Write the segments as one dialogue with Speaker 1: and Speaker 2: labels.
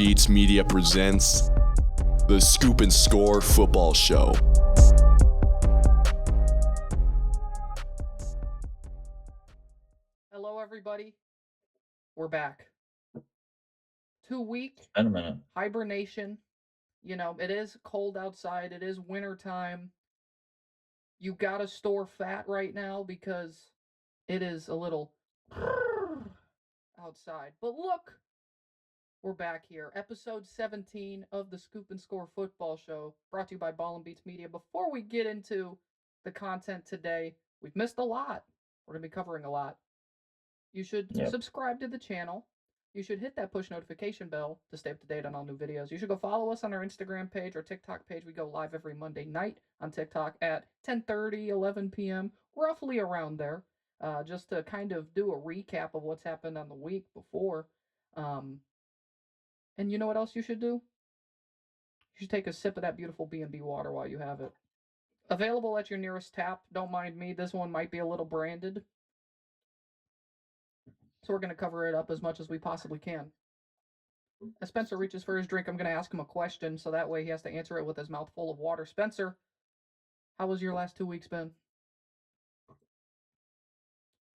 Speaker 1: Beatz Media presents the Scoop and Score Football Show.
Speaker 2: Hello, everybody. We're back. 2-week
Speaker 3: In a minute.
Speaker 2: hibernation. You know, it is cold outside. It is winter time. You gotta store fat right now because it is a little outside. But look, we're back here. Episode 17 of the Scoop and Score Football Show, brought to you by Ball N Beatz Media. Before we get into the content today, we've missed a lot. We're going to be covering a lot. You should subscribe to the channel. You should hit that push notification bell to stay up to date on all new videos. You should go follow us on our Instagram page or TikTok page. We go live every Monday night on TikTok at 10:30, 11 p.m., roughly around there, just to kind of do a recap of what's happened on the week before. And you know what else you should do? You should take a sip of that beautiful B&B water while you have it. Available at your nearest tap. Don't mind me. This one might be a little branded. So we're going to cover it up as much as we possibly can. As Spencer reaches for his drink, I'm going to ask him a question, so that way he has to answer it with his mouth full of water. Spencer, how was your last 2 weeks been?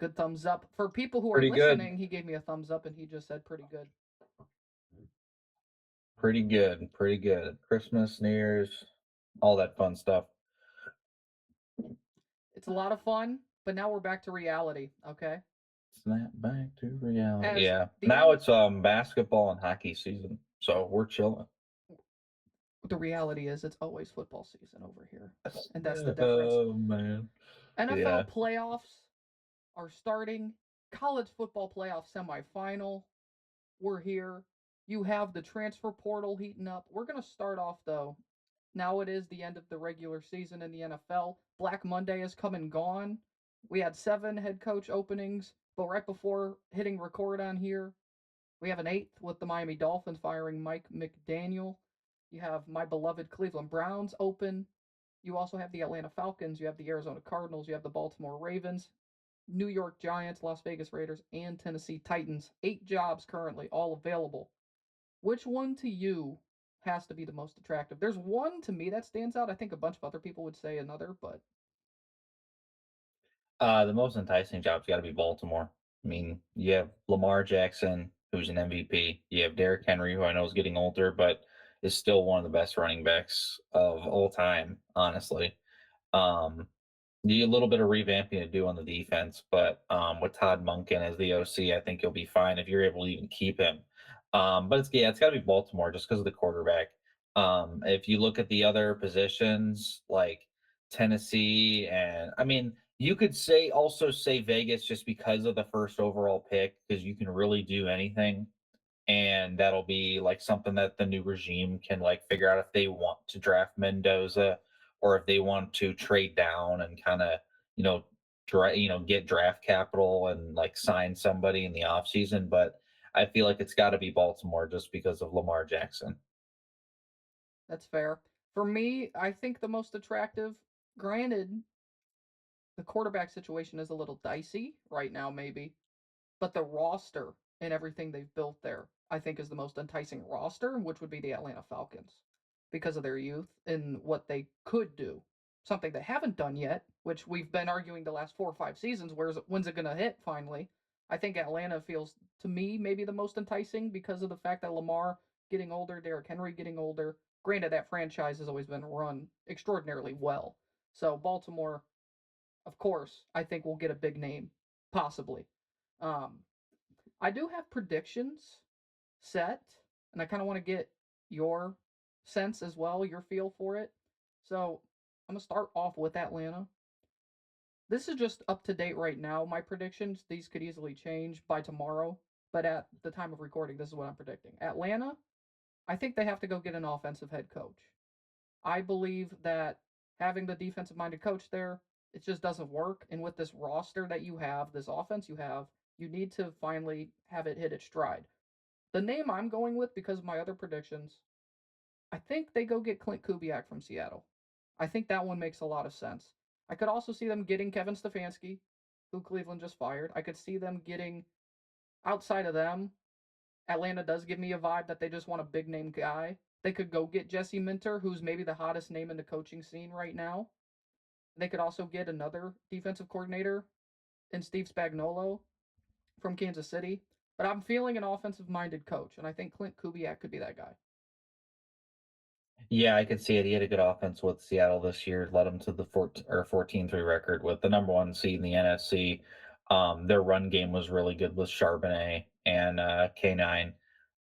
Speaker 2: Good thumbs up. For people who are listening, he gave me a thumbs up, and he just said pretty good.
Speaker 3: Pretty good. Christmas, New Year's, all that fun stuff.
Speaker 2: It's a lot of fun, but now we're back to reality, okay?
Speaker 3: Snap back to reality.
Speaker 2: As
Speaker 3: Now it's basketball and hockey season, so we're chilling.
Speaker 2: The reality is it's always football season over here, and that's the difference.
Speaker 3: Oh, man.
Speaker 2: NFL playoffs are starting. College football playoff semifinal. We're here. You have the transfer portal heating up. We're going to start off, though. Now it is the end of the regular season in the NFL. Black Monday has come and gone. We had 7 head coach openings, but right before hitting record on here, we have an 8th with the Miami Dolphins firing Mike McDaniel. You have my beloved Cleveland Browns open. You also have the Atlanta Falcons. You have the Arizona Cardinals. You have the Baltimore Ravens, New York Giants, Las Vegas Raiders, and Tennessee Titans. 8 jobs currently, all available. Which one to you has to be the most attractive? There's one to me that stands out. I think a bunch of other people would say another, but
Speaker 3: the most enticing job's got to be Baltimore. I mean, you have Lamar Jackson, who's an MVP. You have Derrick Henry, who I know is getting older, but is still one of the best running backs of all time, honestly. Need a little bit of revamping to do on the defense, but with Todd Monken as the OC, I think you'll be fine if you're able to even keep him. But it's got to be Baltimore just because of the quarterback. If you look at the other positions like Tennessee, and I mean, you could also say Vegas just because of the first overall pick, because you can really do anything, and that'll be like something that the new regime can like figure out if they want to draft Mendoza or if they want to trade down and kind of you know get draft capital and like sign somebody in the offseason. But I feel like it's got to be Baltimore just because of Lamar Jackson.
Speaker 2: that's fair. For me, I think the most attractive, granted, the quarterback situation is a little dicey right now, maybe, but the roster and everything they've built there, I think, is the most enticing roster, which would be the Atlanta Falcons because of their youth and what they could do. Something they haven't done yet, which we've been arguing the last 4 or 5 seasons. When's it going to hit finally? I think Atlanta feels, to me, maybe the most enticing because of the fact that Lamar getting older, Derrick Henry getting older. Granted, that franchise has always been run extraordinarily well. So Baltimore, of course, I think we'll get a big name, possibly. Um, I do have predictions set, and I kind of want to get your sense as well, your feel for it. So I'm going to start off with Atlanta. This is just up to date right now. My predictions, these could easily change by tomorrow, but at the time of recording, this is what I'm predicting. Atlanta, I think they have to go get an offensive head coach. I believe that having the defensive minded coach there, it just doesn't work. And with this roster that you have, this offense you have, you need to finally have it hit its stride. The name I'm going with, because of my other predictions, I think they go get Clint Kubiak from Seattle. I think that one makes a lot of sense. I could also see them getting Kevin Stefanski, who Cleveland just fired. I could see them getting, outside of them, Atlanta does give me a vibe that they just want a big name guy. They could go get Jesse Minter, who's maybe the hottest name in the coaching scene right now. They could also get another defensive coordinator in Steve Spagnuolo from Kansas City. But I'm feeling an offensive minded coach, and I think Clint Kubiak could be that guy.
Speaker 3: Yeah, I could see it. He had a good offense with Seattle this year, led them to the 14-3 record with the number one seed in the NFC. Their run game was really good with Charbonnet and K9.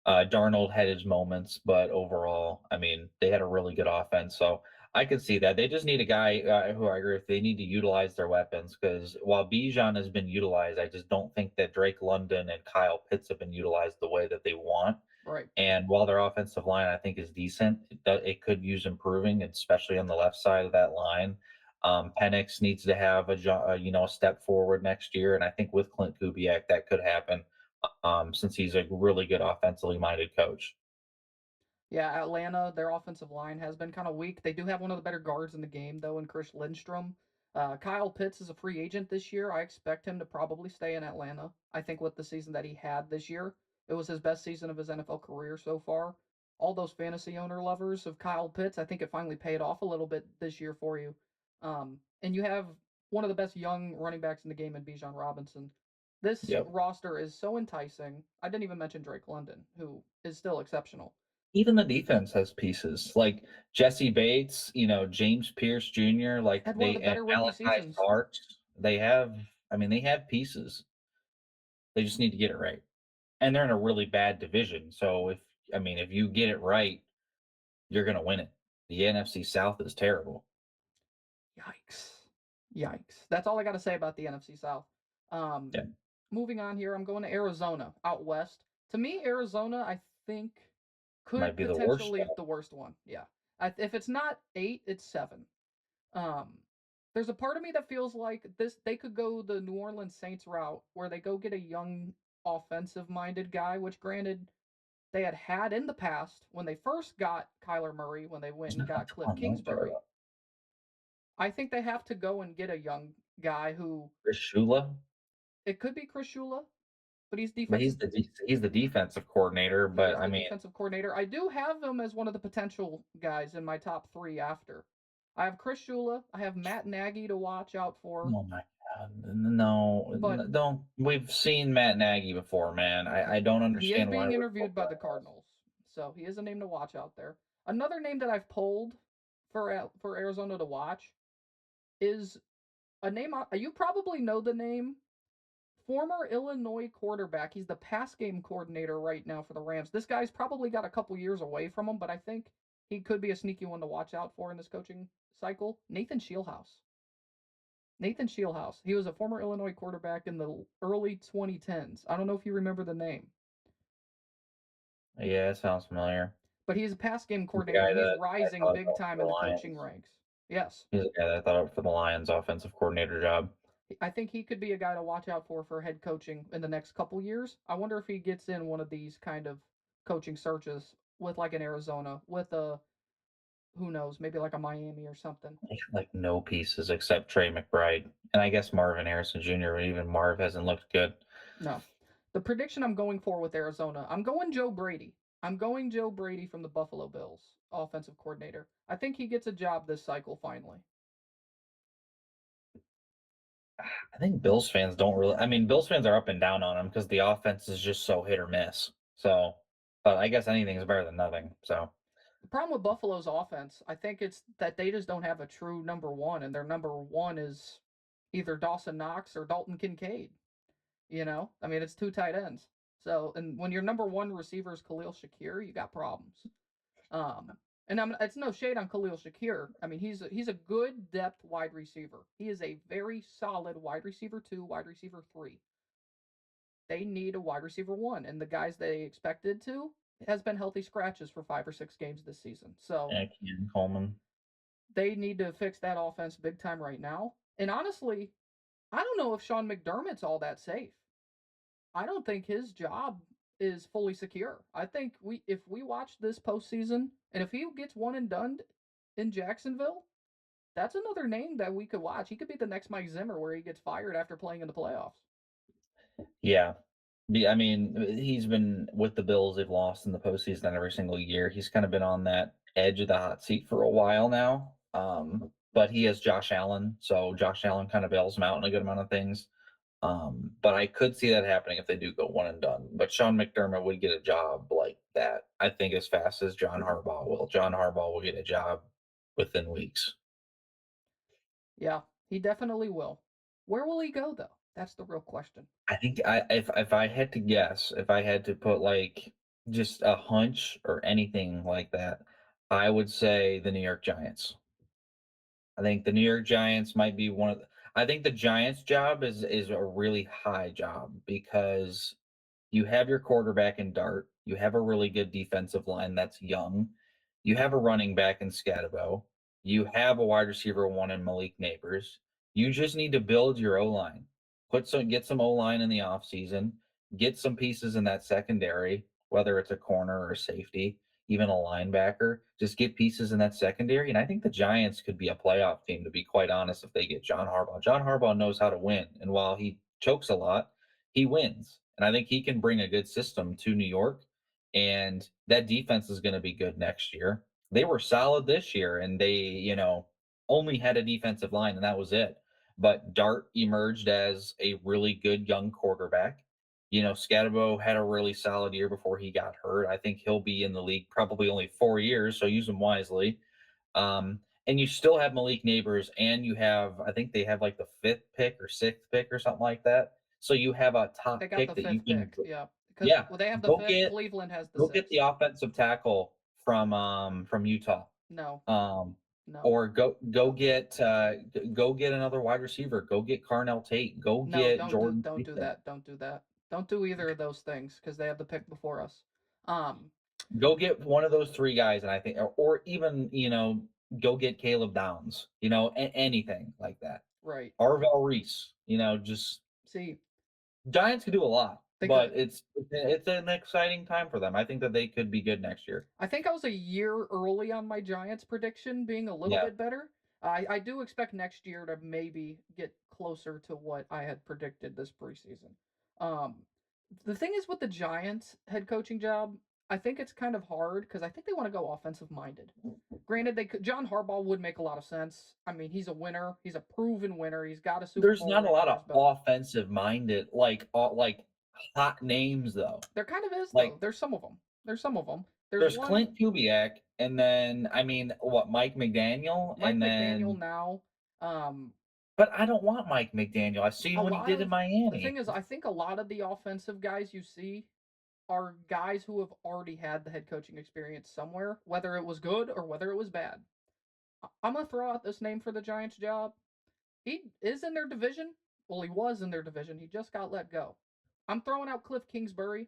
Speaker 3: Darnold had his moments, but overall, I mean, they had a really good offense. So I could see that. They just need a guy who I agree with. They need to utilize their weapons because while Bijan has been utilized, I just don't think that Drake London and Kyle Pitts have been utilized the way that they want.
Speaker 2: Right.
Speaker 3: And while their offensive line, I think, is decent, it could use improving, especially on the left side of that line. Penix needs to have a step forward next year, and I think with Clint Kubiak that could happen, since he's a really good offensively minded coach.
Speaker 2: Yeah, Atlanta, their offensive line has been kind of weak. They do have one of the better guards in the game, though, in Chris Lindstrom. Kyle Pitts is a free agent this year. I expect him to probably stay in Atlanta. I think with the season that he had this year, it was his best season of his NFL career so far. All those fantasy owner lovers of Kyle Pitts, I think it finally paid off a little bit this year for you. And you have one of the best young running backs in the game in Bijan Robinson. This
Speaker 3: Yep.
Speaker 2: roster is so enticing. I didn't even mention Drake London, who is still exceptional.
Speaker 3: Even the defense has pieces like Jesse Bates, James Pierce Jr., like
Speaker 2: Had one of the
Speaker 3: they and
Speaker 2: better rookie
Speaker 3: Malachi
Speaker 2: seasons.
Speaker 3: Starks. They have, I mean, they have pieces. They just need to get it right. And they're in a really bad division. So if you get it right, you're gonna win it. The NFC South is terrible.
Speaker 2: Yikes. Yikes. That's all I got to say about the NFC South. Um,
Speaker 3: Yeah,
Speaker 2: moving on here, I'm going to Arizona out west. To me, Arizona, I think,
Speaker 3: might
Speaker 2: could
Speaker 3: be the worst
Speaker 2: potentially
Speaker 3: spot.
Speaker 2: the worst one. Yeah. If it's not 8, it's 7. Um, there's a part of me that feels like this they could go the New Orleans Saints route where they go get a young offensive minded guy, which granted they had in the past when they first got Kyler Murray when they went and got Cliff
Speaker 3: Come on,
Speaker 2: Kingsbury. I think they have to go and get a young guy who
Speaker 3: Chris Shula,
Speaker 2: it could be Chris Shula, but
Speaker 3: but he's the defensive coordinator.
Speaker 2: he
Speaker 3: But
Speaker 2: is
Speaker 3: I
Speaker 2: the
Speaker 3: mean,
Speaker 2: defensive coordinator. I do have him as one of the potential guys in my top 3 after. I have Chris Shula, I have Matt Nagy to watch out for,
Speaker 3: oh my god, no,
Speaker 2: but
Speaker 3: don't. We've seen Matt Nagy before, man. I don't
Speaker 2: he is
Speaker 3: understand why
Speaker 2: being
Speaker 3: we're so
Speaker 2: interviewed by the
Speaker 3: bad.
Speaker 2: Cardinals. So, he is a name to watch out there. Another name that I've pulled for Arizona to watch is a name you probably know the name. Former Illinois quarterback. He's the pass game coordinator right now for the Rams. This guy's probably got a couple years away from him, but I think he could be a sneaky one to watch out for in this coaching cycle. Nathan Shieldhouse. Nathan Shieldhouse. He was a former Illinois quarterback in the early 2010s. I don't know if you remember the name,
Speaker 3: Yeah, it sounds familiar.
Speaker 2: but he's a pass game
Speaker 3: He's the
Speaker 2: coordinator
Speaker 3: guy
Speaker 2: and he's
Speaker 3: that I
Speaker 2: rising
Speaker 3: thought
Speaker 2: big
Speaker 3: about
Speaker 2: time
Speaker 3: for
Speaker 2: in
Speaker 3: the
Speaker 2: the coaching
Speaker 3: Lions.
Speaker 2: ranks. Yes.
Speaker 3: He's the guy that I thought of for the Lions offensive coordinator job.
Speaker 2: I think he could be a guy to watch out for head coaching in the next couple years. I wonder if he gets in one of these kind of coaching searches with like an Arizona, with a who knows, maybe like a Miami or something.
Speaker 3: They have, like, no pieces except Trey McBride, and I guess Marvin Harrison Jr., but even Marv hasn't looked good.
Speaker 2: No. The prediction I'm going for with Arizona, I'm going Joe Brady. I'm going Joe Brady from the Buffalo Bills, offensive coordinator. I think he gets a job this cycle finally.
Speaker 3: I think Bills fans don't really. I mean, Bills fans are up and down on him because the offense is just so hit or miss. So, but I guess anything is better than nothing. So,
Speaker 2: The problem with Buffalo's offense, I think it's that they just don't have a true number one, and their number one is either Dawson Knox or Dalton Kincaid. I mean, it's 2 tight ends. So, and when your number 1 receiver is Khalil Shakir, you got problems. Um, and it's no shade on Khalil Shakir. I mean, he's a good depth wide receiver. He is a very solid wide receiver 2, wide receiver 3. They need a wide receiver 1, and the guys they expected to has been healthy scratches for 5 or 6 games this season. So,
Speaker 3: yeah, Keon Coleman.
Speaker 2: they need to fix that offense big time right now. And honestly, I don't know if Sean McDermott's all that safe. I don't think his job is fully secure. I think if we watch this postseason and if he gets one and done in Jacksonville, that's another name that we could watch. He could be the next Mike Zimmer where he gets fired after playing in the playoffs.
Speaker 3: Yeah, I mean, he's been with the Bills. They've lost in the postseason every single year. He's kind of been on that edge of the hot seat for a while now. But he has Josh Allen, so Josh Allen kind of bails him out in a good amount of things. But I could see that happening if they do go one and done. But Sean McDermott would get a job like that, I think, as fast as John Harbaugh will. John Harbaugh will get a job within weeks.
Speaker 2: Yeah, he definitely will. Where will he go though? That's the real question.
Speaker 3: I think if I had to guess, if I had to put like just a hunch or anything like that, I would say the New York Giants. I think the New York Giants might be one of the, I think the Giants job is a really high job because you have your quarterback in Dart. You have a really good defensive line that's young. You have a running back in Scatabo. You have a wide receiver one in Malik Neighbors. You just need to build your O line. Get some O line in the offseason. Get some pieces in that secondary, whether it's a corner or a safety, even a linebacker. Just get pieces in that secondary. And I think the Giants could be a playoff team, to be quite honest, if they get John Harbaugh. John Harbaugh knows how to win. And while he chokes a lot, he wins. And I think he can bring a good system to New York. And that defense is going to be good next year. They were solid this year and they, only had a defensive line and that was it. But Dart emerged as a really good young quarterback. Scatabo had a really solid year before he got hurt. I think he'll be in the league probably only 4 years, so use him wisely. And you still have Malik Neighbors, and you have, I think they have like the fifth pick or sixth pick or something like that. So you have a top
Speaker 2: They got
Speaker 3: pick
Speaker 2: the
Speaker 3: that you
Speaker 2: fifth
Speaker 3: can,
Speaker 2: pick, yeah, because
Speaker 3: yeah,
Speaker 2: well, they have the
Speaker 3: go
Speaker 2: fifth.
Speaker 3: get
Speaker 2: Cleveland has the
Speaker 3: go get the
Speaker 2: sixth.
Speaker 3: offensive tackle from Utah.
Speaker 2: No,
Speaker 3: Um,
Speaker 2: no,
Speaker 3: or
Speaker 2: don't do it.
Speaker 3: go get another wide receiver. Go get Carnell Tate. Go
Speaker 2: No,
Speaker 3: get Jordan
Speaker 2: don't do
Speaker 3: Mason.
Speaker 2: that. Don't do that. Don't do either of those things because they have the pick before us. Um,
Speaker 3: Go get one of those three guys, and I think, or even go get Caleb Downs. Anything like that.
Speaker 2: right.
Speaker 3: Arvel Reese. Just
Speaker 2: See,
Speaker 3: Giants could do a lot,
Speaker 2: they
Speaker 3: but
Speaker 2: could.
Speaker 3: it's an exciting time for them. I think that they could be good next year.
Speaker 2: I think I was a year early on my Giants prediction being a little
Speaker 3: Yeah,
Speaker 2: bit better. I do expect next year to maybe get closer to what I had predicted this preseason. Um, the thing is with the Giants head coaching job, I think it's kind of hard because I think they want to go offensive minded. Granted, they could, John Harbaugh would make a lot of sense. I mean, he's a winner. He's a proven winner. He's got a Super
Speaker 3: there's
Speaker 2: Bowl
Speaker 3: not a
Speaker 2: ring
Speaker 3: lot
Speaker 2: under
Speaker 3: of
Speaker 2: his belt.
Speaker 3: offensive minded like hot names though.
Speaker 2: There kind of is
Speaker 3: Like
Speaker 2: though. There's some of them. There's some of them. There's
Speaker 3: there's
Speaker 2: one
Speaker 3: Clint Kubiak, and then I mean, what, Mike McDaniel,
Speaker 2: Mike
Speaker 3: and
Speaker 2: McDaniel
Speaker 3: then
Speaker 2: now. Um,
Speaker 3: but I don't want Mike McDaniel. I've
Speaker 2: a
Speaker 3: seen what he
Speaker 2: lot
Speaker 3: did in
Speaker 2: of the
Speaker 3: Miami.
Speaker 2: thing is, I think a lot of the offensive guys you see are guys who have already had the head coaching experience somewhere, whether it was good or whether it was bad. I'm gonna throw out this name for the Giants job. He is in their division. Well, he was in their division. He just got let go. I'm throwing out Cliff Kingsbury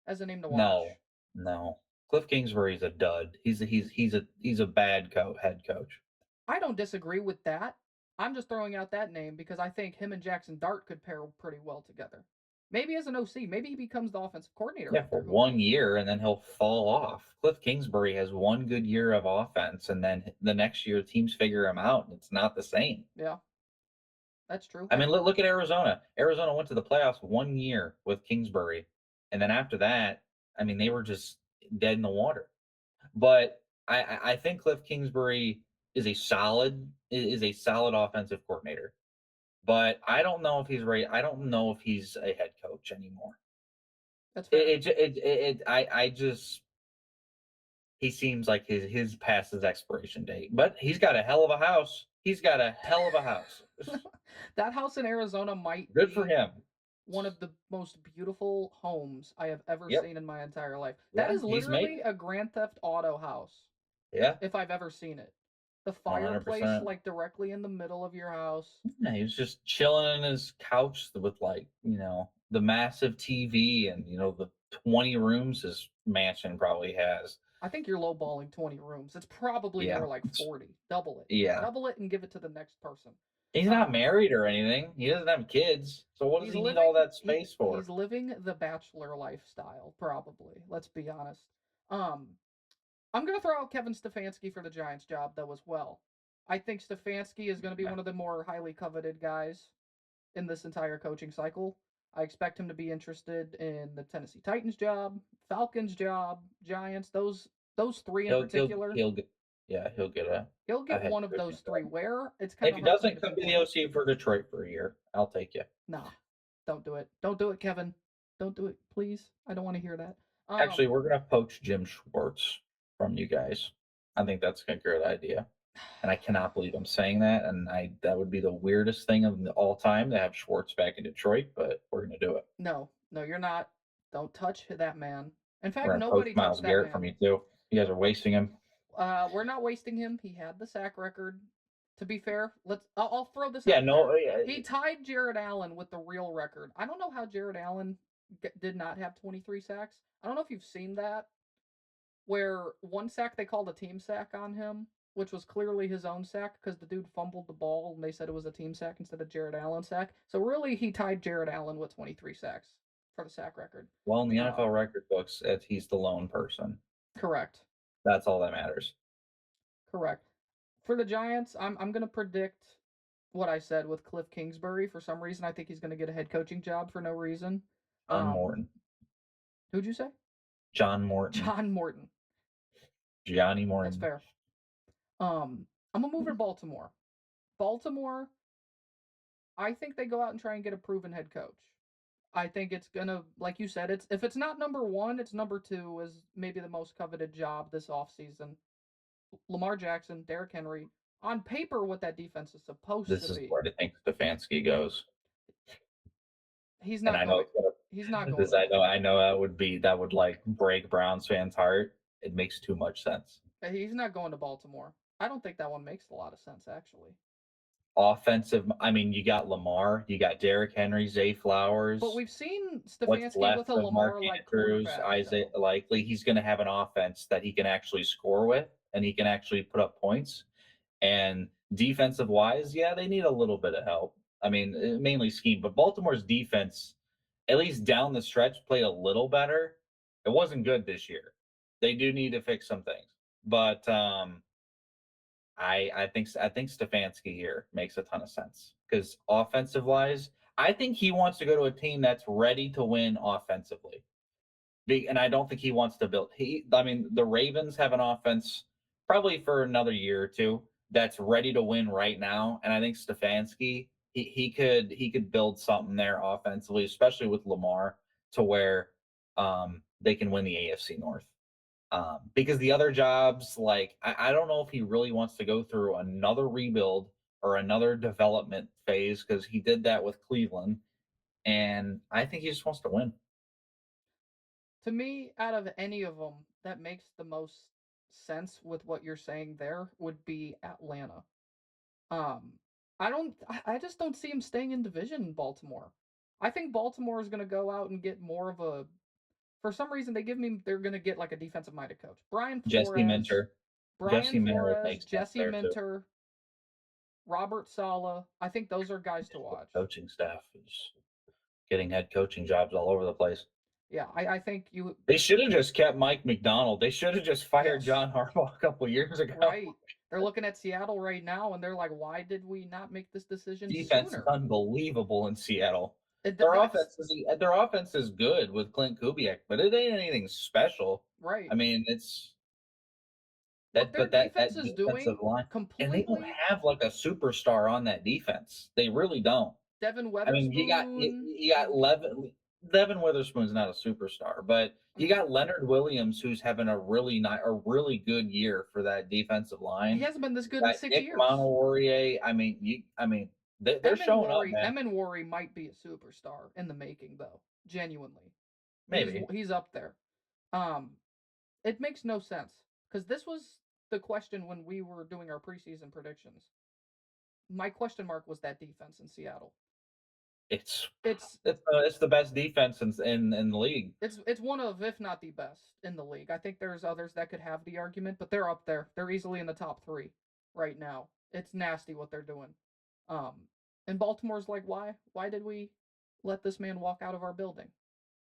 Speaker 2: as a name to
Speaker 3: No,
Speaker 2: watch.
Speaker 3: no. Cliff Kingsbury's a dud. He's a bad head coach.
Speaker 2: I don't disagree with that. I'm just throwing out that name because I think him and Jackson Dart could pair pretty well together. Maybe as an OC, maybe he becomes the offensive coordinator
Speaker 3: Yeah, for
Speaker 2: after. Who
Speaker 3: one
Speaker 2: knows?
Speaker 3: year, and then he'll fall off. Cliff Kingsbury has one good year of offense, and then the next year teams figure him out, and it's not the same.
Speaker 2: Yeah, that's true.
Speaker 3: I mean, look at Arizona. Arizona went to the playoffs one year with Kingsbury, and then after that, I mean, they were just dead in the water. But I think Cliff Kingsbury is a solid offensive coordinator. But I don't know if he's ready. I don't know if he's a head coach anymore.
Speaker 2: That's fair.
Speaker 3: I just he seems like his past his expiration date. But he's got a hell of a house. He's got a hell of a house.
Speaker 2: That house in Arizona might
Speaker 3: Good for
Speaker 2: be
Speaker 3: him.
Speaker 2: one of the most beautiful homes I have ever
Speaker 3: Yep.
Speaker 2: seen in my entire life. That
Speaker 3: Yeah,
Speaker 2: is
Speaker 3: he's made
Speaker 2: literally
Speaker 3: it.
Speaker 2: a Grand Theft Auto house,
Speaker 3: Yeah,
Speaker 2: if I've ever seen it. The fireplace,
Speaker 3: 100%.
Speaker 2: like directly in the middle of your house.
Speaker 3: Yeah, he was just chilling on his couch with like, the massive TV and the 20 rooms his mansion probably has.
Speaker 2: I think you're lowballing 20 rooms. It's probably
Speaker 3: Yeah.
Speaker 2: more like 40. Double it.
Speaker 3: Yeah.
Speaker 2: Double it and give it to the next person.
Speaker 3: He's not
Speaker 2: Um,
Speaker 3: married or anything. He doesn't have kids. So what does he need all that space
Speaker 2: he's
Speaker 3: for?
Speaker 2: living the bachelor lifestyle, probably. Let's be honest. Um, I'm gonna throw out Kevin Stefanski for the Giants job though as well. I think Stefanski is gonna be
Speaker 3: Yeah.
Speaker 2: one of the more highly coveted guys in this entire coaching cycle. I expect him to be interested in the Tennessee Titans job, Falcons job, Giants. Those three in particular.
Speaker 3: He'll get, yeah, he'll get
Speaker 2: He'll
Speaker 3: a
Speaker 2: get
Speaker 3: head
Speaker 2: one of
Speaker 3: coaching
Speaker 2: those three.
Speaker 3: job.
Speaker 2: Where? It's kind
Speaker 3: If
Speaker 2: of
Speaker 3: he
Speaker 2: hard for me
Speaker 3: doesn't
Speaker 2: to
Speaker 3: come to the
Speaker 2: pinpoint.
Speaker 3: OC for Detroit for a year, I'll take you.
Speaker 2: Nah, don't do it. Don't do it, Kevin. Don't do it, please. I don't want to hear that.
Speaker 3: Actually, we're gonna poach Jim Schwartz from you guys. I think that's a good idea. And I cannot believe I'm saying that. And that would be the weirdest thing of all time to have Schwartz back in Detroit, but we're gonna do it.
Speaker 2: No, no, you're not. Don't touch that man. In
Speaker 3: We're
Speaker 2: fact,
Speaker 3: gonna poach
Speaker 2: nobody
Speaker 3: Miles
Speaker 2: touched that
Speaker 3: Garrett from
Speaker 2: man.
Speaker 3: you too. You guys are wasting him.
Speaker 2: We're not wasting him. He had the sack record. To be fair, I'll throw this
Speaker 3: Yeah,
Speaker 2: out there.
Speaker 3: no, yeah,
Speaker 2: He tied Jared Allen with the real record. I don't know how Jared Allen did not have 23 sacks. I don't know if you've seen that, where one sack they called a team sack on him, which was clearly his own sack because the dude fumbled the ball and they said it was a team sack instead of Jared Allen's sack. So really, he tied Jared Allen with 23 sacks for the sack record.
Speaker 3: well, in the NFL
Speaker 2: Um,
Speaker 3: record books, he's the lone person.
Speaker 2: correct,
Speaker 3: That's all that matters.
Speaker 2: correct. For the Giants, I'm gonna predict what I said with Cliff Kingsbury. For some reason, I think he's gonna get a head coaching job for no reason.
Speaker 3: John
Speaker 2: Um,
Speaker 3: Morton.
Speaker 2: who'd you say?
Speaker 3: John Morton.
Speaker 2: John Morton.
Speaker 3: Johnny
Speaker 2: That's
Speaker 3: Morton.
Speaker 2: fair. I'm gonna move to Baltimore. Baltimore, I think they go out and try and get a proven head coach. I think it's gonna, like you said, it's if it's not number one, it's number two is maybe the most coveted job this offseason. Lamar Jackson, Derrick Henry, on paper, what that defense is supposed to
Speaker 3: This is
Speaker 2: be.
Speaker 3: where I think Stefanski goes.
Speaker 2: He's
Speaker 3: And
Speaker 2: not
Speaker 3: I know
Speaker 2: going.
Speaker 3: it's gonna
Speaker 2: He's not going
Speaker 3: this
Speaker 2: to Baltimore.
Speaker 3: I know that would like break Browns fans' heart. It makes too much sense.
Speaker 2: He's not going to Baltimore. I don't think that one makes a lot of sense, actually.
Speaker 3: Offensive, I mean, you got Lamar, you got Derrick Henry, Zay
Speaker 2: But
Speaker 3: Flowers.
Speaker 2: we've seen
Speaker 3: What's
Speaker 2: Stefanski with
Speaker 3: left
Speaker 2: a
Speaker 3: of Mark
Speaker 2: Lamar-like
Speaker 3: Andrews,
Speaker 2: quarterback,
Speaker 3: Isaiah
Speaker 2: though.
Speaker 3: Likely, he's going to have an offense that he can actually score with and he can actually put up points. And defensive wise, yeah, they need a little bit of help. I mean, mainly scheme, but Baltimore's defense, at least down the stretch, played a little better. It wasn't good this year. They do need to fix some things, but I think Stefanski here makes a ton of sense because offensive wise, I think he wants to go to a team that's ready to win offensively. And I don't think he wants to build. I mean, the Ravens have an offense probably for another year or two that's ready to win right now, and I think Stefanski he could build something there offensively, especially with Lamar, to where they can win the AFC North. Because the other jobs, like I don't know if he really wants to go through another rebuild or another development phase because he did that with Cleveland, and I think he just wants to win.
Speaker 2: To me, out of any of them, that makes the most sense with what you're saying there would be Atlanta. Um, I just don't see him staying in division in Baltimore. I think Baltimore is going to go out and get more of a. For some reason, they're going to get like a defensive minded coach.
Speaker 3: Jesse Minter,
Speaker 2: Brian
Speaker 3: Jesse Minter would
Speaker 2: Flores,
Speaker 3: make sense
Speaker 2: Jesse
Speaker 3: there too.
Speaker 2: Minter, Robert Sala. I think those are guys to watch.
Speaker 3: Coaching staff is getting head coaching jobs all over the place.
Speaker 2: Yeah, I think you.
Speaker 3: They should have just kept Mike McDonald. They should have just fired
Speaker 2: Yes.
Speaker 3: John Harbaugh a couple years ago.
Speaker 2: Right. They're looking at Seattle right now and they're like, why did we not make this decision
Speaker 3: Defense is
Speaker 2: sooner?
Speaker 3: unbelievable in Seattle.
Speaker 2: It,
Speaker 3: Their
Speaker 2: that's
Speaker 3: their offense is good with Clint Kubiak, but it ain't anything special.
Speaker 2: right.
Speaker 3: I mean, it's
Speaker 2: What
Speaker 3: that,
Speaker 2: their
Speaker 3: but that
Speaker 2: defense is
Speaker 3: defensive
Speaker 2: doing
Speaker 3: line, and they don't
Speaker 2: completely.
Speaker 3: have like a superstar on that defense. They really don't.
Speaker 2: Devin
Speaker 3: I mean,
Speaker 2: Weatherspoon.
Speaker 3: you got Devin Witherspoon's not a superstar, but you got Leonard Williams who's having a really good year for that defensive line.
Speaker 2: He hasn't been this
Speaker 3: You
Speaker 2: good in
Speaker 3: got
Speaker 2: 6 years.
Speaker 3: Nick Monteorier. I mean, they're showing up, man.
Speaker 2: Emin might be a superstar in the making, though. Genuinely,
Speaker 3: Maybe
Speaker 2: he's up there. Um, it makes no sense because this was the question when we were doing our preseason predictions. My question mark was that defense in Seattle.
Speaker 3: it's
Speaker 2: It's
Speaker 3: it's the best defense in the league.
Speaker 2: it's one of, if not the best in the league. I think there's others that could have the argument, but they're up there. They're easily in the top three right now. It's nasty what they're doing. Um, and Baltimore's like, why? Why did we let this man walk out of our building?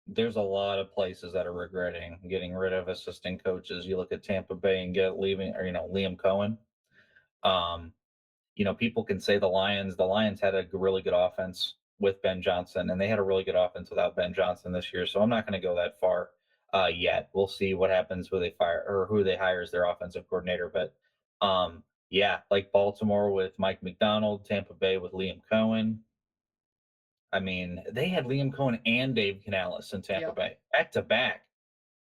Speaker 3: There's a lot of places that are regretting getting rid of assistant coaches. You look at Tampa Bay and get leaving, or Liam Cohen. Um, people can say the Lions. The Lions had a really good offense. with Ben Johnson, and they had a really good offense without Ben Johnson this year. So I'm not going to go that far yet. We'll see what happens who they fire or who they hire as their offensive coordinator. But yeah, like Baltimore with Mike McDonald, Tampa Bay with Liam Cohen. I mean, they had Liam Cohen and Dave Canales in Tampa
Speaker 2: Yep.
Speaker 3: Bay back to back,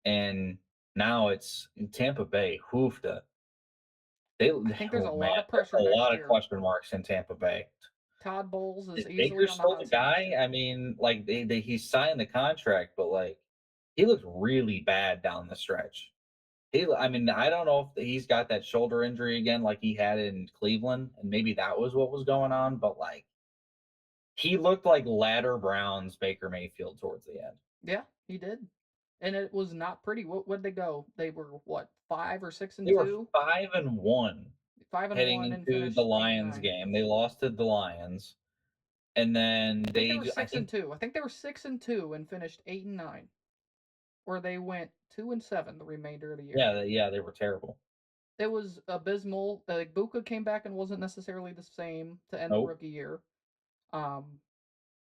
Speaker 3: and now it's in Tampa Bay. Hoofda. They
Speaker 2: I think there's a
Speaker 3: oh man,
Speaker 2: lot of
Speaker 3: there's
Speaker 2: pressure
Speaker 3: a
Speaker 2: next
Speaker 3: lot of
Speaker 2: year.
Speaker 3: question marks in Tampa Bay.
Speaker 2: Todd Bowles is
Speaker 3: Is
Speaker 2: easily
Speaker 3: Baker
Speaker 2: on the
Speaker 3: still the
Speaker 2: hot seat next
Speaker 3: guy?
Speaker 2: year.
Speaker 3: I mean, like he signed the contract, but like he looked really bad down the stretch. I mean, I don't know if he's got that shoulder injury again, like he had in Cleveland, and maybe that was what was going on. But like, he looked like Ladder Brown's Baker Mayfield towards the end.
Speaker 2: Yeah, he did. And it was not pretty. Where'd they go? They were what, 5 or 6 and
Speaker 3: They were
Speaker 2: 2?
Speaker 3: 5-1
Speaker 2: 5 and 1
Speaker 3: heading
Speaker 2: and
Speaker 3: into the
Speaker 2: finished 8 and
Speaker 3: Lions
Speaker 2: 9.
Speaker 3: game. They lost to the Lions, and then
Speaker 2: I think they were
Speaker 3: I
Speaker 2: 6 and
Speaker 3: think
Speaker 2: 2. I think they were 6 and 2 and finished 8 and 9. Or they went 2 and 7 the remainder of the year.
Speaker 3: yeah, they were terrible.
Speaker 2: It was abysmal. Buka came back and wasn't necessarily the same to end the
Speaker 3: Nope,
Speaker 2: rookie year. Um,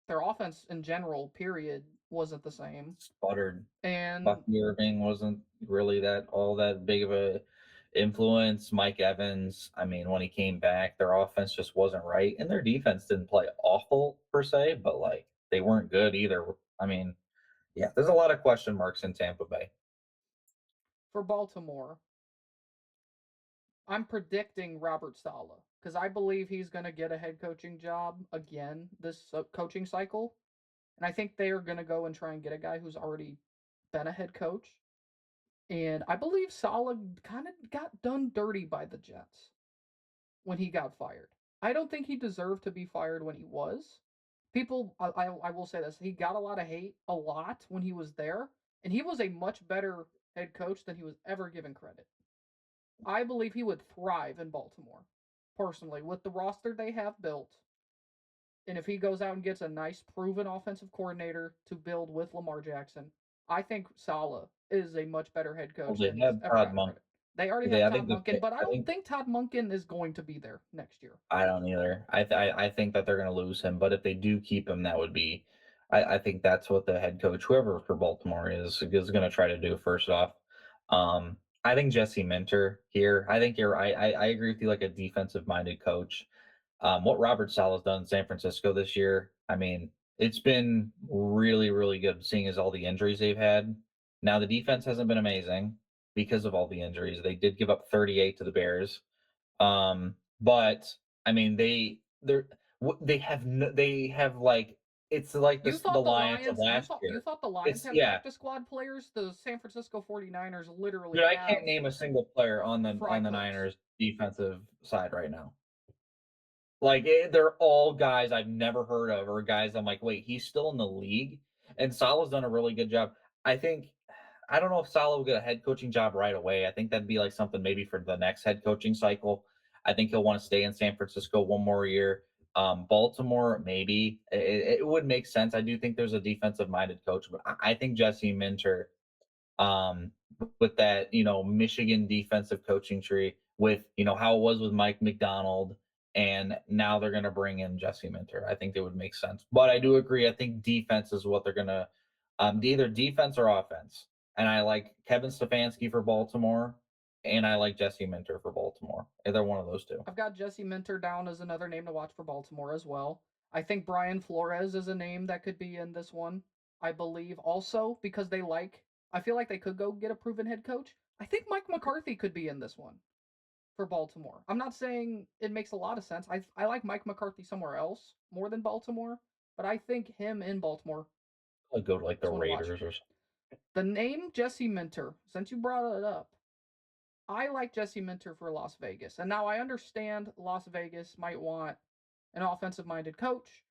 Speaker 2: their offense in general, period, wasn't the same.
Speaker 3: sputtered.
Speaker 2: And
Speaker 3: Bucky Irving wasn't really that all that big of a influence. Mike Evans, I mean, when he came back, their offense just wasn't right, and their defense didn't play awful per se, but like they weren't good either. I mean, yeah, there's a lot of question marks in Tampa Bay.
Speaker 2: for Baltimore, I'm predicting Robert Saleh because I believe he's going to get a head coaching job again this coaching cycle. And I think they are going to go and try and get a guy who's already been a head coach. And I believe Saleh kind of got done dirty by the Jets when he got fired. I don't think he deserved to be fired when he was. People, I will say this, he got a lot of hate, a lot, when he was there. And he was a much better head coach than he was ever given credit. I believe he would thrive in Baltimore, personally, with the roster they have built. And if he goes out and gets a nice, proven offensive coordinator to build with Lamar Jackson, I think Saleh is a much better head
Speaker 3: Well,
Speaker 2: coach
Speaker 3: they
Speaker 2: than he's
Speaker 3: have
Speaker 2: ever
Speaker 3: Todd
Speaker 2: gotten
Speaker 3: Monk.
Speaker 2: credit. They already
Speaker 3: They,
Speaker 2: have
Speaker 3: I
Speaker 2: Todd
Speaker 3: think
Speaker 2: Monken, but I
Speaker 3: I
Speaker 2: don't
Speaker 3: think
Speaker 2: think Todd Monken is going to be there next year.
Speaker 3: I don't either. I think that they're going to lose him, but if they do keep him, that would be. I think that's what the head coach, whoever for Baltimore is going to try to do first off. I think Jesse Minter here. I think you're. I agree with you. Like a defensive minded coach. What Robert Saleh's done in San Francisco this year. I mean, it's been really really good. Seeing as all the injuries they've had. Now the defense hasn't been amazing because of all the injuries. They did give up 38 to the Bears. But I mean, they have like it's like
Speaker 2: You
Speaker 3: this the
Speaker 2: thought the
Speaker 3: Lions of
Speaker 2: Lions you
Speaker 3: last
Speaker 2: thought you
Speaker 3: year.
Speaker 2: thought the Lions
Speaker 3: It's
Speaker 2: had
Speaker 3: yeah,
Speaker 2: practice squad players? The San Francisco 49ers literally
Speaker 3: dude. I can't
Speaker 2: have
Speaker 3: name a single player
Speaker 2: fry
Speaker 3: on the
Speaker 2: cooks.
Speaker 3: Niners defensive side right now. Like they're all guys I've never heard of, or guys I'm like, wait, he's still in the league. And Salah's done a really good job. I think I don't know if Salah will get a head coaching job right away. I think that'd be like something maybe for the next head coaching cycle. I think he'll want to stay in San Francisco one more year. Baltimore, maybe it would make sense. I do think there's a defensive minded coach, but I think Jesse Minter, um, with that Michigan defensive coaching tree, with how it was with Mike McDonald, and now they're going to bring in Jesse Minter. I think they would make sense. But I do agree. I think defense is what they're going to either defense or offense. And I like Kevin Stefanski for Baltimore, and I like Jesse Minter for Baltimore. Either one of those two.
Speaker 2: I've got Jesse Minter down as another name to watch for Baltimore as well. I think Brian Flores is a name that could be in this one. I believe also because I feel like they could go get a proven head coach. I think Mike McCarthy could be in this one for Baltimore. I'm not saying it makes a lot of sense. I like Mike McCarthy somewhere else more than Baltimore, but I think him in Baltimore
Speaker 3: I'd go to like
Speaker 2: is
Speaker 3: the
Speaker 2: one to watch.
Speaker 3: Raiders or something.
Speaker 2: The name Jesse Minter, since you brought it up, I like Jesse Minter for Las Vegas. And now I understand Las Vegas might want an offensive minded coach.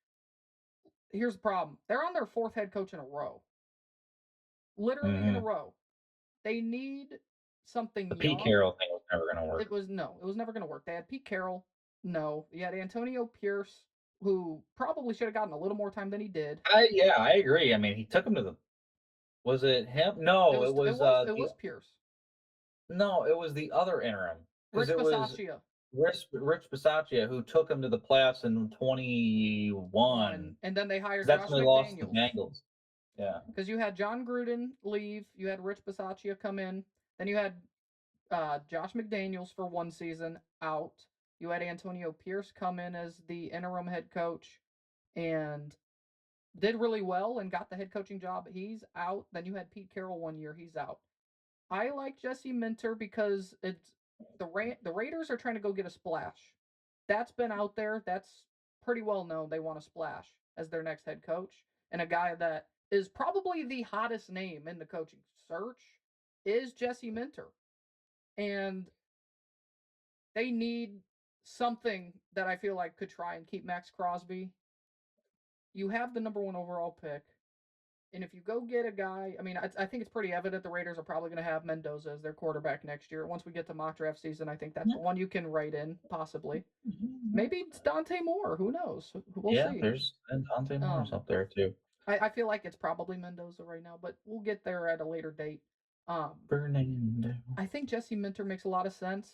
Speaker 2: Here's the problem they're on their fourth head coach in a row, literally in a
Speaker 3: Mm-hmm.
Speaker 2: row. They need something
Speaker 3: The Pete
Speaker 2: young.
Speaker 3: Carroll thing was never going to work.
Speaker 2: It was never going to work. They had Pete Carroll. No. You had Antonio Pierce, who probably should have gotten a little more time than he did.
Speaker 3: I agree. I mean, he took him to the. Was it him? No,
Speaker 2: It was Pierce.
Speaker 3: no, it was the other interim because
Speaker 2: Rich
Speaker 3: it was
Speaker 2: Bisaccia.
Speaker 3: Rich Bisaccia, who took him to the playoffs in 21.
Speaker 2: And then they hired
Speaker 3: That's
Speaker 2: Josh
Speaker 3: when they lost to the
Speaker 2: McDaniels.
Speaker 3: Bengals. Yeah.
Speaker 2: Because you had John Gruden leave, you had Rich Bisaccia come in, then you had Josh McDaniels for one season out. You had Antonio Pierce come in as the interim head coach and did really well and got the head coaching job. He's out. Then you had Pete Carroll one year. He's out. I like Jesse Minter because it's the Raiders are trying to go get a splash. That's been out there. That's pretty well known. They want a splash as their next head coach, and a guy that is probably the hottest name in the coaching search is Jesse Minter, and they need something that I feel like could try and keep Max Crosby. You have the number one overall pick. And if you go get a guy, I mean, I think it's pretty evident the Raiders are probably going to have Mendoza as their quarterback next year. Once we get to mock draft season, I think that's the one you can write in, possibly. Maybe it's Dante Moore. Who knows? We'll see.
Speaker 3: There's and Dante Moore's up there too.
Speaker 2: I feel like it's probably Mendoza right now, but we'll get there at a later date.
Speaker 3: Fernando.
Speaker 2: I think Jesse Minter makes a lot of sense.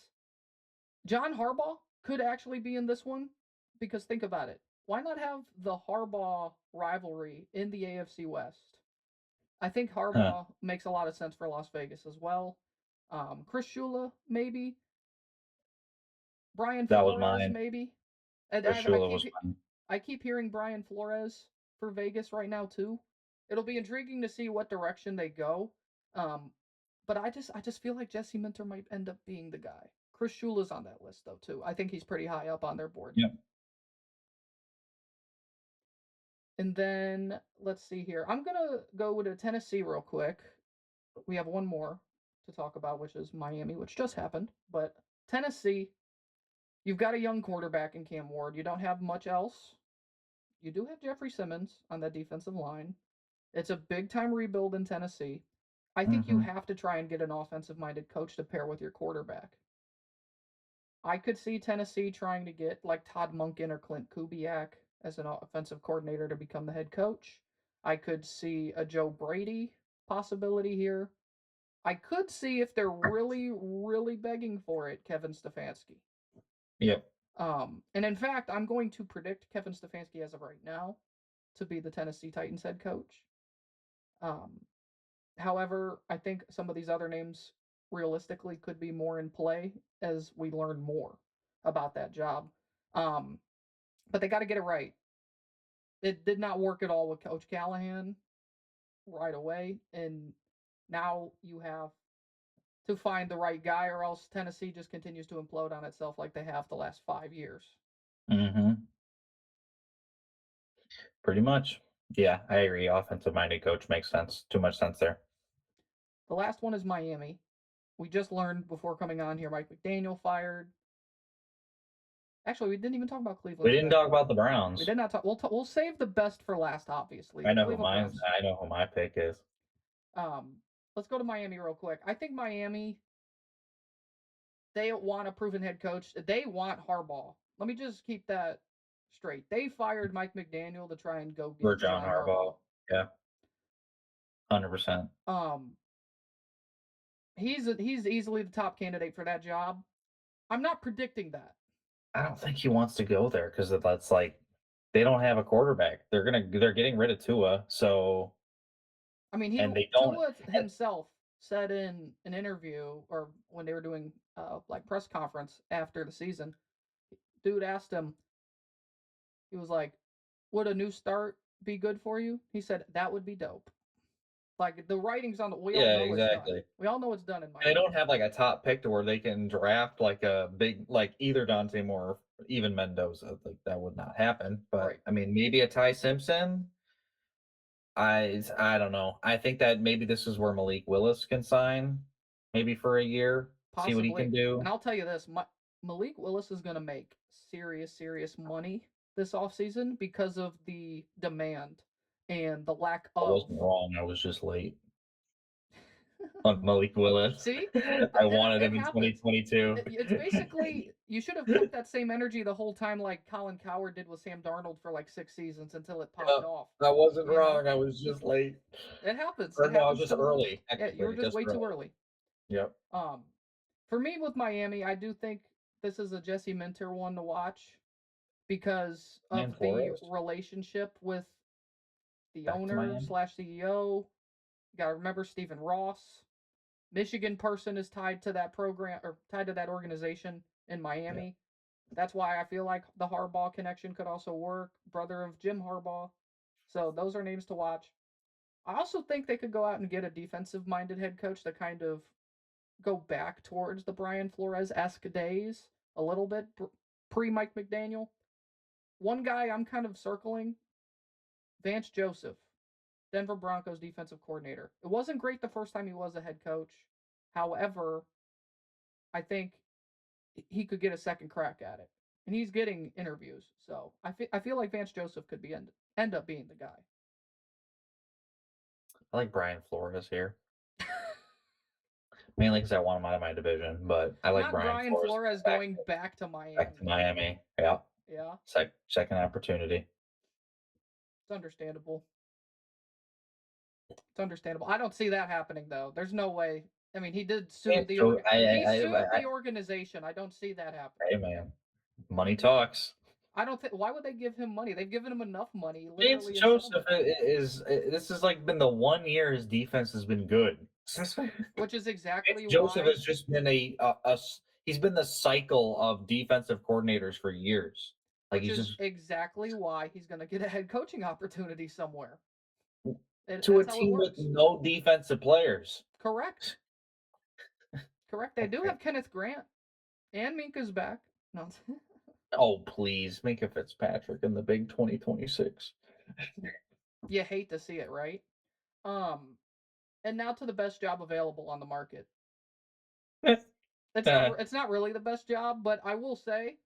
Speaker 2: John Harbaugh could actually be in this one because think about it. Why not have the Harbaugh rivalry in the AFC West? I think Harbaugh makes a lot of sense for Las Vegas as well. Chris Shula, maybe. Brian
Speaker 3: That was
Speaker 2: Flores,
Speaker 3: mine.
Speaker 2: maybe. And
Speaker 3: Chris Shula was mine.
Speaker 2: I keep hearing Brian Flores for Vegas right now too. It'll be intriguing to see what direction they go. But I just feel like Jesse Minter might end up being the guy. Chris Shula's on that list though too. I think he's pretty high up on their board.
Speaker 3: Yep.
Speaker 2: And then let's see here. I'm gonna go to Tennessee real quick. We have one more to talk about, which is Miami, which just happened. But Tennessee, you've got a young quarterback in Cam Ward. You don't have much else. You do have Jeffrey Simmons on that defensive line. It's a big time rebuild in Tennessee. I think you have to try and get an offensive minded coach to pair with your quarterback. I could see Tennessee trying to get like Todd Monken or Clint Kubiak as an offensive coordinator to become the head coach. I could see a Joe Brady possibility here. I could see if they're really, really begging for it, Kevin Stefanski.
Speaker 3: Yep.
Speaker 2: And in fact, I'm going to predict Kevin Stefanski as of right now to be the Tennessee Titans head coach. However, I think some of these other names realistically could be more in play as we learn more about that job. But they got to get it right. It did not work at all with Coach Callahan right away, and now you have to find the right guy, or else Tennessee just continues to implode on itself like they have the last 5 years.
Speaker 3: Pretty much. Yeah, I agree. Offensive-minded coach makes sense. Too much sense there.
Speaker 2: The last one is Miami. We just learned before coming on here, Mike McDaniel fired. Actually, we didn't even talk about Cleveland.
Speaker 3: We didn't talk about the Browns.
Speaker 2: We did not talk. We'll save the best for last, obviously.
Speaker 3: I know who my pick is.
Speaker 2: Let's go to Miami real quick. I think Miami, they want a proven head coach. They want Harbaugh. Let me just keep that straight. They fired Mike McDaniel to try and go get John Harbaugh.
Speaker 3: Yeah. 100%.
Speaker 2: He's easily the top candidate for that job. I'm not predicting that.
Speaker 3: I don't think he wants to go there because that's like they don't have a quarterback. They're getting rid of Tua, so
Speaker 2: I mean, Tua himself said in an interview or when they were doing like press conference after the season, dude asked him, he was like, "Would a new start be good for you?" He said, "That would be dope." Like the writing's on the. We all know exactly. It's done. We all know it's done in Miami.
Speaker 3: They don't have like a top pick to where they can draft like a big like either Dante Moore or even Mendoza. Like that would not happen. But I mean, maybe a Ty Simpson. I don't know. I think that maybe this is where Malik Willis can sign, maybe for a year, see what he can do.
Speaker 2: And I'll tell you this: Malik Willis is going to make serious money this offseason because of the demand and the lack of.
Speaker 3: I wasn't wrong. I was just late on Malik Willis.
Speaker 2: See,
Speaker 3: I wanted him in 2022.
Speaker 2: It's basically you should have kept that same energy the whole time, like Colin Cowherd did with Sam Darnold for like 6 seasons until it popped off.
Speaker 3: I wasn't wrong. I was just late.
Speaker 2: It happens.
Speaker 3: No, I was just early.
Speaker 2: Yeah, you were just way too early.
Speaker 3: Yep.
Speaker 2: For me with Miami, I do think this is a Jesse Minter one to watch because
Speaker 3: Brian
Speaker 2: of the
Speaker 3: Flores
Speaker 2: relationship with the
Speaker 3: back to
Speaker 2: owner
Speaker 3: Miami.
Speaker 2: slash CEO. You gotta remember Stephen Ross. Michigan person is tied to that program or tied to that organization in Miami.
Speaker 3: Yeah.
Speaker 2: That's why I feel like the Harbaugh connection could also work. Brother of Jim Harbaugh. So those are names to watch. I also think they could go out and get a defensive minded head coach to kind of go back towards the Brian Flores esque days a little bit pre Mike McDaniel. One guy I'm kind of circling, Vance Joseph, Denver Broncos defensive coordinator. It wasn't great the first time he was a head coach. However, I think he could get a second crack at it. And he's getting interviews. So I feel like Vance Joseph could be end up being the guy.
Speaker 3: I like Brian Flores here. Mainly because I want him out of my division, but I like
Speaker 2: Not
Speaker 3: Brian
Speaker 2: Brian
Speaker 3: Flores
Speaker 2: Flores going back to
Speaker 3: back to
Speaker 2: Miami.
Speaker 3: Miami. Yeah.
Speaker 2: Yeah,
Speaker 3: Second opportunity.
Speaker 2: it's understandable. It's understandable. I don't see that happening though. There's no way. I mean, he did sue the he sued the organization. I don't see that happening.
Speaker 3: Hey man, money talks.
Speaker 2: I don't think. Why would they give him money? They've given him enough money,
Speaker 3: Vance
Speaker 2: literally in
Speaker 3: Joseph
Speaker 2: settlement.
Speaker 3: is this has like been the 1 year his defense has been good.
Speaker 2: Which is
Speaker 3: Vance
Speaker 2: exactly
Speaker 3: Joseph
Speaker 2: why.
Speaker 3: has just been he's been the cycle of defensive coordinators for years. Like
Speaker 2: Which
Speaker 3: he's
Speaker 2: is
Speaker 3: just
Speaker 2: exactly why he's going to get a head coaching opportunity somewhere.
Speaker 3: to a
Speaker 2: That's how it
Speaker 3: team with
Speaker 2: works.
Speaker 3: no defensive players.
Speaker 2: Correct. Correct. They do
Speaker 3: Okay.
Speaker 2: have Kenneth Grant and Minka's back. No.
Speaker 3: Oh please, Minka Fitzpatrick in the big 2026.
Speaker 2: You hate to see it, right? Um, and now to the best job available on the market. It's not really the best job, but I will say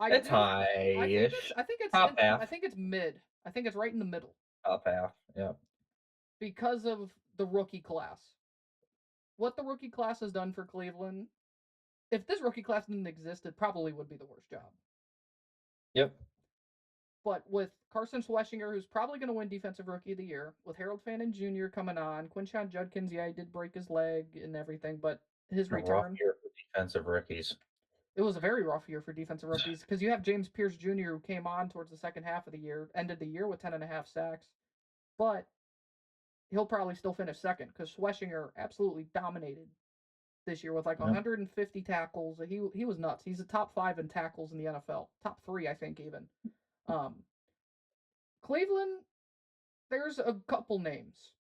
Speaker 3: It's high-ish. Top
Speaker 2: I
Speaker 3: half.
Speaker 2: think it's mid. I think it's right in the middle
Speaker 3: Top half. Yeah.
Speaker 2: because of the rookie class. What the rookie class has done for Cleveland, if this rookie class didn't exist, it probably would be the worst job.
Speaker 3: Yep.
Speaker 2: But with Carson Schlesinger, who's probably going to win Defensive Rookie of the Year, with Harold Fannin Jr. coming on, Quinshon Judkins, yeah, he did break his leg and everything, but his
Speaker 3: A rough
Speaker 2: return,
Speaker 3: year for defensive rookies.
Speaker 2: it was a very rough year for defensive rookies because you have James Pierce Jr. who came on towards the second half of the year, ended the year with 10.5 sacks, but he'll probably still finish second because Schlesinger absolutely dominated this year with like
Speaker 3: Yep.
Speaker 2: 150 tackles. He was nuts. He's a top 5 in tackles in the NFL, top 3 I think even. Cleveland, there's a couple names.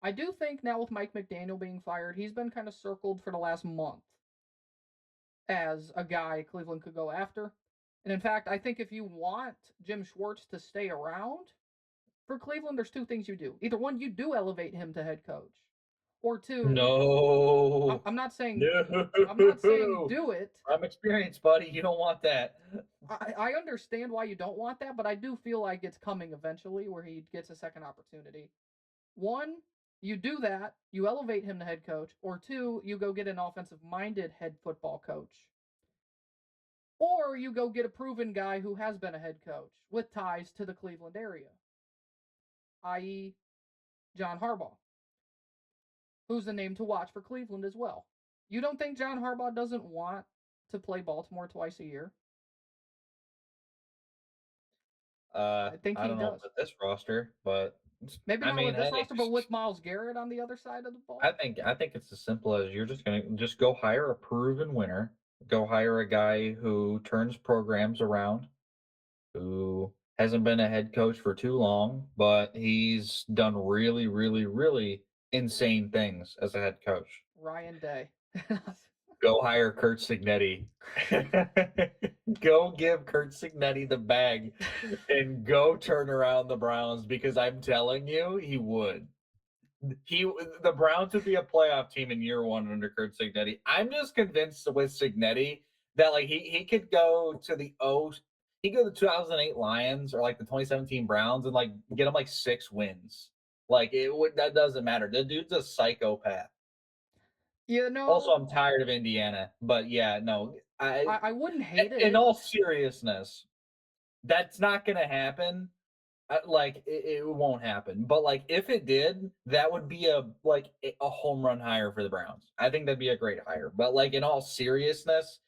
Speaker 2: I do think now with Mike McDaniel being fired, he's been kind of circled for the last month as a guy Cleveland could go after. And in fact, I think if you want Jim Schwartz to stay around for Cleveland, there's two things you do. Either one, you do elevate him to head coach, or two,
Speaker 3: No.
Speaker 2: I'm not saying
Speaker 3: No.
Speaker 2: do it.
Speaker 3: I'm experienced, buddy. You don't want that.
Speaker 2: I understand why you don't want that, but I do feel like it's coming eventually where he gets a second opportunity. One, you do that, you elevate him to head coach, or two, you go get an offensive minded head football coach. Or you go get a proven guy who has been a head coach with ties to the Cleveland area, i.e., John Harbaugh, who's the name to watch for Cleveland as well. You don't think John Harbaugh doesn't want to play Baltimore twice a year? I think
Speaker 3: I
Speaker 2: he
Speaker 3: don't know
Speaker 2: does.
Speaker 3: about this roster, but
Speaker 2: Maybe
Speaker 3: I
Speaker 2: not
Speaker 3: mean,
Speaker 2: with this
Speaker 3: hey,
Speaker 2: roster, but with Myles Garrett on the other side of the ball.
Speaker 3: I think it's as simple as you're just gonna just go hire a proven winner, go hire a guy who turns programs around, who hasn't been a head coach for too long, but he's done really, really, really insane things as a head coach.
Speaker 2: Ryan Day.
Speaker 3: Go hire Kurt Signetti. Go give Kurt Signetti the bag and go turn around the Browns because I'm telling you, he would. The Browns would be a playoff team in year one under Kurt Signetti. I'm just convinced with Signetti that like he could go to he could go to the 2008 Lions or like the 2017 Browns and like get them like 6 wins. Like that doesn't matter. The dude's a psychopath.
Speaker 2: You know,
Speaker 3: Also, I'm tired of Indiana, but yeah, no,
Speaker 2: I wouldn't hate it.
Speaker 3: In all seriousness, that's not going to happen. Like it won't happen. But like if it did, that would be a home run hire for the Browns. I think that'd be a great hire. But like in all seriousness,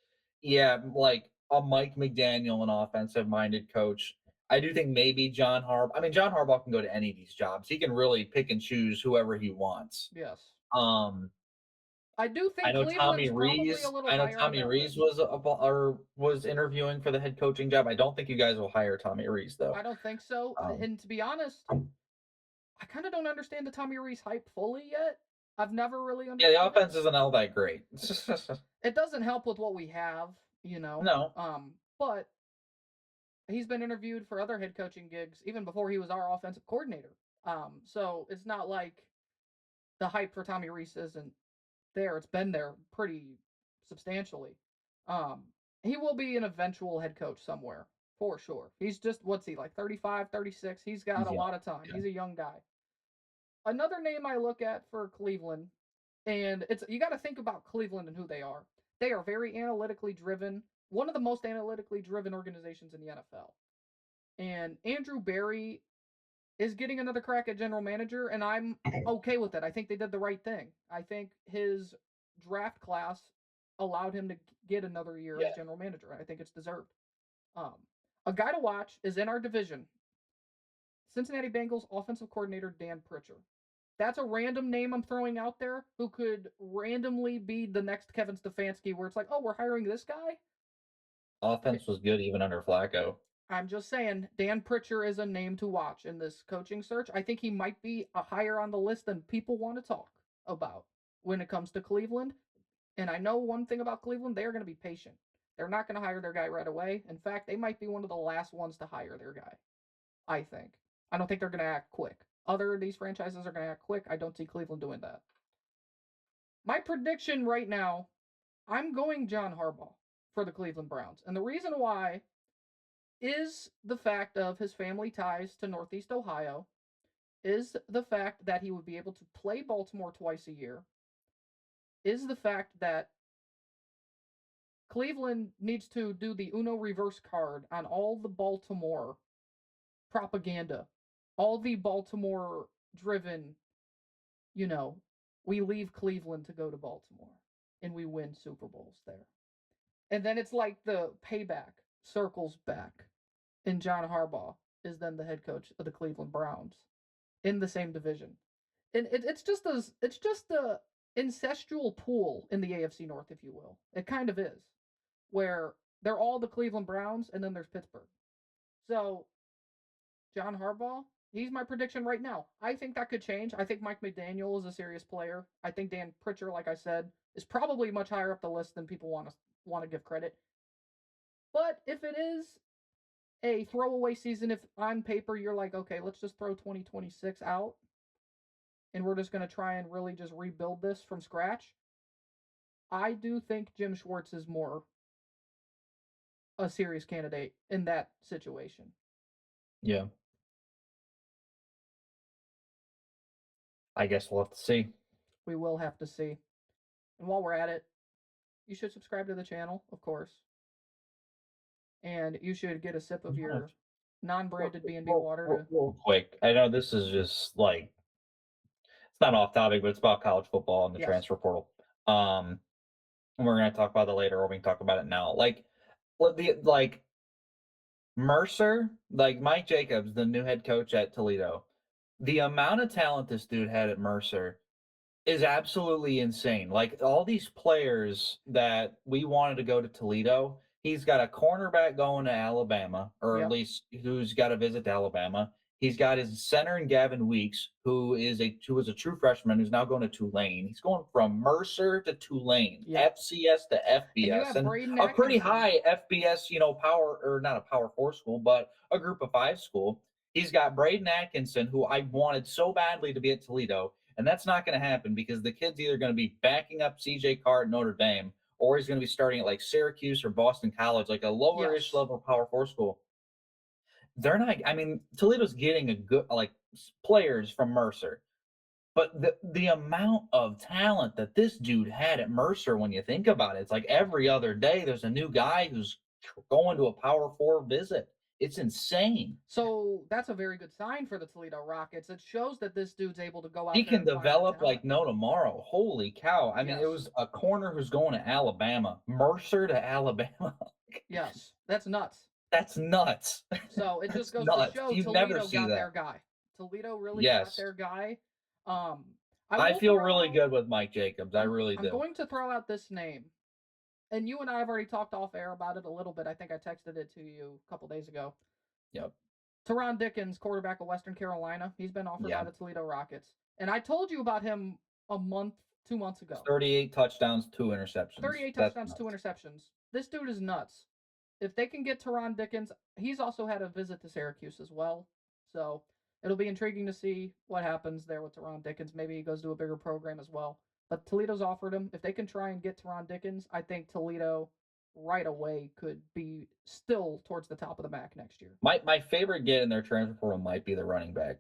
Speaker 3: yeah, like a Mike McDaniel, an offensive minded coach. I do think maybe John Harbaugh. I mean, John Harbaugh can go to any of these jobs. He can really pick and choose whoever he wants.
Speaker 2: Yes.
Speaker 3: Um,
Speaker 2: I do
Speaker 3: I
Speaker 2: think
Speaker 3: know
Speaker 2: Cleveland's probably a little higher on
Speaker 3: Tommy
Speaker 2: that
Speaker 3: Rees
Speaker 2: list.
Speaker 3: was interviewing for the head coaching job. I don't think you guys will hire Tommy Rees though.
Speaker 2: I don't think so.
Speaker 3: Um,
Speaker 2: And to be honest, I kind of don't understand the Tommy Rees hype fully yet. I've never really
Speaker 3: yeah, the
Speaker 2: understood it.
Speaker 3: offense isn't all that great.
Speaker 2: It doesn't help with what we have,
Speaker 3: No.
Speaker 2: But he's been interviewed for other head coaching gigs even before he was our offensive coordinator. So it's not like the hype for Tommy Rees isn't there. It's been there pretty substantially. Um, he will be an eventual head coach somewhere for sure. He's just, what's he, like 35, 36? He's got
Speaker 3: He's
Speaker 2: a
Speaker 3: young.
Speaker 2: lot of time.
Speaker 3: Yeah.
Speaker 2: He's a young guy. Another name I look at for Cleveland, and it's you got to think about Cleveland and who they are. They are very analytically driven, one of the most analytically driven organizations in the NFL. And Andrew Berry is getting another crack at general manager, and I'm okay with it. I think they did the right thing. I think his draft class allowed him to get another year as
Speaker 3: Yeah.
Speaker 2: general manager. I think it's deserved. Um, a guy to watch is in our division, Cincinnati Bengals offensive coordinator Dan Pritchard. That's a random name I'm throwing out there who could randomly be the next Kevin Stefanski, where it's like, oh, we're hiring this guy.
Speaker 3: Offense was good even under Flacco.
Speaker 2: I'm just saying, Dan Pritchard is a name to watch in this coaching search. I think he might be higher on the list than people want to talk about when it comes to Cleveland. And I know one thing about Cleveland, they are going to be patient. They're not going to hire their guy right away. In fact, they might be one of the last ones to hire their guy, I think. I don't think they're going to act quick. Other of these franchises are going to act quick. I don't see Cleveland doing that. My prediction right now, I'm going John Harbaugh for the Cleveland Browns. And the reason why is the fact of his family ties to Northeast Ohio, is the fact that he would be able to play Baltimore twice a year, is the fact that Cleveland needs to do the Uno reverse card on all the Baltimore propaganda, all the Baltimore driven, you know, we leave Cleveland to go to Baltimore and we win Super Bowls there. And then it's like the payback circles back, and John Harbaugh is then the head coach of the Cleveland Browns in the same division. And it's just a incestual pool in the AFC North, if you will. It kind of is, where they're all the Cleveland Browns, and then there's Pittsburgh. So John Harbaugh, he's my prediction right now. I think that could change. I think Mike McDaniel is a serious player. I think Dan Pritchard, like I said, is probably much higher up the list than people want to give credit. But if it is a throwaway season, if on paper you're like, okay, let's just throw 2026 out and we're just going to try and really just rebuild this from scratch, I do think Jim Schwartz is more a serious candidate in that situation.
Speaker 3: Yeah. I guess we'll have to see.
Speaker 2: We will have to see. And while we're at it, you should subscribe to the channel, of course. And you should get a sip of your non-branded B&B water.
Speaker 3: Real quick. I know this is just like it's not off topic, but it's about college football and the
Speaker 2: Yes.
Speaker 3: transfer portal. And we're gonna talk about it later, or we can talk about it now. Like Mercer, like Mike Jacobs, the new head coach at Toledo. The amount of talent this dude had at Mercer is absolutely insane. Like all these players that we wanted to go to Toledo, he's got a cornerback going to Alabama, or
Speaker 2: Yep.
Speaker 3: at least who's got a visit to Alabama. He's got his center in Gavin Weeks, who was a true freshman who's now going to Tulane. He's going from Mercer to Tulane,
Speaker 2: Yep.
Speaker 3: FCS to FBS,
Speaker 2: And Braden
Speaker 3: a pretty
Speaker 2: Atkinson.
Speaker 3: high FBS, power, or not a Power 4 school, but a Group of 5 school. He's got Braden Atkinson, who I wanted so badly to be at Toledo. And that's not going to happen because the kid's either going to be backing up CJ Carr at Notre Dame, or he's going to be starting at like Syracuse or Boston College, like a lower-ish level Power 4 school. They're not, I mean, Toledo's getting a good, like, players from Mercer. But the amount of talent that this dude had at Mercer, when you think about it, it's like every other day there's a new guy who's going to a Power 4 visit. It's insane.
Speaker 2: So that's a very good sign for the Toledo Rockets. It shows that this dude's able to go out
Speaker 3: He
Speaker 2: there
Speaker 3: can
Speaker 2: and find the
Speaker 3: develop
Speaker 2: talent.
Speaker 3: like no tomorrow. Holy cow. I mean, it
Speaker 2: Yes.
Speaker 3: was a corner who's going to Alabama. Mercer to Alabama.
Speaker 2: Yes, that's nuts.
Speaker 3: That's nuts.
Speaker 2: So it just
Speaker 3: That's
Speaker 2: goes to
Speaker 3: nuts.
Speaker 2: show
Speaker 3: You never
Speaker 2: Toledo
Speaker 3: see
Speaker 2: got their
Speaker 3: that.
Speaker 2: guy. Toledo really got
Speaker 3: Yes.
Speaker 2: their guy. I
Speaker 3: I
Speaker 2: will
Speaker 3: feel
Speaker 2: throw
Speaker 3: really
Speaker 2: out,
Speaker 3: good with Mike Jacobs. I
Speaker 2: I'm
Speaker 3: really
Speaker 2: I'm
Speaker 3: do.
Speaker 2: going to throw out this name. And you and I have already talked off air about it a little bit. I think I texted it to you a couple days ago.
Speaker 3: Yep.
Speaker 2: Teron Dickens, quarterback of Western Carolina. He's been offered by
Speaker 3: Yeah.
Speaker 2: the Toledo Rockets. And I told you about him a month, 2 months ago.
Speaker 3: 38 touchdowns, 2 interceptions.
Speaker 2: 38
Speaker 3: That's
Speaker 2: touchdowns, 2
Speaker 3: nuts.
Speaker 2: interceptions. This dude is nuts. If they can get Teron Dickens, he's also had a visit to Syracuse as well. So it'll be intriguing to see what happens there with Teron Dickens. Maybe he goes to a bigger program as well. But Toledo's offered him. If they can try and get Teron Dickens, I think Toledo right away could be still towards the top of the MAC next year.
Speaker 3: My favorite get in their transfer portal might be the running back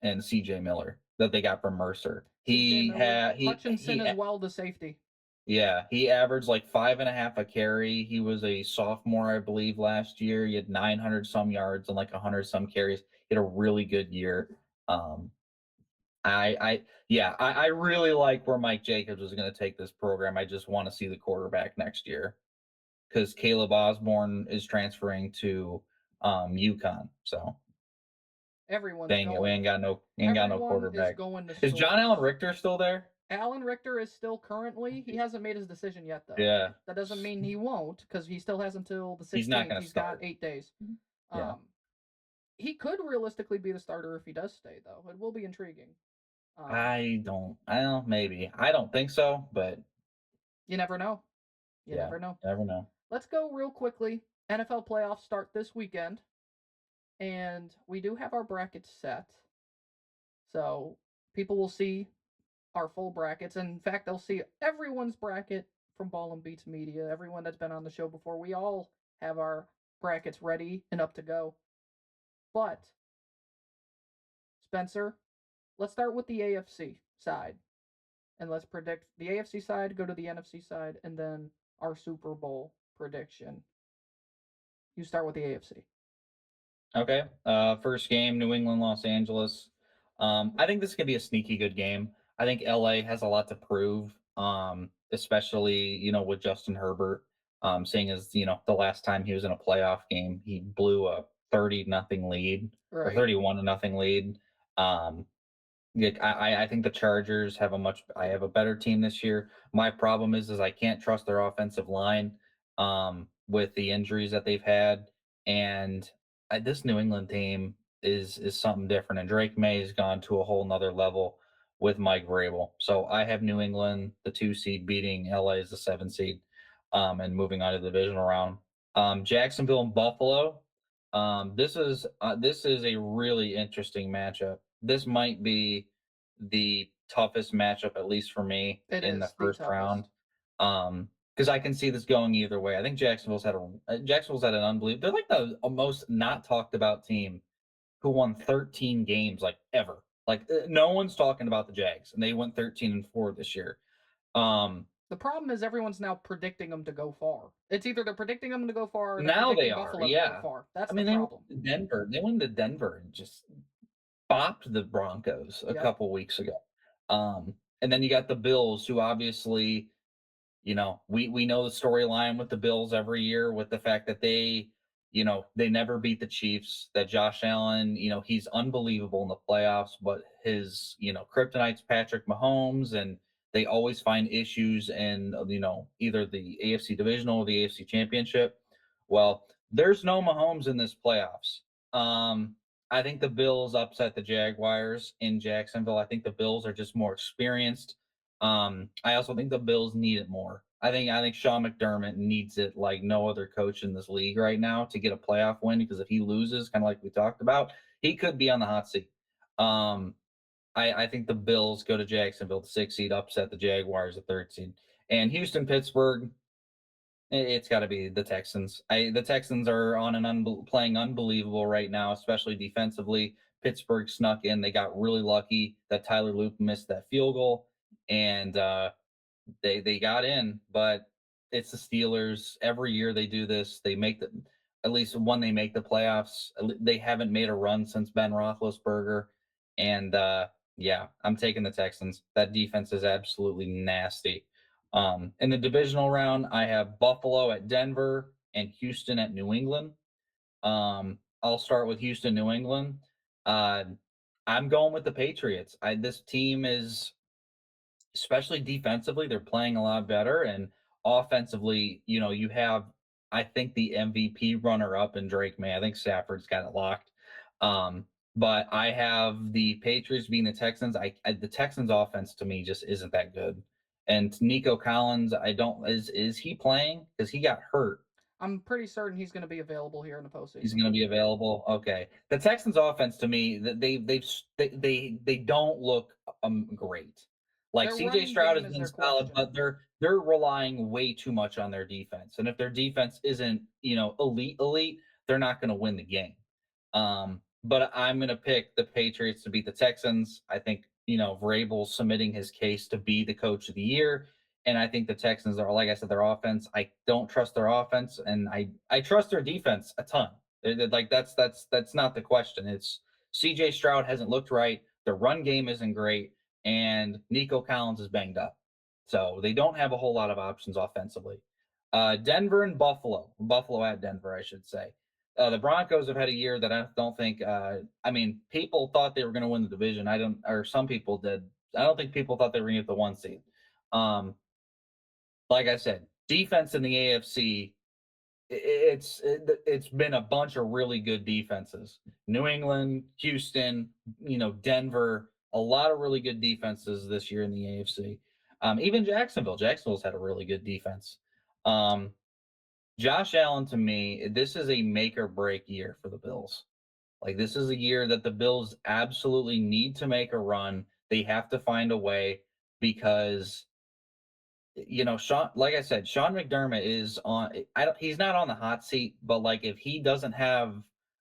Speaker 3: and CJ Miller that they got from Mercer.
Speaker 2: CJ
Speaker 3: He
Speaker 2: Miller,
Speaker 3: had
Speaker 2: Hutchinson as well, the safety.
Speaker 3: Yeah, he averaged like 5.5 a carry. He was a sophomore, I believe, last year. He had 900 some yards and like 100 some carries. He had a really good year. Um, I really like where Mike Jacobs is going to take this program. I just want to see the quarterback next year because Caleb Osborne is transferring to UConn. So
Speaker 2: Everyone's
Speaker 3: dang it, we
Speaker 2: going.
Speaker 3: ain't got no
Speaker 2: Everyone is
Speaker 3: quarterback.
Speaker 2: going to
Speaker 3: Is John Allen
Speaker 2: source.
Speaker 3: Richter still there?
Speaker 2: Alan Richter is still currently. He hasn't made his decision yet, though.
Speaker 3: Yeah,
Speaker 2: That doesn't mean he won't, because he still has until the 16th.
Speaker 3: he's not going to
Speaker 2: He's got
Speaker 3: start.
Speaker 2: 8 days.
Speaker 3: Yeah.
Speaker 2: He could realistically be the starter if he does stay, though. It will be intriguing.
Speaker 3: I don't, maybe. I don't think so, but
Speaker 2: You never know. You
Speaker 3: yeah,
Speaker 2: never know.
Speaker 3: never know.
Speaker 2: Let's go real quickly. NFL playoffs start this weekend, and we do have our brackets set. So people will see our full brackets. And in fact, they'll see everyone's bracket from Ball N Beatz Media, everyone that's been on the show before. We all have our brackets ready and up to go. But, Spencer, let's start with the AFC side. And let's predict the AFC side, go to the NFC side, and then our Super Bowl prediction. You start with the AFC.
Speaker 3: Okay. First game, New England, Los Angeles. I think this could be a sneaky good game. I think LA has a lot to prove, especially, with Justin Herbert. Seeing as, the last time he was in a playoff game, he blew a 30-0 lead or
Speaker 2: Right.
Speaker 3: 31-0 lead. Yeah, I think the Chargers have a better team this year. My problem is I can't trust their offensive line with the injuries that they've had, and this New England team is something different. And Drake May has gone to a whole nother level with Mike Vrabel. So I have New England, the 2 seed, beating LA as the 7 seed, and moving on to the divisional round. Jacksonville and Buffalo. This is a really interesting matchup. This might be the toughest matchup, at least for me,
Speaker 2: It
Speaker 3: in the
Speaker 2: is the
Speaker 3: first
Speaker 2: toughest.
Speaker 3: round. Because I can see this going either way. I think Jacksonville's had an unbelievable. They're like the most not talked about team who won 13 games like ever. Like no one's talking about the Jags, and they went 13-4 this year.
Speaker 2: The problem is everyone's now predicting them to go far. It's either they're predicting them to go far or they're
Speaker 3: Now they
Speaker 2: predicting
Speaker 3: are,
Speaker 2: Buffalo to
Speaker 3: yeah.
Speaker 2: go far. That's
Speaker 3: I mean,
Speaker 2: the
Speaker 3: they went
Speaker 2: problem.
Speaker 3: to Denver. They went to Denver and just bopped the Broncos a
Speaker 2: Yep.
Speaker 3: couple weeks ago. And then you got the Bills, who obviously, we know the storyline with the Bills every year with the fact that they never beat the Chiefs, that Josh Allen, he's unbelievable in the playoffs, but his, kryptonite's Patrick Mahomes, and they always find issues in, either the AFC divisional or the AFC championship. Well, there's no Mahomes in this playoffs. I think the Bills upset the Jaguars in Jacksonville. I think the Bills are just more experienced. I also think the Bills need it more. I think Sean McDermott needs it like no other coach in this league right now to get a playoff win, because if he loses, kind of like we talked about, he could be on the hot seat. I think the Bills go to Jacksonville, the 6 seed, upset the Jaguars, the 3rd seed, and Houston, Pittsburgh. It's got to be the Texans. The Texans are on playing unbelievable right now, especially defensively. Pittsburgh snuck in. They got really lucky that Tyler Loop missed that field goal, and they got in. But it's the Steelers. Every year they do this. They make at least when they make the playoffs. They haven't made a run since Ben Roethlisberger, and yeah, I'm taking the Texans. That defense is absolutely nasty. In the divisional round, I have Buffalo at Denver and Houston at New England. I'll start with Houston, New England. Uh, I'm going with the Patriots. This team is, especially defensively, they're playing a lot better, and offensively, you have, I think, the MVP runner up in Drake May. I think Stafford's got it locked. Um, but I have the Patriots being the Texans. The Texans offense to me just isn't that good. And Nico Collins, I don't is he playing? Because he got hurt.
Speaker 2: I'm pretty certain he's going to be available here in the
Speaker 3: He's
Speaker 2: postseason.
Speaker 3: going to be available. Okay. The Texans offense to me, they don't look great. Like
Speaker 2: Their
Speaker 3: CJ
Speaker 2: running
Speaker 3: Stroud
Speaker 2: game
Speaker 3: has
Speaker 2: is
Speaker 3: been
Speaker 2: their
Speaker 3: solid,
Speaker 2: question.
Speaker 3: but they're relying way too much on their defense. And if their defense isn't, elite, they're not going to win the game. But I'm going to pick the Patriots to beat the Texans. I think, Vrabel submitting his case to be the coach of the year. And I think the Texans are, like I said, their offense. I don't trust their offense, and I trust their defense a ton. Like that's not the question. It's CJ Stroud hasn't looked right. The run game isn't great, and Nico Collins is banged up. So they don't have a whole lot of options offensively. Denver and Buffalo. Buffalo at Denver, I should say. The Broncos have had a year that I don't think. I mean, people thought they were going to win the division. I don't, or some people did. I don't think people thought they were going to get the 1 seed. Um, like I said, defense in the AFC, it's been a bunch of really good defenses. New England, Houston, Denver, a lot of really good defenses this year in the AFC. Even Jacksonville. Jacksonville's had a really good defense. Josh Allen, to me, this is a make or break year for the Bills. Like, this is a year that the Bills absolutely need to make a run. They have to find a way because Sean, like I said, Sean McDermott is on. He's not on the hot seat, but like if he doesn't have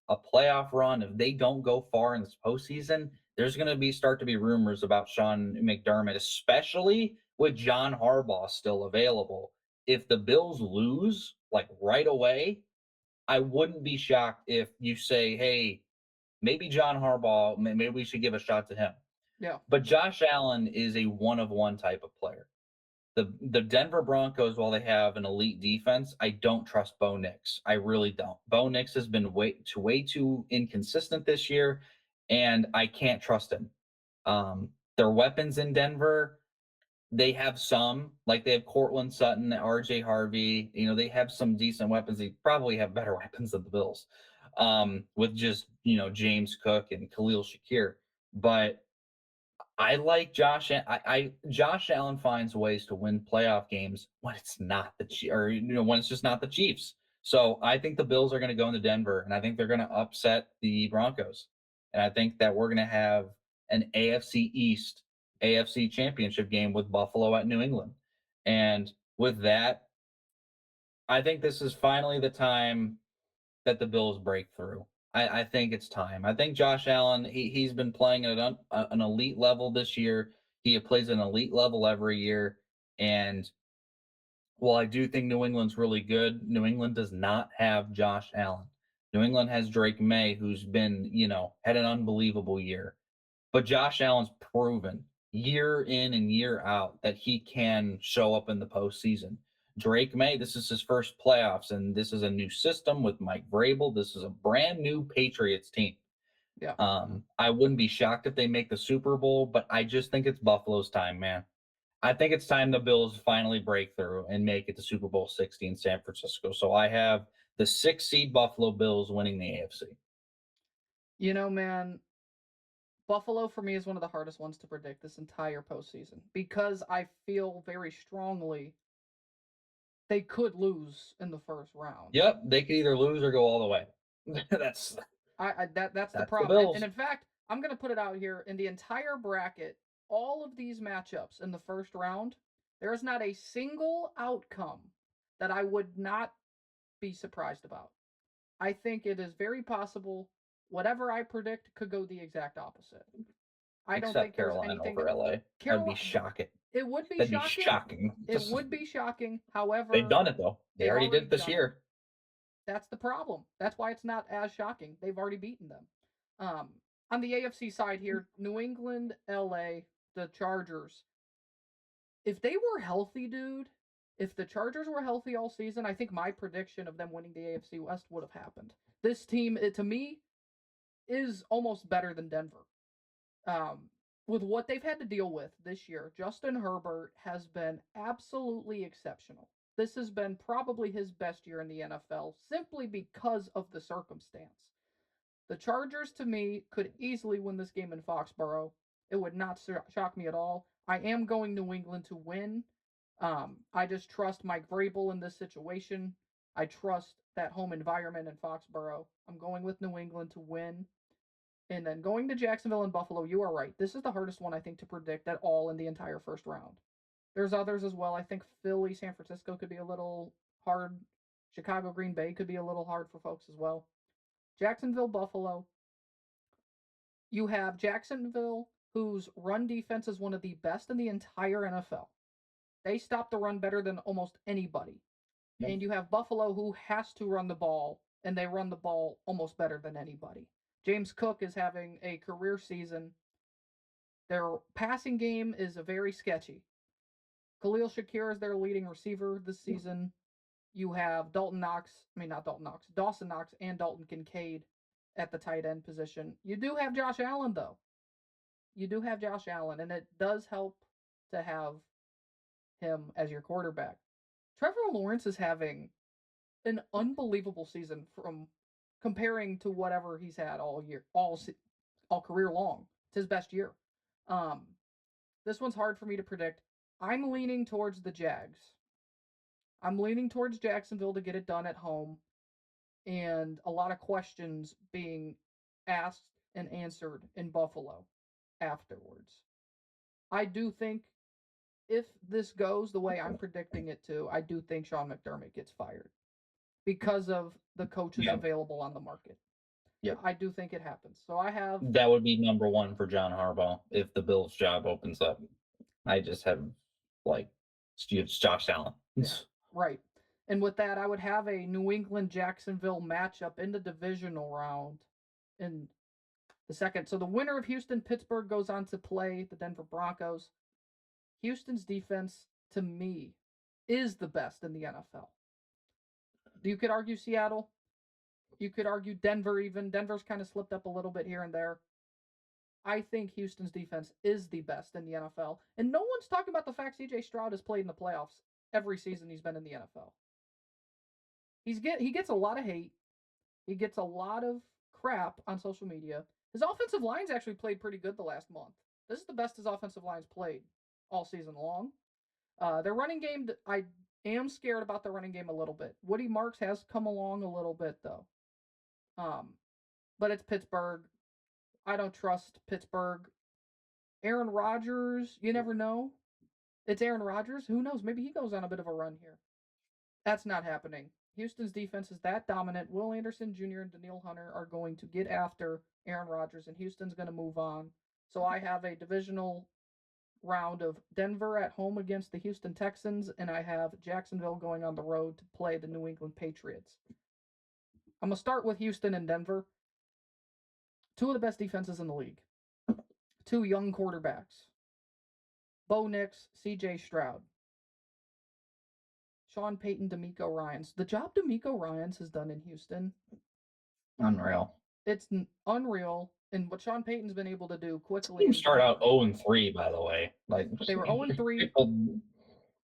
Speaker 3: a playoff run, if they don't go far in this postseason, there's going to start to be rumors about Sean McDermott, especially with John Harbaugh still available. If the Bills lose like right away, I wouldn't be shocked if you say, "Hey, maybe John Harbaugh, maybe we should give a shot to him."
Speaker 2: Yeah.
Speaker 3: But Josh Allen is a one of one type of player. The Denver Broncos, while they have an elite defense, I don't trust Bo Nix. I really don't. Bo Nix has been way too inconsistent this year, and I can't trust him. Their weapons in Denver, they have some, like they have Cortland Sutton, RJ Harvey. They have some decent weapons. They probably have better weapons than the Bills, with just James Cook and Khalil Shakir. But I like Josh. Josh Allen finds ways to win playoff games when it's not or when it's just not the Chiefs. So I think the Bills are going to go into Denver, and I think they're going to upset the Broncos, and I think that we're going to have an AFC East, AFC Championship game with Buffalo at New England, and with that, I think this is finally the time that the Bills break through. I think it's time. I think Josh Allen, he's been playing at an elite level this year. He plays an elite level every year. And while I do think New England's really good, New England does not have Josh Allen. New England has Drake May, who's been, had an unbelievable year. But Josh Allen's proven year in and year out that he can show up in the postseason. Drake May, this is his first playoffs, and this is a new system with Mike Vrabel. This is a brand new Patriots team.
Speaker 2: Yeah.
Speaker 3: I wouldn't be shocked if they make the Super Bowl, but I just think it's Buffalo's time, man. I think it's time the Bills finally break through and make it to Super Bowl 60 in San Francisco. So I have the 6 seed Buffalo Bills winning the AFC.
Speaker 2: Man, Buffalo for me is one of the hardest ones to predict this entire postseason because I feel very strongly they could lose in the first round.
Speaker 3: Yep, they could either lose or go all the way. that's
Speaker 2: That's the
Speaker 3: the
Speaker 2: problem. And
Speaker 3: Bills.
Speaker 2: in fact, I'm going to put it out here in the entire bracket, all of these matchups in the first round, there is not a single outcome that I would not be surprised about. I think it is very possible whatever I predict could go the exact opposite. I don't think
Speaker 3: Except
Speaker 2: there's
Speaker 3: Carolina
Speaker 2: anything
Speaker 3: over
Speaker 2: that
Speaker 3: LA. That would be
Speaker 2: Carolina.
Speaker 3: shocking.
Speaker 2: It would be
Speaker 3: That'd be
Speaker 2: shocking.
Speaker 3: shocking.
Speaker 2: It would be shocking.
Speaker 3: They've
Speaker 2: However,
Speaker 3: done it though. They
Speaker 2: they've
Speaker 3: already did
Speaker 2: already
Speaker 3: it this
Speaker 2: done it.
Speaker 3: year.
Speaker 2: That's the problem. That's why it's not as shocking. They've already beaten them. Um, on the AFC side here, New England, LA, the Chargers. If they were healthy, dude, if the Chargers were healthy all season, I think my prediction of them winning the AFC West would have happened. This team, to me, is almost better than Denver. Um, with what they've had to deal with this year, Justin Herbert has been absolutely exceptional. This has been probably his best year in the NFL simply because of the circumstance. The Chargers, to me, could easily win this game in Foxborough. It would not shock me at all. I am going New England to win. I just trust Mike Vrabel in this situation. I trust that home environment in Foxborough. I'm going with New England to win. And then going to Jacksonville and Buffalo, you are right. This is the hardest one, I think, to predict at all in the entire first round. There's others as well. I think Philly, San Francisco could be a little hard. Chicago, Green Bay could be a little hard for folks as well. Jacksonville, Buffalo. You have Jacksonville, whose run defense is one of the best in the entire NFL. They stop the run better than almost anybody.
Speaker 3: Yep.
Speaker 2: And you have Buffalo, who has to run the ball, and they run the ball almost better than anybody. James Cook is having a career season. Their passing game is very sketchy. Khalil Shakir is their leading receiver this season. You have Dawson Knox and Dalton Kincaid at the tight end position. You do have Josh Allen, though. You do have Josh Allen, and it does help to have him as your quarterback. Trevor Lawrence is having an unbelievable season from comparing to whatever he's had all year, all career long. It's his best year. Um, this one's hard for me to predict. I'm leaning towards the Jags. I'm leaning towards Jacksonville to get it done at home, and a lot of questions being asked and answered in Buffalo afterwards. I do think if this goes the way I'm predicting it to, I do think Sean McDermott gets fired because of the coaches
Speaker 3: Yeah.
Speaker 2: available on the market.
Speaker 3: Yep.
Speaker 2: I do think it happens. So I have
Speaker 3: That would be number one for John Harbaugh if the Bills job opens up. I just have like it's Josh Allen.
Speaker 2: Yeah, right. And with that, I would have a New England Jacksonville matchup in the divisional round in the second. So the winner of Houston Pittsburgh goes on to play the Denver Broncos. Houston's defense, to me, is the best in the NFL. You could argue Seattle. You could argue Denver even. Denver's kind of slipped up a little bit here and there. I think Houston's defense is the best in the NFL. And no one's talking about the fact CJ Stroud has played in the playoffs every season he's been in the NFL. He gets a lot of hate. He gets a lot of crap on social media. His offensive line's actually played pretty good the last month. This is the best his offensive line's played all season long. Their running game, I am scared about the running game a little bit. Woody Marks has come along a little bit though. But it's Pittsburgh. I don't trust Pittsburgh. Aaron Rodgers, you never know. It's Aaron Rodgers. Who knows? Maybe he goes on a bit of a run here. That's not happening. Houston's defense is that dominant. Will Anderson Jr. and Daniil Hunter are going to get after Aaron Rodgers, and Houston's going to move on. So I have a divisional round of Denver at home against the Houston Texans, and I have Jacksonville going on the road to play the New England Patriots. I'm going to start with Houston and Denver. Two of the best defenses in the league. Two young quarterbacks. Bo Nix, CJ Stroud. Sean Payton, D'Amico Ryans. The job D'Amico Ryans has done in Houston,
Speaker 3: unreal.
Speaker 2: It's unreal. And what Sean Payton's been able to do quickly.
Speaker 3: You
Speaker 2: And
Speaker 3: start out 0-3, by the way. Like
Speaker 2: they were 0-3
Speaker 3: people,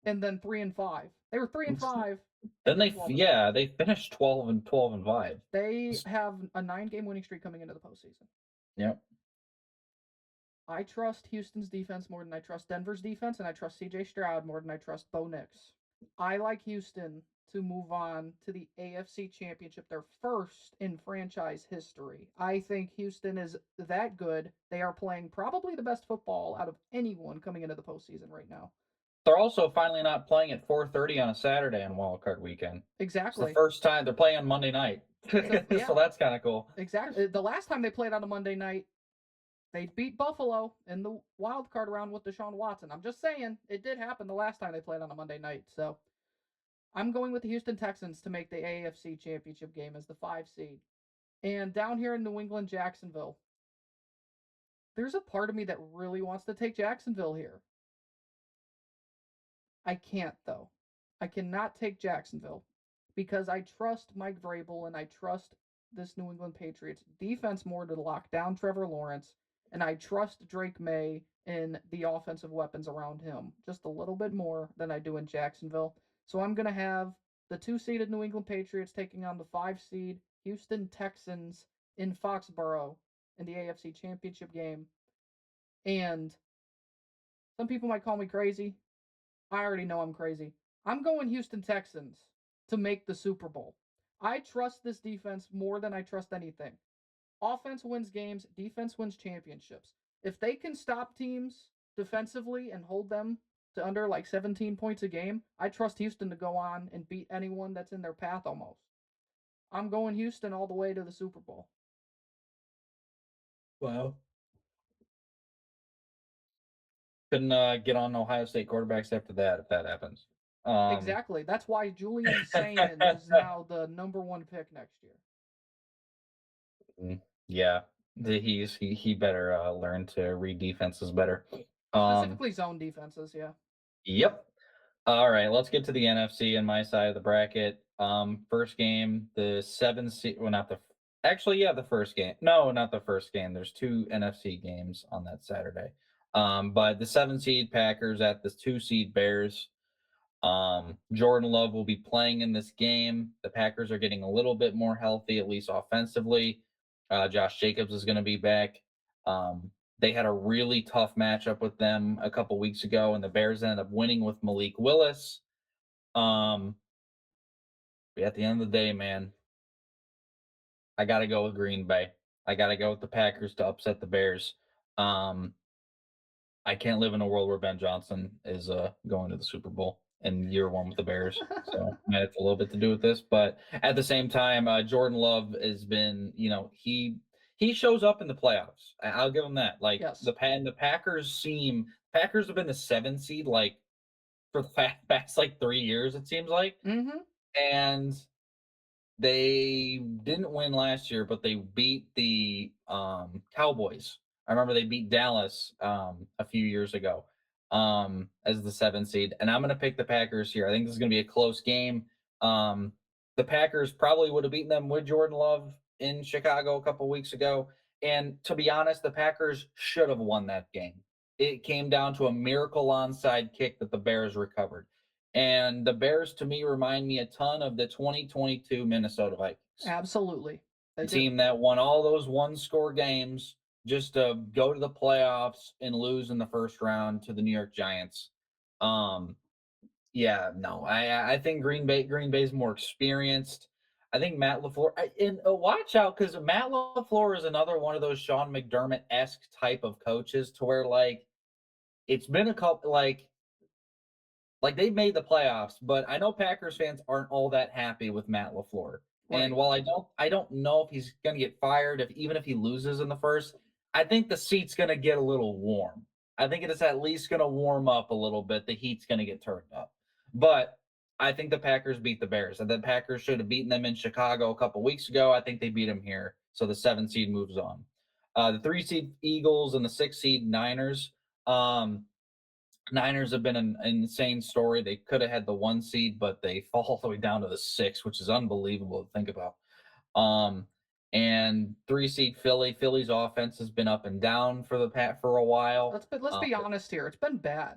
Speaker 2: and then 3-5. They were 3-5.
Speaker 3: then they finished 12 and 5.
Speaker 2: They have a 9-game winning streak coming into the postseason.
Speaker 3: Yep.
Speaker 2: I trust Houston's defense more than I trust Denver's defense, and I trust CJ Stroud more than I trust Bo Nix. I like Houston to move on to the AFC Championship, their first in franchise history. I think Houston is that good. They are playing probably the best football out of anyone coming into the postseason right now.
Speaker 3: They're also finally not playing at 4:30 on a Saturday on Wild Card Weekend.
Speaker 2: Exactly.
Speaker 3: It's the first time they're playing on Monday night. So that's kind of cool.
Speaker 2: Exactly. The last time they played on a Monday night, they beat Buffalo in the wild card round with Deshaun Watson. I'm just saying, it did happen the last time they played on a Monday night. So I'm going with the Houston Texans to make the AFC Championship game as the 5 seed. And down here in New England, Jacksonville, there's a part of me that really wants to take Jacksonville here. I can't, though. I cannot take Jacksonville because I trust Mike Vrabel and I trust this New England Patriots defense more to lock down Trevor Lawrence, and I trust Drake May in the offensive weapons around him just a little bit more than I do in Jacksonville. So I'm going to have the 2-seeded New England Patriots taking on the 5-seed Houston Texans in Foxborough in the AFC Championship game. And some people might call me crazy. I already know I'm crazy. I'm going Houston Texans to make the Super Bowl. I trust this defense more than I trust anything. Offense wins games, defense wins championships. If they can stop teams defensively and hold them to under like 17 points a game, I trust Houston to go on and beat anyone that's in their path almost. I'm going Houston all the way to the Super Bowl.
Speaker 3: Wow. Couldn't get on Ohio State quarterbacks after that if that happens.
Speaker 2: Exactly. That's why Julian Sayin is now the number 1 pick next year.
Speaker 3: Yeah, he better learn to read defenses better.
Speaker 2: Specifically zone defenses, yeah.
Speaker 3: Yep. All right, let's get to the NFC in my side of the bracket. First game, the 7 seed. Well, not the. Actually, yeah, the first game. No, not the first game. There's 2 NFC games on that Saturday. But the 7 seed Packers at the 2 seed Bears. Jordan Love will be playing in this game. The Packers are getting a little bit more healthy, at least offensively. Josh Jacobs is going to be back. They had a really tough matchup with them a couple weeks ago, and the Bears ended up winning with Malik Willis. But at the end of the day, man, I got to go with Green Bay. I got to go with the Packers to upset the Bears. I can't live in a world where Ben Johnson is going to the Super Bowl in year 1 with the Bears. So might have a little bit to do with this, but at the same time, Jordan Love has been, he shows up in the playoffs. I'll give him that. Like
Speaker 2: Yes.
Speaker 3: the Packers have been the 7 seed like for the past like 3 years, it seems like,
Speaker 2: Mm-hmm.
Speaker 3: and they didn't win last year, but they beat the Cowboys. I remember they beat Dallas a few years ago as the 7 seed, and I'm going to pick the Packers here. I think this is going to be a close game. The Packers probably would have beaten them with Jordan Love in Chicago a couple weeks ago, and to be honest, the Packers should have won that game. It came down to a miracle onside kick that the Bears recovered. And the Bears, to me, remind me a ton of the 2022 Minnesota Vikings.
Speaker 2: Absolutely.
Speaker 3: The team that won all those 1-score games just to go to the playoffs and lose in the first round to the New York Giants. Yeah, no, I think Green Bay's more experienced. I think Matt LaFleur, and watch out because Matt LaFleur is another one of those Sean McDermott-esque type of coaches to where like it's been a couple like they've made the playoffs, but I know Packers fans aren't all that happy with Matt LaFleur.
Speaker 2: Right.
Speaker 3: And while I don't know if he's going to get fired even if he loses in the first, I think the seat's going to get a little warm. I think it is at least going to warm up a little bit. The heat's going to get turned up. But I think the Packers beat the Bears. And the Packers should have beaten them in Chicago a couple weeks ago. I think they beat them here. So the 7 seed moves on. The 3 seed Eagles and the 6 seed Niners. Niners have been an insane story. They could have had the 1 seed, but they fall all the way down to the 6, which is unbelievable to think about. And 3 seed Philly. Philly's offense has been up and down for a while.
Speaker 2: Let's be honest here. It's been bad.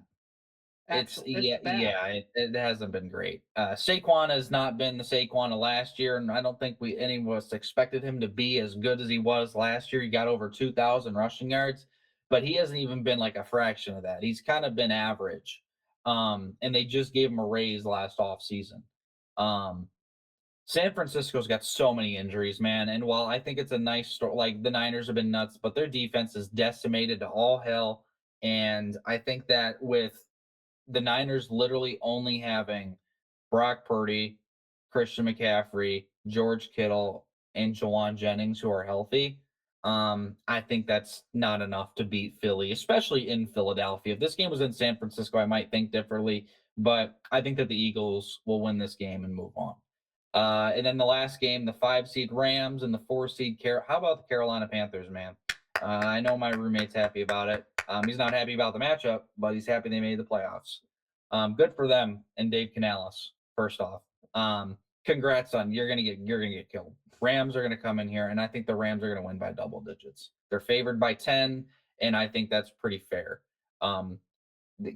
Speaker 2: Actually, it's bad.
Speaker 3: It hasn't been great. Saquon has not been the Saquon of last year, and I don't think any of us expected him to be as good as he was last year. He got over 2,000 rushing yards, but he hasn't even been like a fraction of that. He's kind of been average. And they just gave him a raise last offseason. San Francisco's got so many injuries, man. And while I think it's a nice story, like the Niners have been nuts, but their defense is decimated to all hell. And I think that with the Niners literally only having Brock Purdy, Christian McCaffrey, George Kittle, and Jawan Jennings who are healthy. I think that's not enough to beat Philly, especially in Philadelphia. If this game was in San Francisco, I might think differently. but I think that the Eagles will win this game and move on. And then the last game, the 5 seed Rams and the 4 seed How about the Carolina Panthers, man? I know my roommate's happy about it. He's not happy about the matchup, but he's happy they made the playoffs. Good for them and Dave Canales. First off, congrats on you're gonna get killed. Rams are gonna come in here, and I think the Rams are gonna win by double digits. They're favored by 10, and I think that's pretty fair.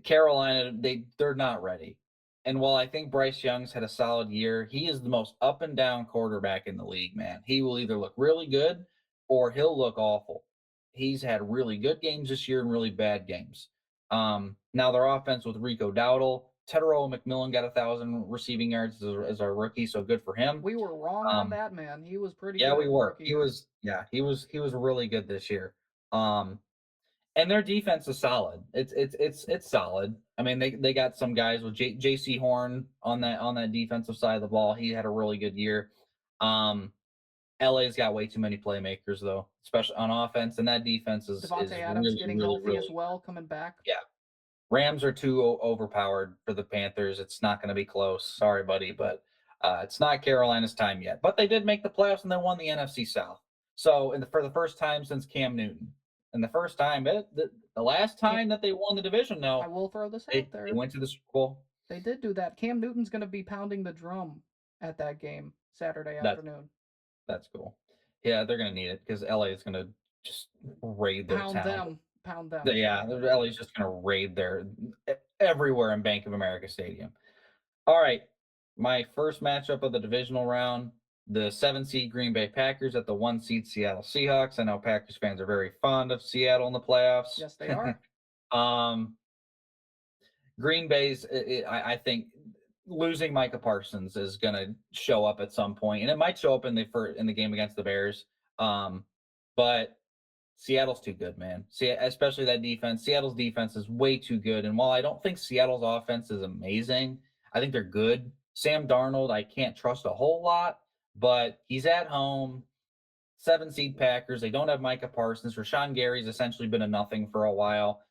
Speaker 3: Carolina, they're not ready. And while I think Bryce Young's had a solid year, he is the most up and down quarterback in the league, man. He will either look really good or he'll look awful. He's had really good games this year and really bad games. Now their offense with Rico Dowdle, Tedero McMillan got 1,000 receiving yards as our rookie, so good for him.
Speaker 2: We were wrong on
Speaker 3: Um,
Speaker 2: that, man. He was pretty
Speaker 3: yeah,
Speaker 2: good
Speaker 3: we were.
Speaker 2: rookie
Speaker 3: He
Speaker 2: year.
Speaker 3: was, he was really good this year. And their defense is solid. It's solid. I mean, they got some guys with J.C. Horn on that defensive side of the ball. He had a really good year. LA's got way too many playmakers though, especially on offense, and that defense is
Speaker 2: Devontae Adams
Speaker 3: really
Speaker 2: getting
Speaker 3: really
Speaker 2: healthy as
Speaker 3: really
Speaker 2: well, coming back.
Speaker 3: yeah. Rams are too overpowered for the Panthers. It's not going to be close. Sorry, buddy, but it's not Carolina's time yet. But they did make the playoffs and they won the NFC South. So for the first time since Cam Newton, and the first time, the last time that they won the division,
Speaker 2: I will throw this out there.
Speaker 3: They went to the Super Bowl.
Speaker 2: They did do that. Cam Newton's going to be pounding the drum at that game Saturday afternoon.
Speaker 3: That's cool. Yeah, they're going to need it because LA is going to just raid their town.
Speaker 2: Pound them.
Speaker 3: Yeah, LA is just going to raid their everywhere in Bank of America Stadium. All right, my first matchup of the divisional round, the 7 seed Green Bay Packers at the 1 seed Seattle Seahawks. I know Packers fans are very fond of Seattle in the playoffs.
Speaker 2: Yes, they are.
Speaker 3: Green Bay's, I think, losing Micah Parsons is going to show up at some point, and it might show up in the game against the Bears. But Seattle's too good, man. See, especially that defense. Seattle's defense is way too good, and while I don't think Seattle's offense is amazing, I think they're good. Sam Darnold, I can't trust a whole lot, but he's at home. 7 seed Packers. They don't have Micah Parsons. Rashawn Gary's essentially been a nothing for a while.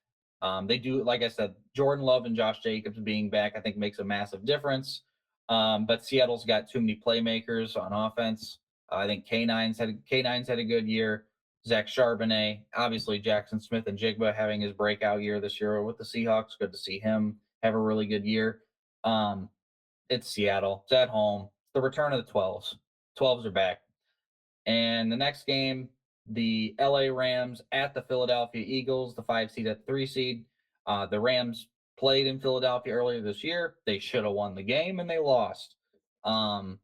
Speaker 3: They do, like I said, Jordan Love and Josh Jacobs being back, I think makes a massive difference. But Seattle's got too many playmakers on offense. I think K9's had a good year. Zach Charbonnet, obviously Jackson Smith and Jigba having his breakout year this year with the Seahawks. Good to see him have a really good year. It's Seattle. It's at home. It's the return of the 12s. 12s are back. And the next game, the LA Rams at the Philadelphia Eagles, the 5 seed at the 3 seed. The Rams played in Philadelphia earlier this year. They should have won the game and they lost. But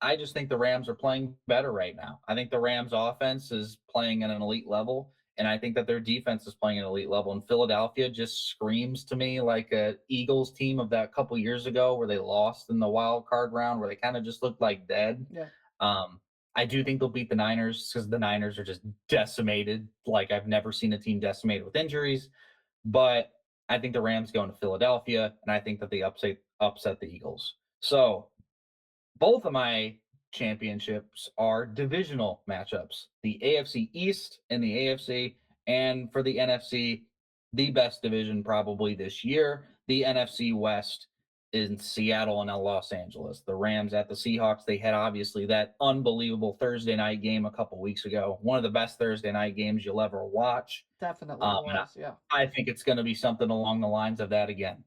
Speaker 3: I just think the Rams are playing better right now. I think the Rams offense is playing at an elite level, and I think that their defense is playing at an elite level. And Philadelphia just screams to me like a Eagles team of that couple years ago where they lost in the wild card round, where they kind of just looked like dead.
Speaker 2: Yeah.
Speaker 3: I do think they'll beat the Niners because the Niners are just decimated. Like I've never seen a team decimated with injuries. But I think the Rams go into Philadelphia, and I think that they upset the Eagles. So both of my championships are divisional matchups, the AFC East and the AFC. And for the NFC, the best division probably this year, the NFC West in Seattle and Los Angeles. The Rams at the Seahawks. They had obviously that unbelievable Thursday night game a couple weeks ago. One of the best Thursday night games you'll ever watch.
Speaker 2: Definitely was, yeah.
Speaker 3: I think it's going to be something along the lines of that again.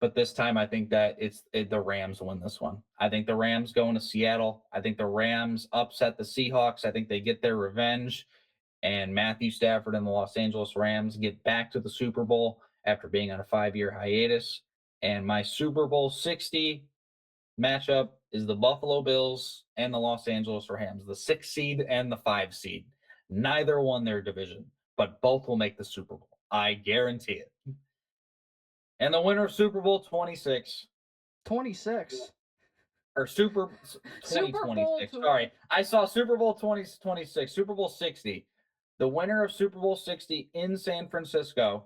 Speaker 3: But this time, I think that the Rams win this one. I think the Rams go into Seattle. I think the Rams upset the Seahawks. I think they get their revenge. And Matthew Stafford and the Los Angeles Rams get back to the Super Bowl after being on a 5-year hiatus. And my Super Bowl 60 matchup is the Buffalo Bills and the Los Angeles Rams, the 6 seed and the 5 seed. Neither won their division, but both will make the Super Bowl. I guarantee it. And the winner of Super Bowl 26.
Speaker 2: 26.
Speaker 3: Or Super 2026. Sorry. I saw Super Bowl 2026, Super Bowl 60. The winner of Super Bowl 60 in San Francisco,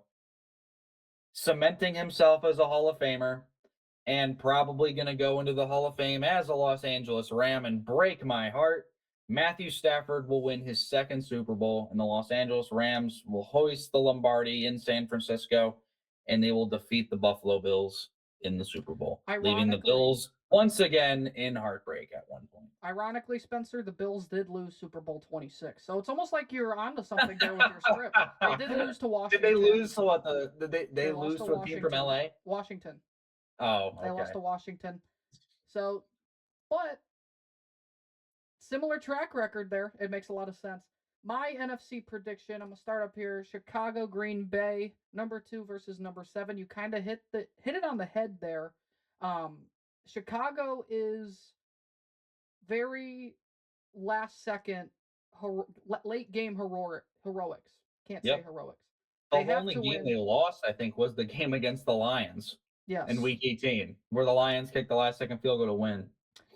Speaker 3: cementing himself as a Hall of Famer and probably going to go into the Hall of Fame as a Los Angeles Ram and break my heart. Matthew Stafford will win his second Super Bowl, and the Los Angeles Rams will hoist the Lombardi in San Francisco. and they will defeat the Buffalo Bills in the Super Bowl, leaving the
Speaker 2: Ironically,
Speaker 3: Bills once again in heartbreak at one point.
Speaker 2: Ironically, Spencer, the Bills did lose Super Bowl 26. So it's almost like you're onto something there with your script. They did lose to
Speaker 3: Did
Speaker 2: Washington.
Speaker 3: they lose to what? Did they
Speaker 2: They lost
Speaker 3: lose
Speaker 2: to
Speaker 3: to a team from
Speaker 2: Washington.
Speaker 3: LA?
Speaker 2: Washington.
Speaker 3: Oh,
Speaker 2: They lost
Speaker 3: okay.
Speaker 2: to Washington. So, but similar track record there. It makes a lot of sense. My NFC prediction, I'm gonna start up here. Chicago, Green Bay, number 2 versus number 7. You kind of hit it on the head there. Um, Chicago is very last second, late game heroics. Can't say
Speaker 3: Yep.
Speaker 2: heroics.
Speaker 3: The
Speaker 2: They have
Speaker 3: only
Speaker 2: to
Speaker 3: game
Speaker 2: win.
Speaker 3: they lost, I think, was the game against the Lions in
Speaker 2: Yes.
Speaker 3: Week 18, where the Lions kicked the last second field goal to win.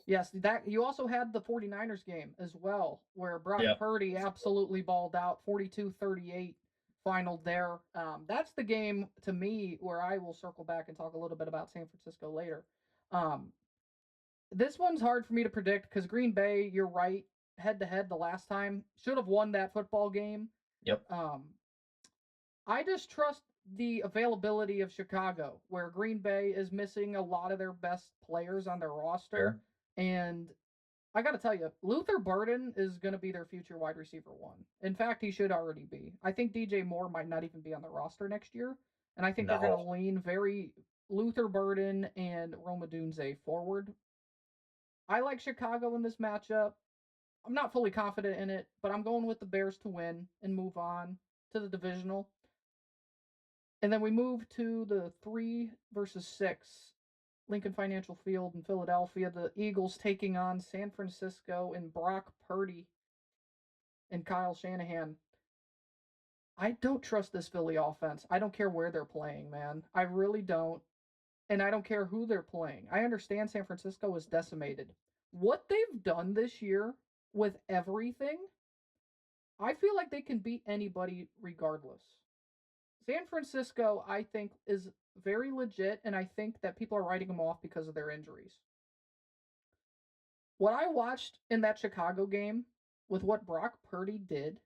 Speaker 2: Yes, that you also had the 49ers game as well, where Brock
Speaker 3: Yep.
Speaker 2: Purdy absolutely balled out, 42-38 final there. That's the game to me where I will circle back and talk a little bit about San Francisco later. Um, this one's hard for me to predict because Green Bay, you're right, head to head the last time should have won that football game.
Speaker 3: Yep.
Speaker 2: I just trust the availability of Chicago, where Green Bay is missing a lot of their best players on their roster.
Speaker 3: Fair.
Speaker 2: And I got to tell you, Luther Burden is going to be their future wide receiver 1. In fact, he should already be. I think DJ Moore might not even be on the roster next year. And I think they're going to
Speaker 3: No.
Speaker 2: lean very Luther Burden and Rome Odunze forward. I like Chicago in this matchup. I'm not fully confident in it, but I'm going with the Bears to win and move on to the divisional. And then we move to the 3 versus 6 Lincoln Financial Field in Philadelphia. The Eagles taking on San Francisco and Brock Purdy and Kyle Shanahan. I don't trust this Philly offense. I don't care where they're playing, man. I really don't. And I don't care who they're playing. I understand San Francisco is decimated. What they've done this year with everything, I feel like they can beat anybody regardless. San Francisco, I think, is very legit, and I think that people are writing them off because of their injuries. What I watched in that Chicago game with what Brock Purdy did,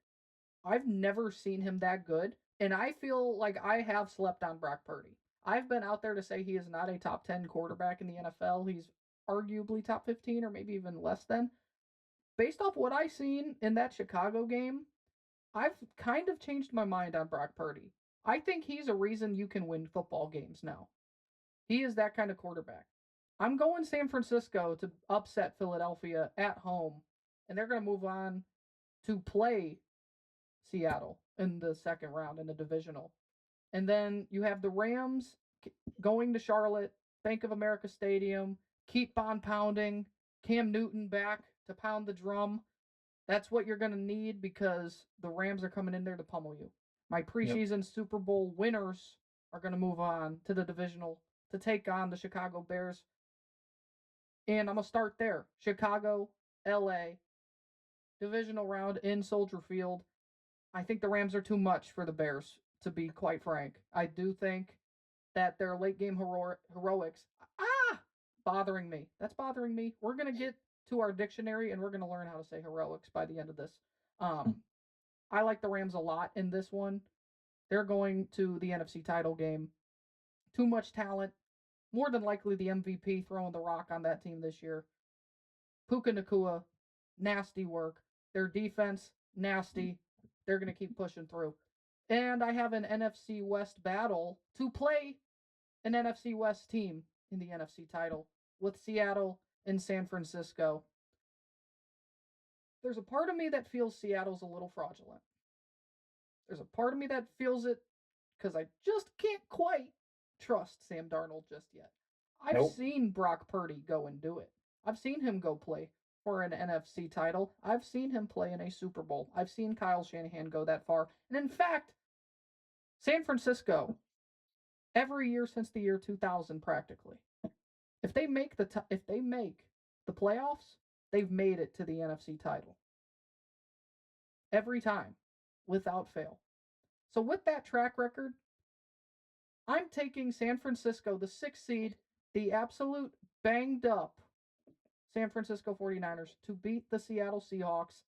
Speaker 2: I've never seen him that good, and I feel like I have slept on Brock Purdy. I've been out there to say he is not a top 10 quarterback in the NFL. He's arguably top 15 or maybe even less than. Based off what I seen in that Chicago game, I've kind of changed my mind on Brock Purdy. I think he's a reason you can win football games now. He is that kind of quarterback. I'm going San Francisco to upset Philadelphia at home, and they're going to move on to play Seattle in the second round in the divisional. And then you have the Rams going to Charlotte, Bank of America Stadium, keep on pounding, Cam Newton back to pound the drum. That's what you're going to need because the Rams are coming in there to pummel you. My preseason Super Bowl winners are going to move on to the divisional to take on the Chicago Bears. And I'm going to start there. Chicago, LA, divisional round in Soldier Field. I think the Rams are too much for the Bears, to be quite frank. I do think that their late game heroics, bothering me. That's bothering me. We're going to get to our dictionary and we're going to learn how to say heroics by the end of this. I like the Rams a lot in this one. They're going to the NFC title game. Too much talent. More than likely the MVP throwing the rock on that team this year. Puka Nakua, nasty work. Their defense, nasty. They're going to keep pushing through. And I have an NFC West battle to play an NFC West team in the NFC title with Seattle and San Francisco. There's a part of me that feels Seattle's a little fraudulent. There's a part of me that feels it because I just can't quite trust Sam Darnold just yet. I've seen Brock Purdy go and do it. I've seen him go play for an NFC title. I've seen him play in a Super Bowl. I've seen Kyle Shanahan go that far. And in fact, San Francisco, every year since the year 2000 practically, if they make the playoffs, they've made it to the NFC title. Every time, without fail. So with that track record, I'm taking San Francisco, the 6th seed, the absolute banged up San Francisco 49ers to beat the Seattle Seahawks.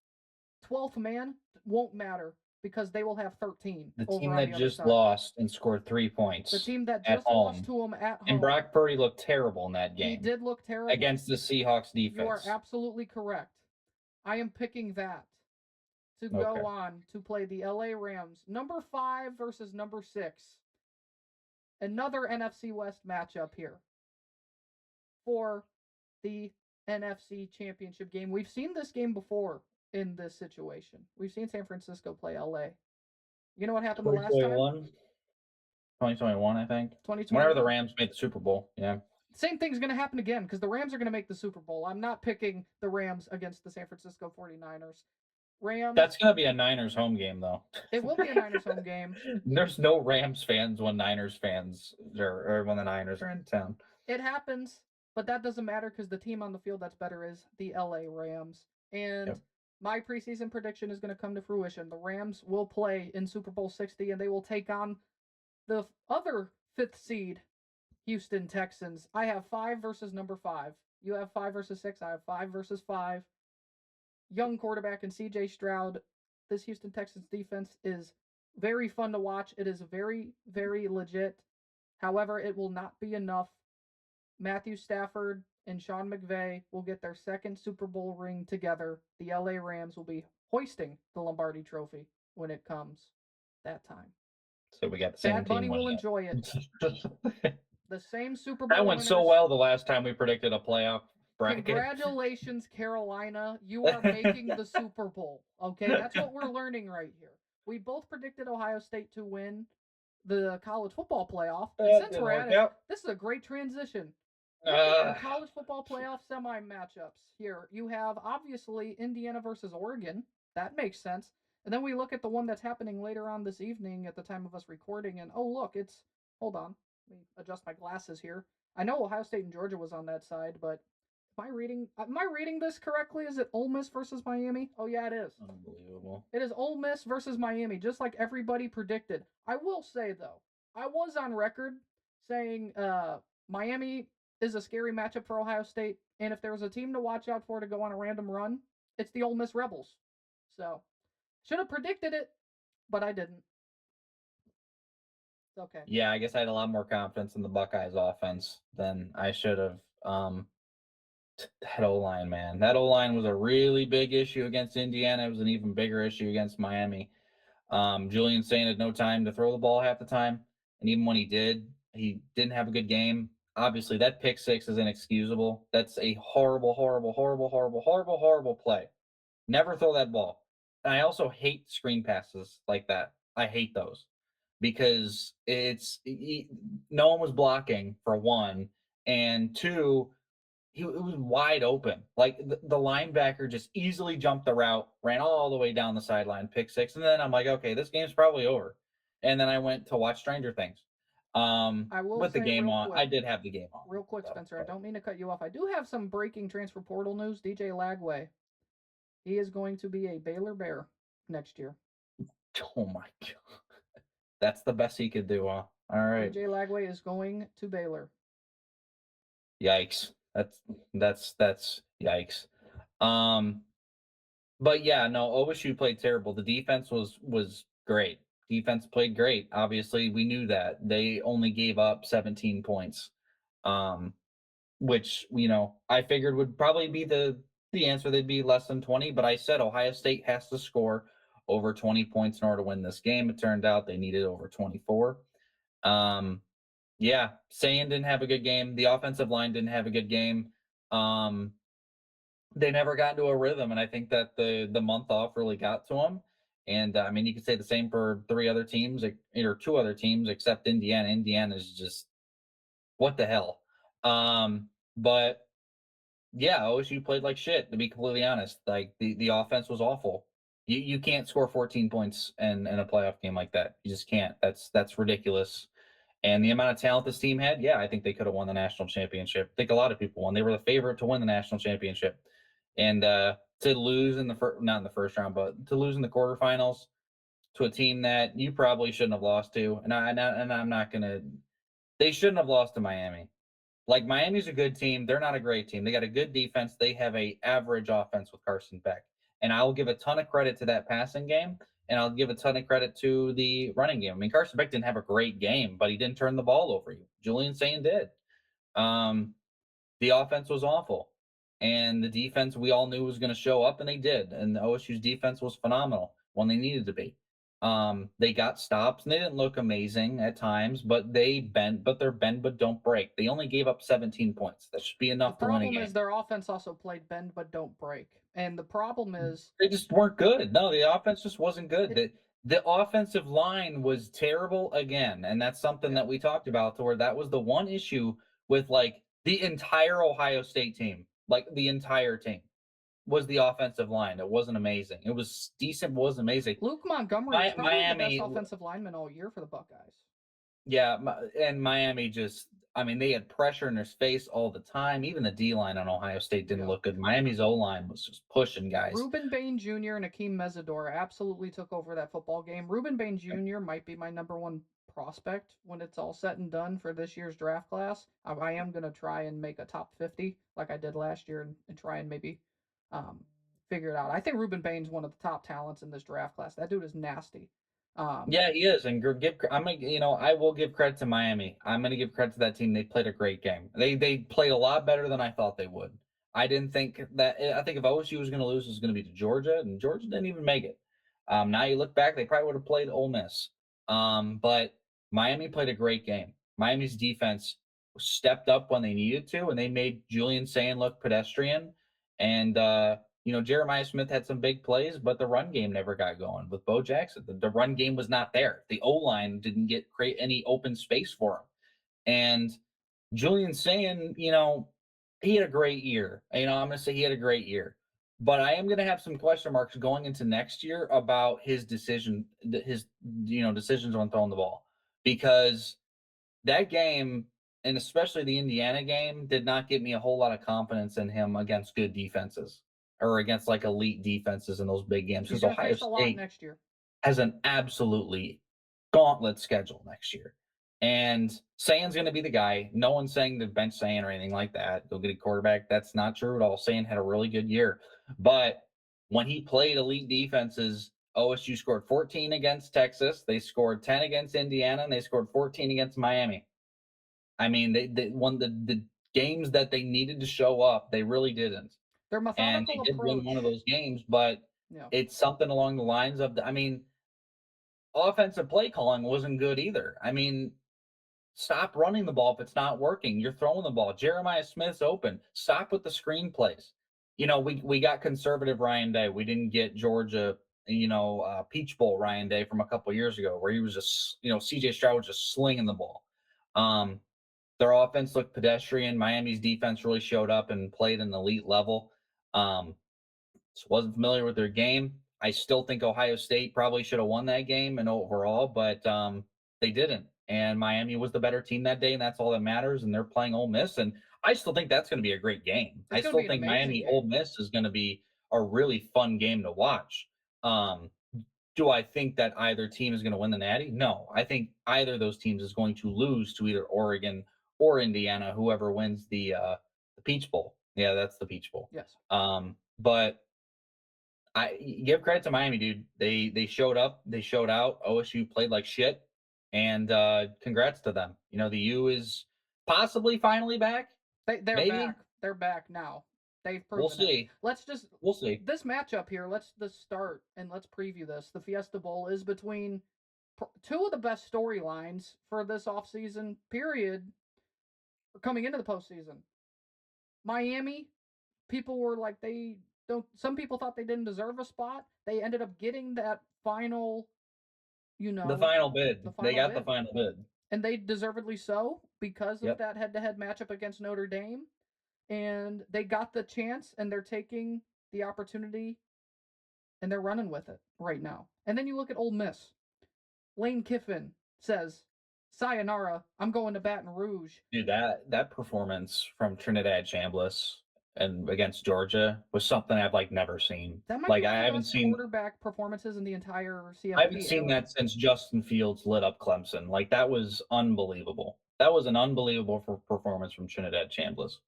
Speaker 2: 12th man won't matter because they will have 13
Speaker 3: The
Speaker 2: over
Speaker 3: team
Speaker 2: on
Speaker 3: that
Speaker 2: the other
Speaker 3: just
Speaker 2: side.
Speaker 3: lost and scored 3 points.
Speaker 2: The team that
Speaker 3: at
Speaker 2: just lost
Speaker 3: home.
Speaker 2: to them at home.
Speaker 3: And Brock Purdy looked terrible in that game.
Speaker 2: He did look terrible
Speaker 3: against the Seahawks defense.
Speaker 2: You are absolutely correct. I am picking that to
Speaker 3: Okay.
Speaker 2: go on to play the LA Rams, number 5 versus number 6. Another NFC West matchup here for the NFC Championship game. We've seen this game before in this situation. We've seen San Francisco play LA. You know what happened the last time?
Speaker 3: 2021, I think.
Speaker 2: 2021.
Speaker 3: Whenever the Rams made the Super Bowl, yeah.
Speaker 2: Same thing's going to happen again because the Rams are going to make the Super Bowl. I'm not picking the Rams against the San Francisco 49ers. Rams.
Speaker 3: That's going to be a Niners home game, though.
Speaker 2: It will be a Niners home game.
Speaker 3: There's no Rams fans when Niners fans or when the Niners are in town.
Speaker 2: It happens, but that doesn't matter because the team on the field that's better is the LA Rams. And my preseason prediction is going to come to fruition. The Rams will play in Super Bowl 60, and they will take on the other 5th seed Houston Texans. I have 5 versus number 5. You have 5 versus 6. I have 5 versus 5. Young quarterback and CJ Stroud. This Houston Texans defense is very fun to watch. It is very, very legit. However, it will not be enough. Matthew Stafford and Sean McVay will get their 2nd Super Bowl ring together. The LA Rams will be hoisting the Lombardi Trophy when it comes that time.
Speaker 3: So we got the same
Speaker 2: Bad Bunny
Speaker 3: team
Speaker 2: will enjoy it. The same Super Bowl
Speaker 3: That went
Speaker 2: winners.
Speaker 3: so well the last time we predicted a playoff bracket.
Speaker 2: Congratulations, Carolina. You are making the Super Bowl. Okay, that's what we're learning right here. We both predicted Ohio State to win the college football playoff. And since we're at it, this is a great transition. Look at your college football playoff semi matchups here. You have, obviously, Indiana versus Oregon. That makes sense. And then we look at the one that's happening later on this evening at the time of us recording, and oh, look, it's... Hold on. Let me adjust my glasses here. I know Ohio State and Georgia was on that side, but am I reading this correctly? Is it Ole Miss versus Miami? Oh, yeah, it is.
Speaker 3: Unbelievable.
Speaker 2: It is Ole Miss versus Miami, just like everybody predicted. I will say, though, I was on record saying Miami is a scary matchup for Ohio State, and if there was a team to watch out for to go on a random run, it's the Ole Miss Rebels. So, should have predicted it, but I didn't. It's okay.
Speaker 3: Yeah, I guess I had a lot more confidence in the Buckeyes offense than I should have. That O-line, man. That O-line was a really big issue against Indiana. It was an even bigger issue against Miami. Julian Saint had no time to throw the ball half the time, and even when he didn't have a good game. Obviously, that pick 6 is inexcusable. That's a horrible, horrible, horrible, horrible, horrible, horrible play. Never throw that ball. And I also hate screen passes like that. I hate those because no one was blocking, for one, and 2, it was wide open. Like the linebacker just easily jumped the route, ran all the way down the sideline, pick 6, and then I'm like, okay, this game's probably over. And then I went to watch Stranger Things.
Speaker 2: I will
Speaker 3: with the
Speaker 2: say
Speaker 3: game
Speaker 2: real
Speaker 3: on.
Speaker 2: quick-
Speaker 3: I did have the game on.
Speaker 2: Real quick, Spencer, I don't mean to cut you off. I do have some breaking transfer portal news. DJ Lagway, he is going to be a Baylor Bear next year.
Speaker 3: Oh my god, that's the best he could do. All right.
Speaker 2: DJ Lagway is going to Baylor.
Speaker 3: Yikes. That's yikes. But yeah, no, OSU played terrible. The defense was great. Defense played great. Obviously, we knew that. They only gave up 17 points. Which, I figured would probably be the answer. They'd be less than 20, but I said Ohio State has to score over 20 points in order to win this game. It turned out they needed over 24. Yeah, Sayin didn't have a good game. The offensive line didn't have a good game. They never got into a rhythm, and I think that the month off really got to them. And I mean, you could say the same for 3 other teams or 2 other teams, except Indiana. Indiana is just what the hell. But yeah, OSU played like shit. To be completely honest, like the offense was awful. You can't score 14 points in a playoff game like that. You just can't. That's ridiculous. And the amount of talent this team had, yeah, I think they could have won the national championship. I think a lot of people won. They were the favorite to win the national championship. And to lose in not in the first round, but to lose in the quarterfinals to a team that you probably shouldn't have lost to, and I'm not gonna. They shouldn't have lost to Miami. Like, Miami's a good team. They're not a great team. They got a good defense. They have a average offense with Carson Beck. And I will give a ton of credit to that passing game. And I'll give a ton of credit to the running game. I mean, Carson Beck didn't have a great game, but he didn't turn the ball over you. Julian Sain did. Um, the offense was awful. And the defense we all knew was going to show up, and they did. And the OSU's defense was phenomenal when they needed to be. They got stops, and they didn't look amazing at times, but they're bend but don't break. They only gave up 17 points. That should be
Speaker 2: The
Speaker 3: enough to win a
Speaker 2: problem
Speaker 3: game.
Speaker 2: is their offense also played bend but don't break. And the problem is
Speaker 3: They just weren't good. No, the offense just wasn't good.
Speaker 2: it,
Speaker 3: The offensive line was terrible again, and that's something
Speaker 2: yeah.
Speaker 3: that we talked about to where that was the one issue with like the entire Ohio State team, like the entire team was the offensive line. It wasn't amazing. It was decent, but wasn't amazing.
Speaker 2: Luke Montgomery is probably the best
Speaker 3: Miami,
Speaker 2: offensive lineman all year for the Buckeyes.
Speaker 3: yeah, and Miami just, I mean, they had pressure in their face all the time. Even the D line on Ohio State didn't
Speaker 2: Yeah.
Speaker 3: look good. Miami's O line was just pushing guys.
Speaker 2: Ruben Bain Jr. and Akeem Mesidor absolutely took over that football game. Ruben Bain Jr. might be my number one prospect when it's all said and done for this year's draft class. I am going to try and make a top 50 like I did last year and try and maybe figure it out. I think Ruben Bain's one of the top talents in this draft class. That dude is nasty.
Speaker 3: Yeah, he is, and I will give credit to Miami. I'm gonna give credit to that team. They played a great game. They played a lot better than I thought they would. I didn't think that. I think if OSU was gonna lose, it was gonna be to Georgia, and Georgia didn't even make it. Now you look back, they probably would have played Ole Miss. But Miami played a great game. Miami's defense stepped up when they needed to, and they made Julian Sain look pedestrian. And Jeremiah Smith had some big plays, but the run game never got going with Bo Jackson. The run game was not there. The O line didn't create any open space for him. And Julian Sain, he had a great year. I'm going to say he had a great year. But I am going to have some question marks going into next year about his decisions on throwing the ball, because that game, and especially the Indiana game, did not give me a whole lot of confidence in him against good defenses or against like elite defenses in those big games,
Speaker 2: He's
Speaker 3: because
Speaker 2: going to
Speaker 3: Ohio
Speaker 2: face a lot
Speaker 3: State
Speaker 2: next year.
Speaker 3: has an absolutely gauntlet schedule next year. And Sain's going to be the guy. No one's saying to bench Sain or anything like that. Go get a quarterback. That's not true at all. Sain had a really good year. But when he played elite defenses, OSU scored 14 against Texas. They scored 10 against Indiana, and they scored 14 against Miami. I mean, they won the games that they needed to show up. They really didn't.
Speaker 2: Their
Speaker 3: And
Speaker 2: methodical
Speaker 3: they did win
Speaker 2: approach.
Speaker 3: one of those games, but
Speaker 2: Yeah.
Speaker 3: it's something along the lines of, offensive play calling wasn't good either. I mean, stop running the ball if it's not working. You're throwing the ball. Jeremiah Smith's open. Stop with the screen plays. We got conservative Ryan Day. We didn't get Georgia, Peach Bowl Ryan Day from a couple years ago, where he was just, CJ Stroud was just slinging the ball. Their offense looked pedestrian. Miami's defense really showed up and played an elite level. So wasn't familiar with their game. I still think Ohio State probably should have won that game and overall, but they didn't. And Miami was the better team that day, and that's all that matters. And they're playing Ole Miss, and I still think that's going to be a great game. I
Speaker 2: It's going to
Speaker 3: still
Speaker 2: be an
Speaker 3: think
Speaker 2: amazing
Speaker 3: Miami
Speaker 2: game.
Speaker 3: Ole Miss is going to be a really fun game to watch. Do I think that either team is going to win the Natty? No, I think either of those teams is going to lose to either Oregon or Indiana, whoever wins the Peach Bowl. Yeah, that's the Peach Bowl.
Speaker 2: Yes.
Speaker 3: But I give credit to Miami, dude. They showed up, they showed out. OSU played like shit, and congrats to them. The U is possibly finally back.
Speaker 2: They're
Speaker 3: Maybe.
Speaker 2: back. They're back now. They've proven
Speaker 3: We'll see.
Speaker 2: We'll
Speaker 3: see.
Speaker 2: This matchup here. Let's just start and let's preview this. The Fiesta Bowl is between two of the best storylines for this offseason period coming into the postseason. Miami, people were like some people thought they didn't deserve a spot. They ended up getting that final,
Speaker 3: The final bid. They got
Speaker 2: bid.
Speaker 3: the final bid.
Speaker 2: And they deservedly so because of
Speaker 3: Yep.
Speaker 2: that head-to-head matchup against Notre Dame. And they got the chance, and they're taking the opportunity, and they're running with it right now. And then you look at Ole Miss. Lane Kiffin says, "Sayonara, I'm going to Baton Rouge."
Speaker 3: Dude, that performance from Trinidad Chambliss and against Georgia was something I've never seen.
Speaker 2: That might
Speaker 3: Like
Speaker 2: be one
Speaker 3: I
Speaker 2: of the
Speaker 3: haven't
Speaker 2: best
Speaker 3: seen
Speaker 2: quarterback performances in the entire CFP.
Speaker 3: I haven't seen
Speaker 2: era.
Speaker 3: that since Justin Fields lit up Clemson. Like that was unbelievable. That was an unbelievable performance from Trinidad Chambliss.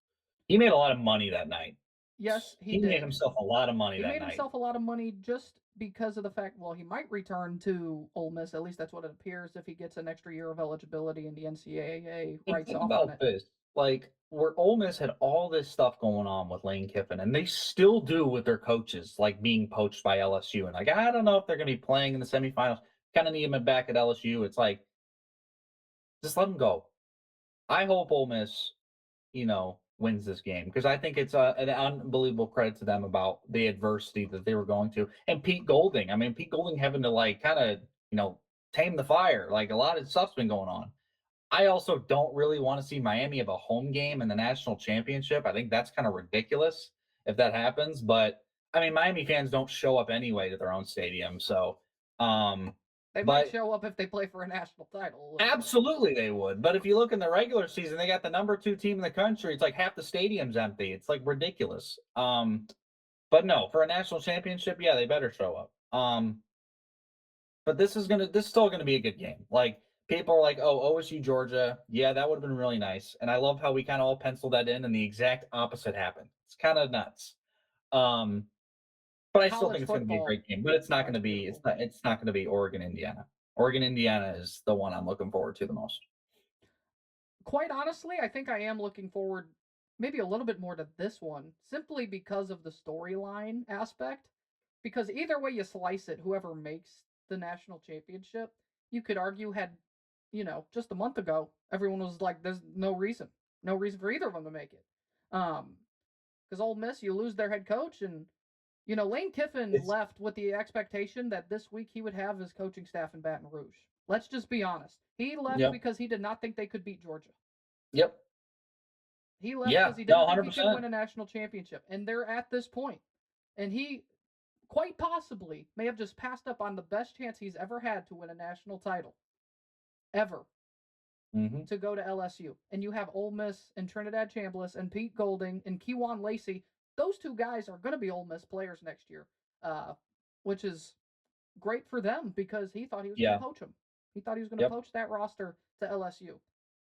Speaker 3: He made a lot of money that night.
Speaker 2: Yes, he
Speaker 3: He
Speaker 2: did.
Speaker 3: made himself a lot of money
Speaker 2: He
Speaker 3: that
Speaker 2: made
Speaker 3: night.
Speaker 2: himself a lot of money just because of the fact, well, he might return to Ole Miss. At least that's what it appears if he gets an extra year of eligibility and the NCAA
Speaker 3: And
Speaker 2: writes
Speaker 3: think
Speaker 2: off on
Speaker 3: about
Speaker 2: it.
Speaker 3: this, like, where Ole Miss had all this stuff going on with Lane Kiffin, and they still do with their coaches, like being poached by LSU. And like, I don't know if they're going to be playing in the semifinals. Kind of need them back at LSU. It's like, just let them go. I hope Ole Miss, wins this game because I think it's an unbelievable credit to them about the adversity that they were going to. And Pete Golding, I mean, Pete Golding having to like kind of, tame the fire. Like a lot of stuff's been going on. I also don't really want to see Miami have a home game in the national championship. I think that's kind of ridiculous if that happens. But I mean, Miami fans don't show up anyway to their own stadium. So,
Speaker 2: They might
Speaker 3: but
Speaker 2: show up if they play for a national title a little bit.
Speaker 3: absolutely they would. But if you look in the regular season, they got the number 2 team in the country. It's like half the stadium's empty. It's like ridiculous. But no, for a national championship, yeah, they better show up. But this is still gonna be a good game. Like people are like, oh, OSU Georgia, yeah, that would have been really nice. And I love how we kind of all penciled that in, and the exact opposite happened. It's kind of nuts. Um, but I still
Speaker 2: College
Speaker 3: think it's gonna be a
Speaker 2: football.
Speaker 3: great game. But it's not
Speaker 2: Oh,
Speaker 3: gonna
Speaker 2: it's
Speaker 3: be
Speaker 2: beautiful.
Speaker 3: it's not gonna be Oregon, Indiana. Oregon, Indiana is the one I'm looking forward to the most.
Speaker 2: Quite honestly, I think I am looking forward maybe a little bit more to this one simply because of the storyline aspect. Because either way you slice it, whoever makes the national championship, you could argue had, just a month ago, everyone was like, there's no reason for either of them to make it. Because Ole Miss, you lose their head coach, and Lane Kiffin
Speaker 3: It's
Speaker 2: left with the expectation that this week he would have his coaching staff in Baton Rouge. Let's just be honest. He left
Speaker 3: Yep.
Speaker 2: because he did not think they could beat Georgia.
Speaker 3: Yep.
Speaker 2: He left
Speaker 3: Yeah.
Speaker 2: because he
Speaker 3: No,
Speaker 2: didn't think he could
Speaker 3: 100%.
Speaker 2: win a national championship. And they're at this point. And he quite possibly may have just passed up on the best chance he's ever had to win a national title, ever,
Speaker 3: Hmm.
Speaker 2: to go to LSU. And you have Ole Miss and Trinidad Chambliss and Pete Golding and Kewan Lacey. Those two guys are going to be Ole Miss players next year, which is great for them because he thought he was going to
Speaker 3: Yeah.
Speaker 2: poach them. He thought he was going to
Speaker 3: Yep.
Speaker 2: poach that roster to LSU.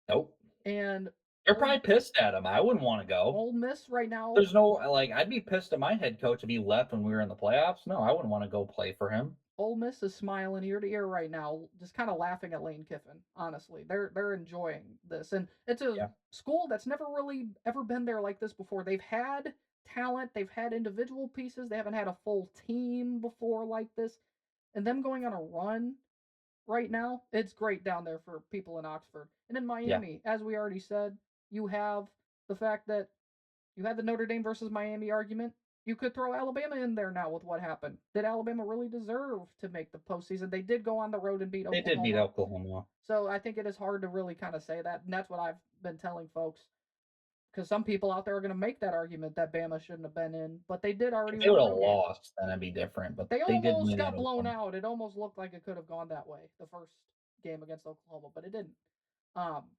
Speaker 3: Nope.
Speaker 2: And
Speaker 3: They're
Speaker 2: Ole,
Speaker 3: probably pissed at him. I wouldn't want to go.
Speaker 2: Ole Miss right now,
Speaker 3: There's no like I'd be pissed at my head coach if he left when we were in the playoffs. No, I wouldn't want to go play for him.
Speaker 2: Ole Miss is smiling ear to ear right now, just kind of laughing at Lane Kiffin. Honestly, they're enjoying this, and it's a
Speaker 3: Yeah.
Speaker 2: school that's never really ever been there like this before. They've had talent, they've had individual pieces, they haven't had a full team before like this, and them going on a run right now, it's great down there for people in Oxford. And in
Speaker 3: Yeah.
Speaker 2: Miami, as we already said, you have the fact that you had the Notre Dame versus Miami argument. You could throw Alabama in there now with what happened. Did Alabama really deserve to make the postseason? They did go on the road and beat
Speaker 3: They did beat
Speaker 2: Oklahoma.
Speaker 3: Oklahoma.
Speaker 2: So I think it is hard to really kind of say that. And that's what I've been telling folks. Because some people out there are going to make that argument that Bama shouldn't have been in. But they did
Speaker 3: If
Speaker 2: already
Speaker 3: they
Speaker 2: win
Speaker 3: would
Speaker 2: a
Speaker 3: have
Speaker 2: road game.
Speaker 3: lost, then it'd be different. But
Speaker 2: They
Speaker 3: they did
Speaker 2: almost
Speaker 3: win at
Speaker 2: got blown
Speaker 3: Oklahoma.
Speaker 2: out. It almost looked like it could have gone that way the first game against Oklahoma, but it didn't. Um,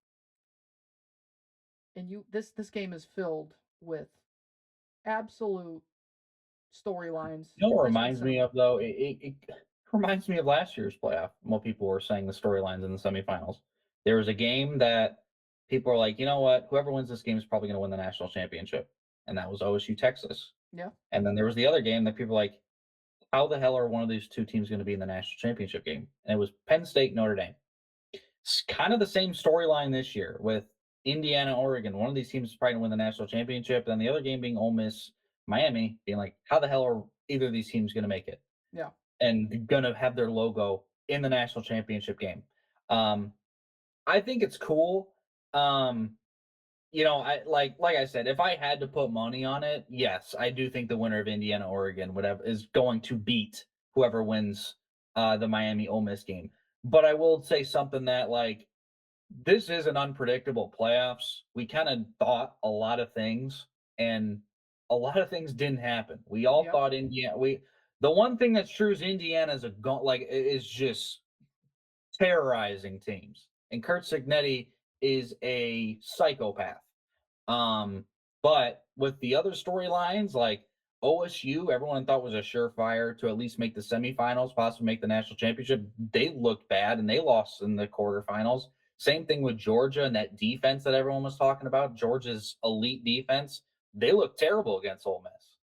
Speaker 2: and this game is filled with absolute storylines.
Speaker 3: You know what
Speaker 2: This one's
Speaker 3: reminds me
Speaker 2: cinema.
Speaker 3: of though? It reminds me of last year's playoff. What people were saying the storylines in the semifinals. There was a game that people are like, you know what? Whoever wins this game is probably going to win the national championship, and that was OSU Texas.
Speaker 2: Yeah.
Speaker 3: And then there was the other game that people were like, how the hell are one of these two teams going to be in the national championship game? And it was Penn State Notre Dame. It's kind of the same storyline this year with Indiana, Oregon. One of these teams is probably going to win the national championship, and the other game being Ole Miss, Miami, being like, how the hell are either of these teams going to make it
Speaker 2: Yeah.
Speaker 3: and going to have their logo in the national championship game? Um, I think it's cool. Um, I like I said, if I had to put money on it, yes, I do think the winner of Indiana Oregon whatever is going to beat whoever wins the Miami Ole Miss game. But I will say something that like this is an unpredictable playoffs. We kind of thought a lot of things, and a lot of things didn't happen. We all
Speaker 2: Yep.
Speaker 3: thought Indiana. The one thing that's true is Indiana is is just terrorizing teams, and Kurt Signetti is a psychopath. Um, but with the other storylines, like OSU, everyone thought was a surefire to at least make the semifinals, possibly make the national championship. They looked bad and they lost in the quarterfinals. Same thing with Georgia and that defense that everyone was talking about, Georgia's elite defense. They looked terrible against Ole Miss.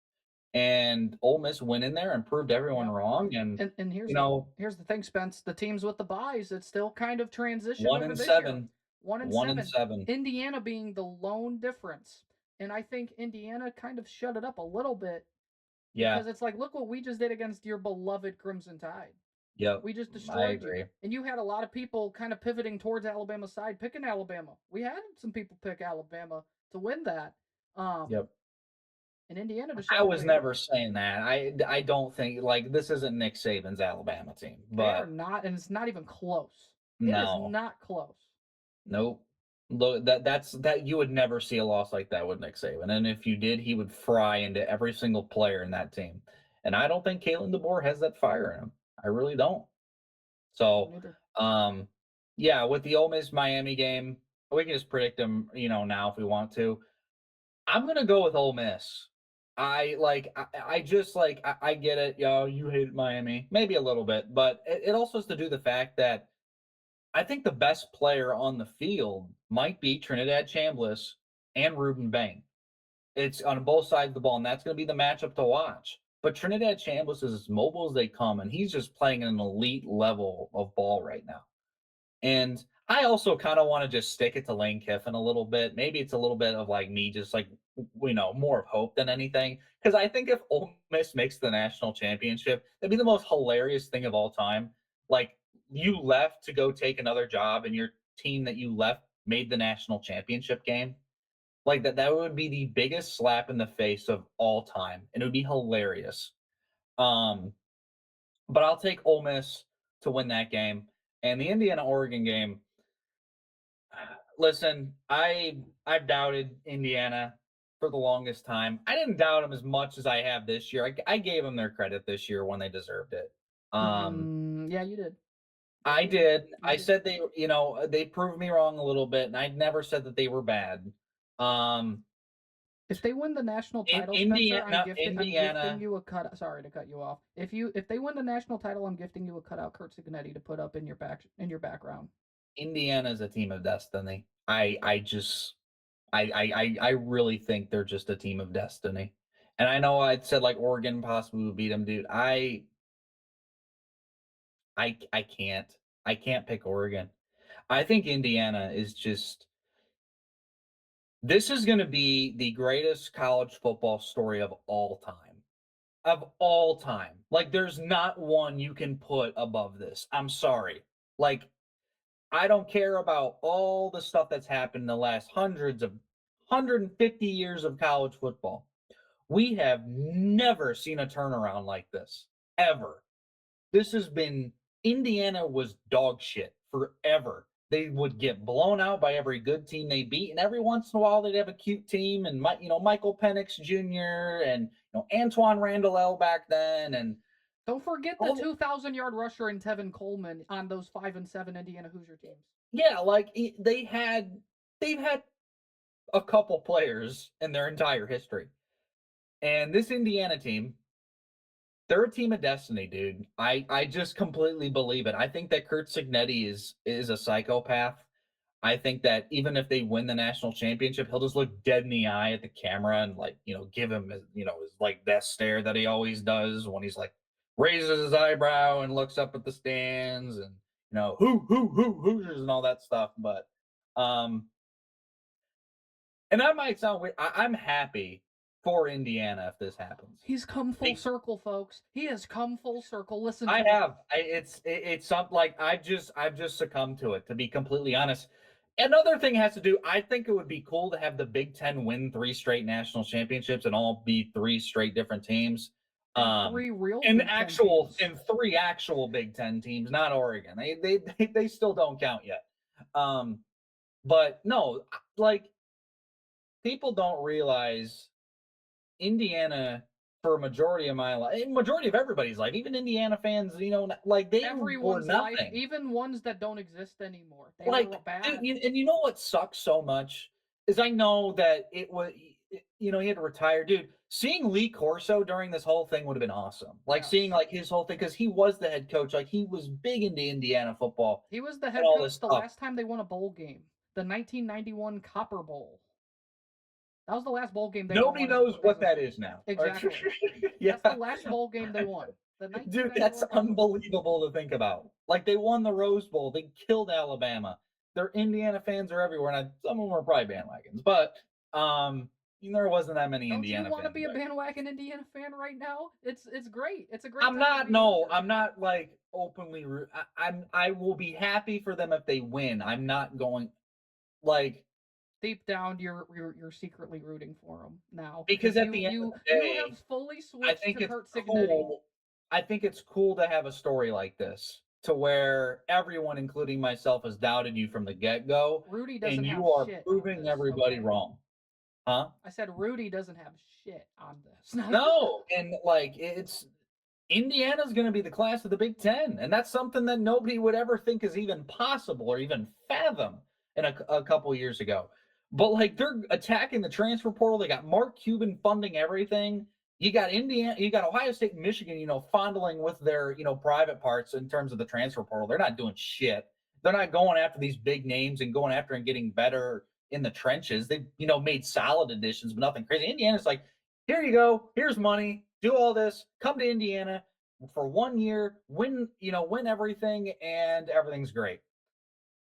Speaker 3: and Ole Miss went in there and proved everyone
Speaker 2: Yeah.
Speaker 3: wrong. And
Speaker 2: And
Speaker 3: you know,
Speaker 2: here's the thing, Spence. The teams with the buys, it's still kind of transitioned
Speaker 3: one
Speaker 2: over
Speaker 3: and
Speaker 2: this year.
Speaker 3: seven,
Speaker 2: 1-7. Indiana being the lone difference. And I think Indiana kind of shut it up a little bit
Speaker 3: Yeah,
Speaker 2: because it's like, look what we just did against your beloved Crimson Tide.
Speaker 3: yep,
Speaker 2: We just
Speaker 3: I
Speaker 2: destroyed you.
Speaker 3: agree.
Speaker 2: And you had a lot of people kind of pivoting towards Alabama's side, picking Alabama. We had some people pick Alabama to win that.
Speaker 3: Yep.
Speaker 2: And Indiana just
Speaker 3: I
Speaker 2: showed
Speaker 3: was
Speaker 2: over here.
Speaker 3: never saying that. I don't think like this isn't Nick Saban's Alabama team,
Speaker 2: They are
Speaker 3: but
Speaker 2: not, and it's not even close. It is
Speaker 3: no,
Speaker 2: not close.
Speaker 3: nope. Look, that you would never see a loss like that with Nick Saban, and if you did, he would fry into every single player in that team. And I don't think Kalen DeBoer has that fire in him. I really don't.
Speaker 2: Don't
Speaker 3: So,
Speaker 2: either.
Speaker 3: um, yeah, with the Ole Miss Miami game, we can just predict them, now if we want to. I'm gonna go with Ole Miss. I just like I get it, you hated Miami, maybe a little bit, but it also has to do the fact that I think the best player on the field might be Trinidad Chambliss and Ruben Bain. It's on both sides of the ball, and that's going to be the matchup to watch. But Trinidad Chambliss is as mobile as they come, and he's just playing an elite level of ball right now. And I also kind of want to just stick it to Lane Kiffin a little bit. Maybe it's a little bit of like me, just like more of hope than anything. Because I think if Ole Miss makes the national championship, that'd be the most hilarious thing of all time. Like you left to go take another job, and your team that you left made the national championship game. Like that would be the biggest slap in the face of all time, and it would be hilarious. Um, but I'll take Ole Miss to win that game. And the Indiana Oregon game, listen, I've doubted Indiana for the longest time. I didn't doubt them as much as I have this year. I gave them their credit this year when they deserved it.
Speaker 2: Yeah, you did. Yeah,
Speaker 3: I
Speaker 2: you did.
Speaker 3: did.
Speaker 2: You
Speaker 3: I
Speaker 2: did.
Speaker 3: said they proved me wrong a little bit, and I never said that they were bad. Um,
Speaker 2: If they win the national
Speaker 3: in
Speaker 2: title, Spencer,
Speaker 3: Indiana,
Speaker 2: I'm gifting
Speaker 3: Indiana,
Speaker 2: you a cut. Sorry to cut you off. If they win the national title, I'm gifting you a cutout Kurt Signetti to put up in your background.
Speaker 3: Indiana is a team of destiny. I just I really think they're just a team of destiny. And I know I said like Oregon possibly would beat them, dude. I can't. I can't pick Oregon. I think Indiana is just this is going to be the greatest college football story of all time. Of all time. Like there's not one you can put above this. I'm sorry. Like I don't care about all the stuff that's happened in the last 150 years of college football. We have never seen a turnaround like this ever. This has been Indiana was dog shit forever. They would get blown out by every good team they beat, and every once in a while they'd have a cute team, and Michael Penix Jr. and Antoine Randall L back then, and
Speaker 2: Don't forget the
Speaker 3: all
Speaker 2: 2,000-yard rusher in Tevin Coleman on those 5-7 Indiana Hoosier teams.
Speaker 3: yeah, like they've had a couple players in their entire history, and this Indiana team they're a team of destiny, dude. I just completely believe it. I think that Kurt Signetti is a psychopath. I think that even if they win the national championship, he'll just look dead in the eye at the camera and like, give him his like death stare that he always does when he's like raises his eyebrow and looks up at the stands and who Hoosiers and all that stuff. But um and that might sound weird. I'm happy for Indiana if this happens.
Speaker 2: He's come full circle, folks. He has come full circle. Listen
Speaker 3: I
Speaker 2: to me.
Speaker 3: have. It's something like I've just succumbed to it, to be completely honest. Another thing has to do. I think it would be cool to have the Big Ten win 3 straight national championships and all be 3 straight different teams.
Speaker 2: And 3 real
Speaker 3: And
Speaker 2: Big Ten teams.
Speaker 3: 3 actual Big Ten teams, not Oregon. They still don't count yet. But no, like people don't realize Indiana for a majority of my life, majority of everybody's life, even Indiana fans, like they were
Speaker 2: Everyone's life,
Speaker 3: nothing.
Speaker 2: even ones that don't exist anymore. They
Speaker 3: Like,
Speaker 2: were
Speaker 3: dude,
Speaker 2: bad.
Speaker 3: and you know what sucks so much is I know that it was, he had to retire, dude. Seeing Lee Corso during this whole thing would have been awesome. Like seeing
Speaker 2: Yes.
Speaker 3: like his whole thing because he was the head coach. Like he was big into Indiana football
Speaker 2: He was the
Speaker 3: and
Speaker 2: head
Speaker 3: all
Speaker 2: coach
Speaker 3: this
Speaker 2: the
Speaker 3: stuff.
Speaker 2: last time they won a bowl game, the 1991 Copper Bowl. That was the last bowl game they
Speaker 3: Nobody
Speaker 2: won.
Speaker 3: knows what that is now.
Speaker 2: Exactly.
Speaker 3: Yeah.
Speaker 2: That's the last bowl game they won. The
Speaker 3: Dude,
Speaker 2: 1991
Speaker 3: that's
Speaker 2: Cotton Bowl.
Speaker 3: unbelievable to think about. Like, they won the Rose Bowl. They killed Alabama. Their Indiana fans are everywhere, and some of them are probably bandwagons. But there wasn't that many
Speaker 2: Don't
Speaker 3: Indiana
Speaker 2: you want to
Speaker 3: fans
Speaker 2: be a
Speaker 3: back.
Speaker 2: bandwagon Indiana fan right now? It's great. It's a great.
Speaker 3: I'm
Speaker 2: time to
Speaker 3: not.
Speaker 2: be a
Speaker 3: No,
Speaker 2: Hoosier.
Speaker 3: I'm not like openly. I will be happy for them if they win. I'm not going like
Speaker 2: Deep down, you're secretly rooting for them now
Speaker 3: because at the end of the
Speaker 2: you
Speaker 3: day,
Speaker 2: have fully
Speaker 3: I
Speaker 2: switched
Speaker 3: think
Speaker 2: to
Speaker 3: it's
Speaker 2: Kurt Signetti.
Speaker 3: cool. I think it's cool to have a story like this to where everyone, including myself, has doubted you from the get-go,
Speaker 2: Rudy doesn't
Speaker 3: and
Speaker 2: have
Speaker 3: you are
Speaker 2: shit on
Speaker 3: proving
Speaker 2: this,
Speaker 3: everybody
Speaker 2: okay?
Speaker 3: wrong. Huh?
Speaker 2: I said Rudy doesn't have shit on this.
Speaker 3: No, and like it's Indiana's going to be the class of the Big Ten, and that's something that nobody would ever think is even possible or even fathom in a couple years ago. But like they're attacking the transfer portal. They got Mark Cuban funding everything. You got Indiana, you got Ohio State and Michigan, fondling with their, private parts in terms of the transfer portal. They're not doing shit. They're not going after these big names and going after and getting better in the trenches. They've, made solid additions, but nothing crazy. Indiana's like, here you go. Here's money. Do all this. Come to Indiana for 1 year. Win everything, and everything's great.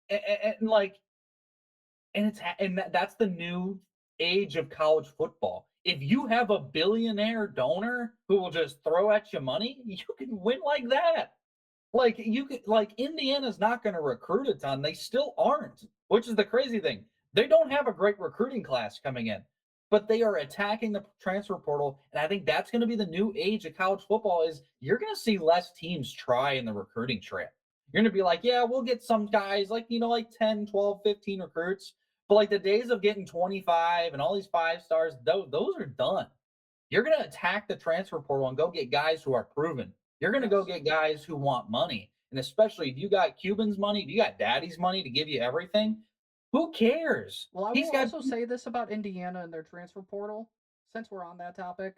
Speaker 3: And like, and that's the new age of college football. If you have a billionaire donor who will just throw at you money, you can win like that. Like Indiana's not going to recruit a ton. They still aren't, which is the crazy thing. They don't have a great recruiting class coming in, but they are attacking the transfer portal, and I think that's going to be the new age of college football. Is you're going to see less teams try in the recruiting trail. You're going to be like, yeah, we'll get some guys like 10, 12, 15 recruits, but like the days of getting 25 and all those 5 stars, those are done. You're going to attack the transfer portal and go get guys who are proven. You're going to go get guys who want money. And especially if you got Cuban's money, if you got daddy's money to give you everything, who cares?
Speaker 2: Well, I will also say this about Indiana and their transfer portal, since we're on that topic.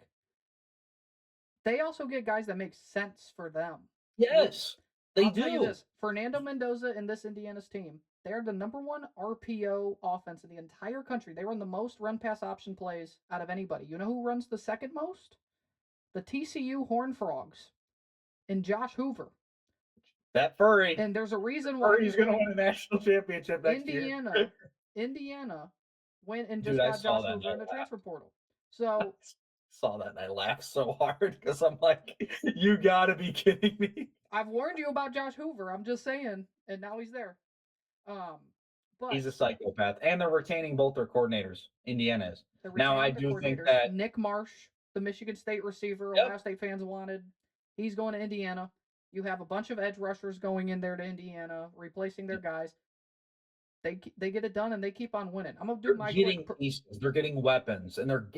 Speaker 2: They also get guys that make sense for them.
Speaker 3: Yes, I'll
Speaker 2: tell you this. Fernando Mendoza and this Indiana's team, they're the #1 RPO offense in the entire country. They run the most run pass option plays out of anybody. You know who runs the second most? The TCU Horned Frogs and Josh Hoover.
Speaker 3: That furry.
Speaker 2: And there's a reason why
Speaker 3: he's going to win a national championship next year.
Speaker 2: Indiana went and just got Josh Hoover in the transfer portal. So
Speaker 3: saw that and I laughed so hard because I'm like, you got to be kidding me.
Speaker 2: I've warned you about Josh Hoover. I'm just saying, and now he's there. But
Speaker 3: he's a psychopath, and they're retaining both their coordinators. Indiana is. Now I do think that
Speaker 2: Nick Marsh, the Michigan State receiver, Ohio State fans wanted, he's going to Indiana. You have a bunch of edge rushers going in there to Indiana, replacing their guys. They get it done, and they keep on winning. I'm gonna do my
Speaker 3: pieces. They're getting weapons, and they're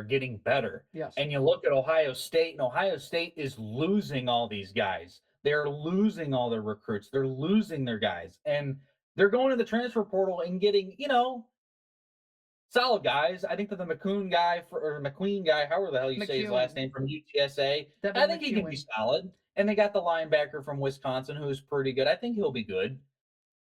Speaker 3: getting better.
Speaker 2: Yes.
Speaker 3: And you look at Ohio State, and Ohio State is losing all these guys. They're losing all their recruits. They're losing their guys, and they're going to the transfer portal and getting, solid guys. I think that the McQueen guy, however the hell you say his last name, from UTSA, I think he can be solid. And they got the linebacker from Wisconsin who's pretty good. I think he'll be good.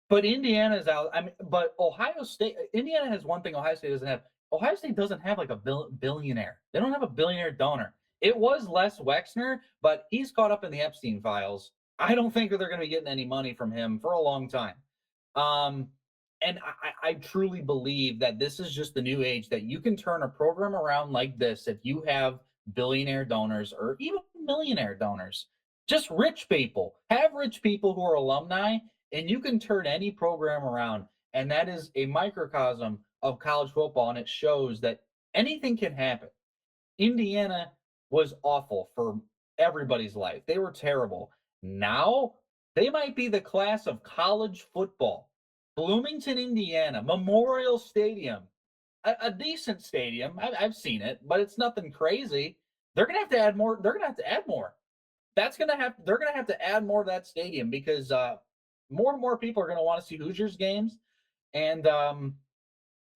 Speaker 3: But Indiana's out. But Ohio State, Indiana has one thing Ohio State doesn't have. Ohio State doesn't have like a billionaire. They don't have a billionaire donor. It was Les Wexner, but he's caught up in the Epstein files. I don't think that they're going to be getting any money from him for a long time. And I truly believe that this is just the new age, that you can turn a program around like this if you have billionaire donors or even millionaire donors. Just rich people. Have rich people who are alumni, and you can turn any program around. And that is a microcosm of college football, and it shows that anything can happen. Indiana was awful for everybody's life. They were terrible. Now, they might be the class of college football. Bloomington, Indiana, Memorial Stadium, a decent stadium. I've seen it, but it's nothing crazy. They're going to have to add more. They're going to have to add more. They're going to have to add more to that stadium because more and more people are going to want to see Hoosiers games. And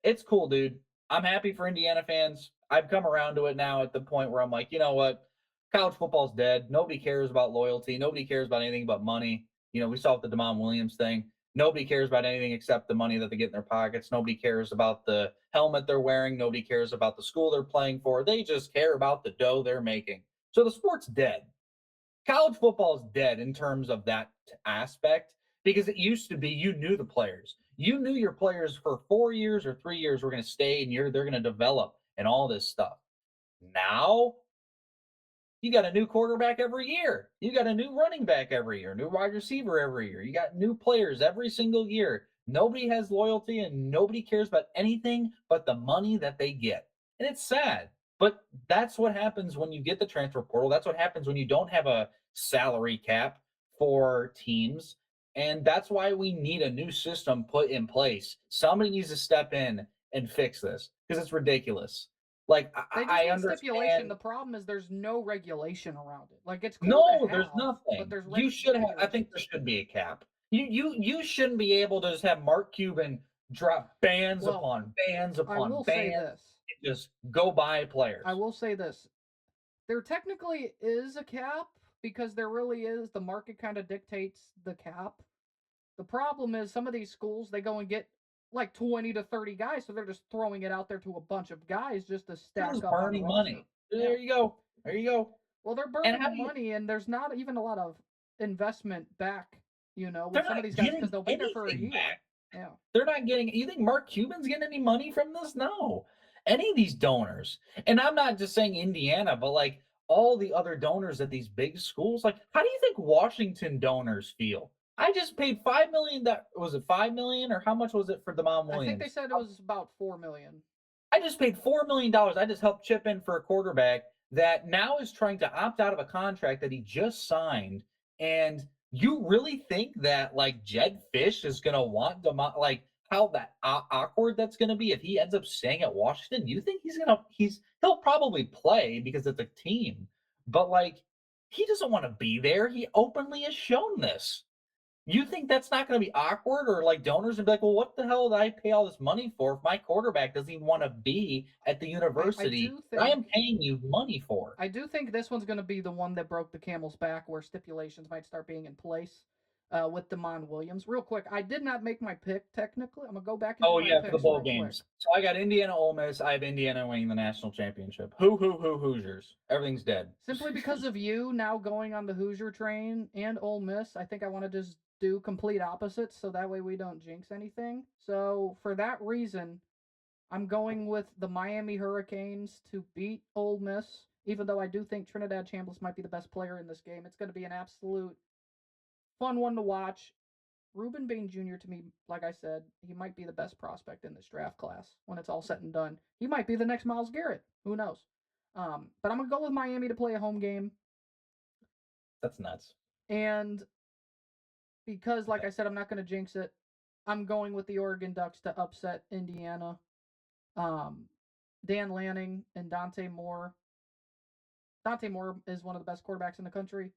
Speaker 3: it's cool, dude. I'm happy for Indiana fans. I've come around to it now at the point where I'm like, you know what? College football's dead. Nobody cares about loyalty. Nobody cares about anything but money. We saw with the Damon Williams thing. Nobody cares about anything except the money that they get in their pockets. Nobody cares about the helmet they're wearing. Nobody cares about the school they're playing for. They just care about the dough they're making. So the sport's dead. College football is dead in terms of that aspect because it used to be you knew the players. You knew your players for 4 years or 3 years were going to stay and they're going to develop and all this stuff. Now you got a new quarterback every year. You got a new running back every year, new wide receiver every year. You got new players every single year. Nobody has loyalty and nobody cares about anything but the money that they get. And it's sad. But that's what happens when you get the transfer portal. That's what happens when you don't have a salary cap for teams. And that's why we need a new system put in place. Somebody needs to step in and fix this because it's ridiculous. Like
Speaker 2: They just
Speaker 3: I
Speaker 2: need stipulation.
Speaker 3: understand.
Speaker 2: The problem is there's no regulation around it. Like it's cool to
Speaker 3: No, there's
Speaker 2: have, but
Speaker 3: nothing.
Speaker 2: there's
Speaker 3: You should have. I think
Speaker 2: regulations.
Speaker 3: there should be a cap. You shouldn't be able to just have Mark Cuban drop bands
Speaker 2: Well,
Speaker 3: upon bands
Speaker 2: I will
Speaker 3: upon
Speaker 2: say
Speaker 3: bands
Speaker 2: this.
Speaker 3: and just go buy players.
Speaker 2: I will say this. There technically is a cap because there really is. The market kind of dictates the cap. The problem is some of these schools, they go and get like 20 to 30 guys, so they're just throwing it out there to a bunch of guys just to
Speaker 3: They're
Speaker 2: stack
Speaker 3: just
Speaker 2: up on the
Speaker 3: burning
Speaker 2: roster.
Speaker 3: money.
Speaker 2: Yeah.
Speaker 3: There you go. There you go.
Speaker 2: Well, they're
Speaker 3: And how
Speaker 2: burning
Speaker 3: do you?
Speaker 2: money, and there's not even a lot of investment back,
Speaker 3: They're
Speaker 2: with some
Speaker 3: not
Speaker 2: of these guys because
Speaker 3: getting
Speaker 2: they'll be there for a
Speaker 3: anything
Speaker 2: year.
Speaker 3: back.
Speaker 2: Yeah.
Speaker 3: They're not getting. You think Mark Cuban's getting any money from this? No. Any of these donors, and I'm not just saying Indiana, but like all the other donors at these big schools. Like, how do you think Washington donors feel? I just paid $5 million. That was it, 5 million, or how much was it for Demond
Speaker 2: I think they
Speaker 3: Williams?
Speaker 2: said it was about 4 million.
Speaker 3: I just paid $4 million. I just helped chip in for a quarterback that now is trying to opt out of a contract that he just signed. And you really think that like Jed Fish is going to want like how that awkward that's going to be if he ends up staying at Washington? You think he'll probably play because it's a team, but like he doesn't want to be there. He openly has shown this. You think that's not going to be awkward, or like donors and be like, well, what the hell did I pay all this money for if my quarterback doesn't even want to be at the
Speaker 2: I
Speaker 3: university
Speaker 2: do
Speaker 3: that I am
Speaker 2: think
Speaker 3: paying you money for?
Speaker 2: I do think this one's going to be the one that broke the camel's back, where stipulations might start being in place with Demond Williams. Real quick, I did not make my pick technically. I'm gonna go back and do
Speaker 3: Oh
Speaker 2: my
Speaker 3: yeah, for the
Speaker 2: picks
Speaker 3: bowl
Speaker 2: real quick.
Speaker 3: games. So I got Indiana, Ole Miss. I have Indiana winning the national championship. Hoosiers. Everything's dead.
Speaker 2: Simply because of you now going on the Hoosier train and Ole Miss, I think I want to just do complete opposites so that way we don't jinx anything. So for that reason, I'm going with the Miami Hurricanes to beat Ole Miss, even though I do think Trinidad Chambliss might be the best player in this game. It's going to be an absolute fun one to watch. Ruben Bain Jr. to me, like I said, he might be the best prospect in this draft class when it's all said and done. He might be the next Myles Garrett. Who knows? But I'm gonna go with Miami to play a home game,
Speaker 3: That's nuts.
Speaker 2: and because, like I said, I'm not gonna jinx it. I'm going with the Oregon Ducks to upset Indiana. Um, Dan Lanning and Dante Moore. Dante Moore is one of the best quarterbacks in the country,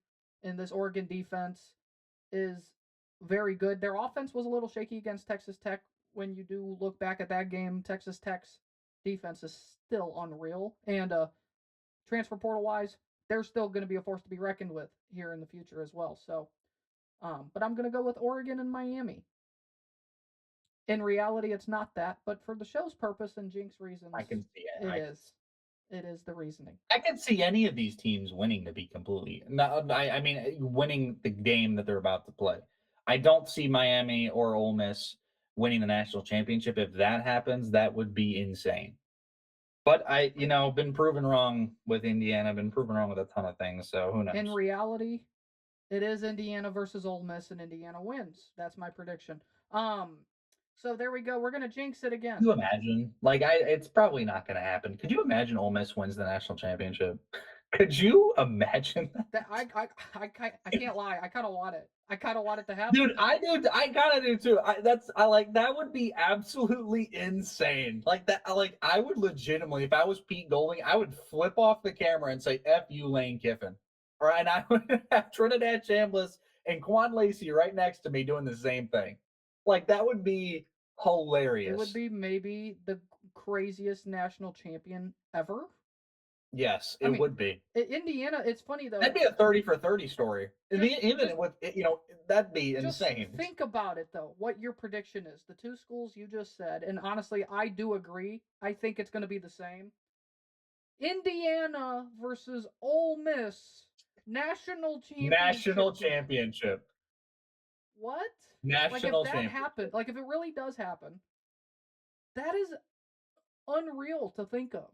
Speaker 2: and this Oregon defense is very good. Their offense was a little shaky against Texas Tech. When you do look back at that game, Texas Tech's defense is still unreal. And transfer portal wise, they're still going to be a force to be reckoned with here in the future as well. So, but I'm going to go with Oregon and Miami. In reality, it's not that, but for the show's purpose and jinx reasons,
Speaker 3: I can see it.
Speaker 2: it is. It is the reasoning.
Speaker 3: I can see any of these teams winning, to be completely. Not, I mean, winning the game that they're about to play. I don't see Miami or Ole Miss winning the national championship. If that happens, that would be insane. But been proven wrong with Indiana. Been proven wrong with a ton of things. So who knows?
Speaker 2: In reality, it is Indiana versus Ole Miss, and Indiana wins. That's my prediction. So there we go. We're gonna jinx it again.
Speaker 3: Could you imagine? Like, it's probably not going to happen. Could you imagine Ole Miss wins the national championship? Could you imagine that?
Speaker 2: That I can't lie. I kind of want it. I kind of want it to happen.
Speaker 3: Dude, I do. I kind of do too. I like that would be absolutely insane. Like that. I would legitimately, if I was Pete Golding, I would flip off the camera and say "F you, Lane Kiffin." All right, and I would have Trinidad Chambliss and Quan Lacey right next to me doing the same thing. Like that would be hilarious.
Speaker 2: It would be maybe the craziest national champion ever.
Speaker 3: Yes,
Speaker 2: I
Speaker 3: it
Speaker 2: mean,
Speaker 3: would be.
Speaker 2: Indiana. It's funny
Speaker 3: That'd
Speaker 2: though.
Speaker 3: be a 30 for 30 story.
Speaker 2: Just
Speaker 3: Even with that'd be
Speaker 2: just
Speaker 3: insane.
Speaker 2: think about it though. What your prediction is? The two schools you just said, and honestly, I do agree. I think it's going to be the same. Indiana versus Ole Miss national
Speaker 3: National
Speaker 2: championship game.
Speaker 3: championship.
Speaker 2: What? Like if
Speaker 3: National
Speaker 2: that happened,
Speaker 3: championship.
Speaker 2: like if it really does happen, that is unreal to think of.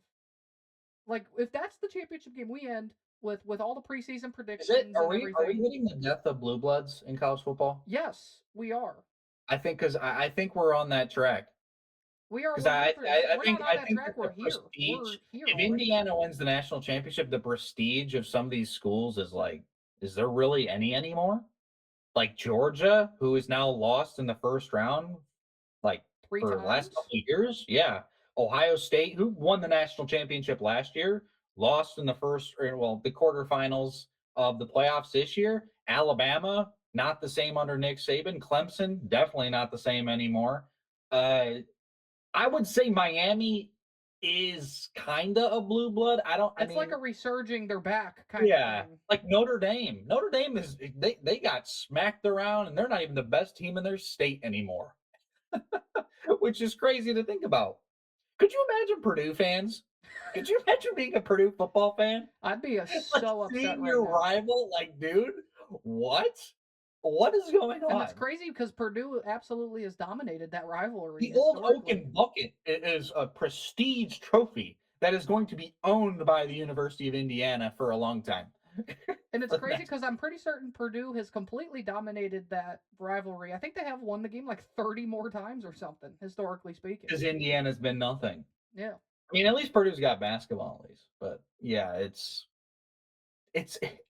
Speaker 2: Like if that's the championship game, we end with all the preseason
Speaker 3: Is it?
Speaker 2: predictions and
Speaker 3: Are we
Speaker 2: everything.
Speaker 3: hitting the death of blue bloods in college football?
Speaker 2: Yes, we are.
Speaker 3: I think because I think we're on that track.
Speaker 2: We are
Speaker 3: Because I,
Speaker 2: 100.
Speaker 3: I I
Speaker 2: We're
Speaker 3: think
Speaker 2: not on
Speaker 3: I
Speaker 2: that
Speaker 3: think
Speaker 2: track.
Speaker 3: that the
Speaker 2: We're here.
Speaker 3: prestige,
Speaker 2: We're here
Speaker 3: if
Speaker 2: already.
Speaker 3: Indiana wins the national championship, the prestige of some of these schools is like, is there really any anymore? Like Georgia, who is now lost in the first round, like
Speaker 2: Three
Speaker 3: for the last
Speaker 2: times.
Speaker 3: couple of years. Yeah. Ohio State, who won the national championship last year, lost in the the quarterfinals of the playoffs this year. Alabama, not the same under Nick Saban. Clemson, definitely not the same anymore. Uh, I would say Miami is kinda a blue blood. I
Speaker 2: It's like
Speaker 3: mean,
Speaker 2: a resurging. They're back kind of
Speaker 3: yeah,
Speaker 2: thing.
Speaker 3: like Notre Dame. Notre Dame is they got smacked around and they're not even the best team in their state anymore, which is crazy to think about. Could you imagine Purdue fans? Could you imagine being a Purdue football fan?
Speaker 2: I'd be
Speaker 3: Like
Speaker 2: so upset
Speaker 3: seeing
Speaker 2: right
Speaker 3: your
Speaker 2: now.
Speaker 3: rival, like, dude, what? What is going
Speaker 2: And it's
Speaker 3: on?
Speaker 2: crazy because Purdue absolutely has dominated that rivalry
Speaker 3: The old
Speaker 2: historically.
Speaker 3: Oaken Bucket is a prestige trophy that is going to be owned by the University of Indiana for a long time.
Speaker 2: And it's
Speaker 3: For the
Speaker 2: crazy
Speaker 3: next
Speaker 2: because I'm pretty certain Purdue has completely dominated that rivalry. I think they have won the game like 30 more times or something, historically speaking.
Speaker 3: because Indiana's been nothing.
Speaker 2: Yeah.
Speaker 3: I mean, at least Purdue's got basketball at least. But yeah, it's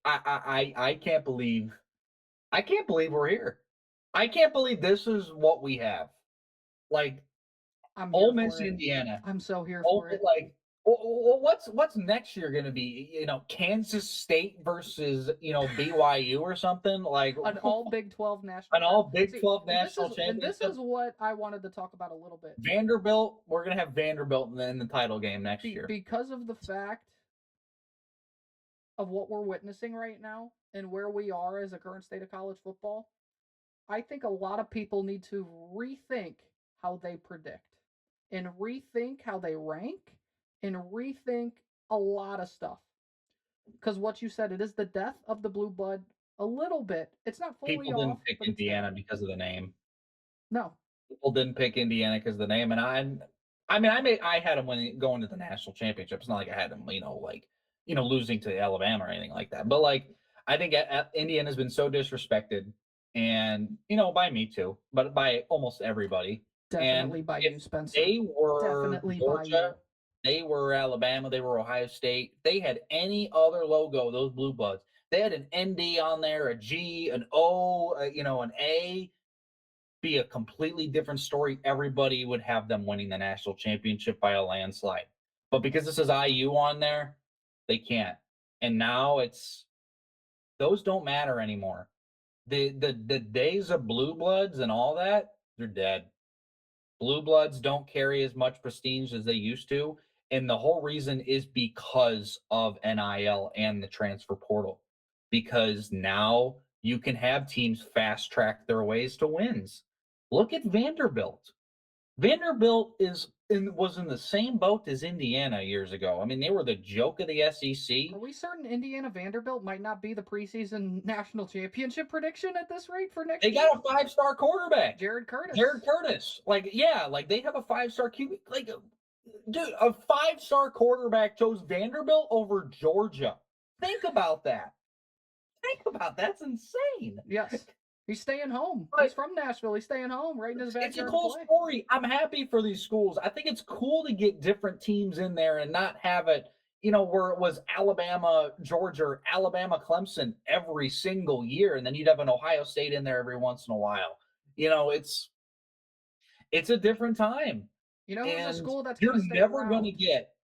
Speaker 3: I I can't believe we're here. I can't believe this is what we have. Like
Speaker 2: I'm here
Speaker 3: Ole
Speaker 2: for
Speaker 3: Miss,
Speaker 2: it.
Speaker 3: Indiana.
Speaker 2: I'm so here
Speaker 3: Ole,
Speaker 2: for it.
Speaker 3: like what's next year going to be? Kansas State versus BYU or something like
Speaker 2: An all Big 12 national
Speaker 3: an all
Speaker 2: title.
Speaker 3: Big
Speaker 2: See,
Speaker 3: 12
Speaker 2: and this
Speaker 3: national
Speaker 2: is and this
Speaker 3: championship.
Speaker 2: is what I wanted to talk about a little bit.
Speaker 3: Vanderbilt, we're gonna have Vanderbilt in the title game next year.
Speaker 2: Because of the fact of what we're witnessing right now and where we are as a current state of college football, I think a lot of people need to rethink how they predict and rethink how they rank and rethink a lot of stuff. Because what you said, it is the death of the blue blood a little bit. It's not fully
Speaker 3: People
Speaker 2: off,
Speaker 3: didn't pick
Speaker 2: but it's
Speaker 3: Indiana
Speaker 2: there.
Speaker 3: because of the name.
Speaker 2: No,
Speaker 3: People didn't pick Indiana because of the name, and I mean, I had them going to the national championship. It's not like I had them, losing to Alabama or anything like that. But like, I think Indiana's been so disrespected, and by me too, but by almost everybody. And
Speaker 2: definitely by
Speaker 3: if
Speaker 2: you, Spencer.
Speaker 3: they were
Speaker 2: Definitely by
Speaker 3: Georgia,
Speaker 2: you.
Speaker 3: they were Alabama, they were Ohio State, they had any other logo, those blue bloods. They had an ND on there, a G, an O, an A, be a completely different story. Everybody would have them winning the national championship by a landslide. But because this is IU on there, they can't. And now those don't matter anymore. The days of blue bloods and all that, they're dead. Blue bloods don't carry as much prestige as they used to. And the whole reason is because of NIL and the transfer portal. Because now you can have teams fast track their ways to wins. Look at Vanderbilt. Vanderbilt was in the same boat as Indiana years ago. I mean, they were the joke of the
Speaker 2: Are
Speaker 3: SEC.
Speaker 2: we certain Indiana Vanderbilt might not be the preseason national championship prediction at this rate for
Speaker 3: They
Speaker 2: next year?
Speaker 3: got a five-star quarterback,
Speaker 2: Jared
Speaker 3: Jared
Speaker 2: Curtis.
Speaker 3: Curtis. Like, yeah, like they have a five-star QB. Like, dude, a five-star quarterback chose Vanderbilt over Georgia. Think about that. Think about that's insane.
Speaker 2: Yes. He's staying home. He's
Speaker 3: But
Speaker 2: from Nashville. He's staying home right in his
Speaker 3: it's a
Speaker 2: backyard to
Speaker 3: cool
Speaker 2: play.
Speaker 3: story. I'm happy for these schools. I think it's cool to get different teams in there and not have it, where it was Alabama, Georgia, Alabama, Clemson every single year, and then you'd have an Ohio State in there every once in a while. It's a different time.
Speaker 2: You know who's a
Speaker 3: And
Speaker 2: school that's going to stay around?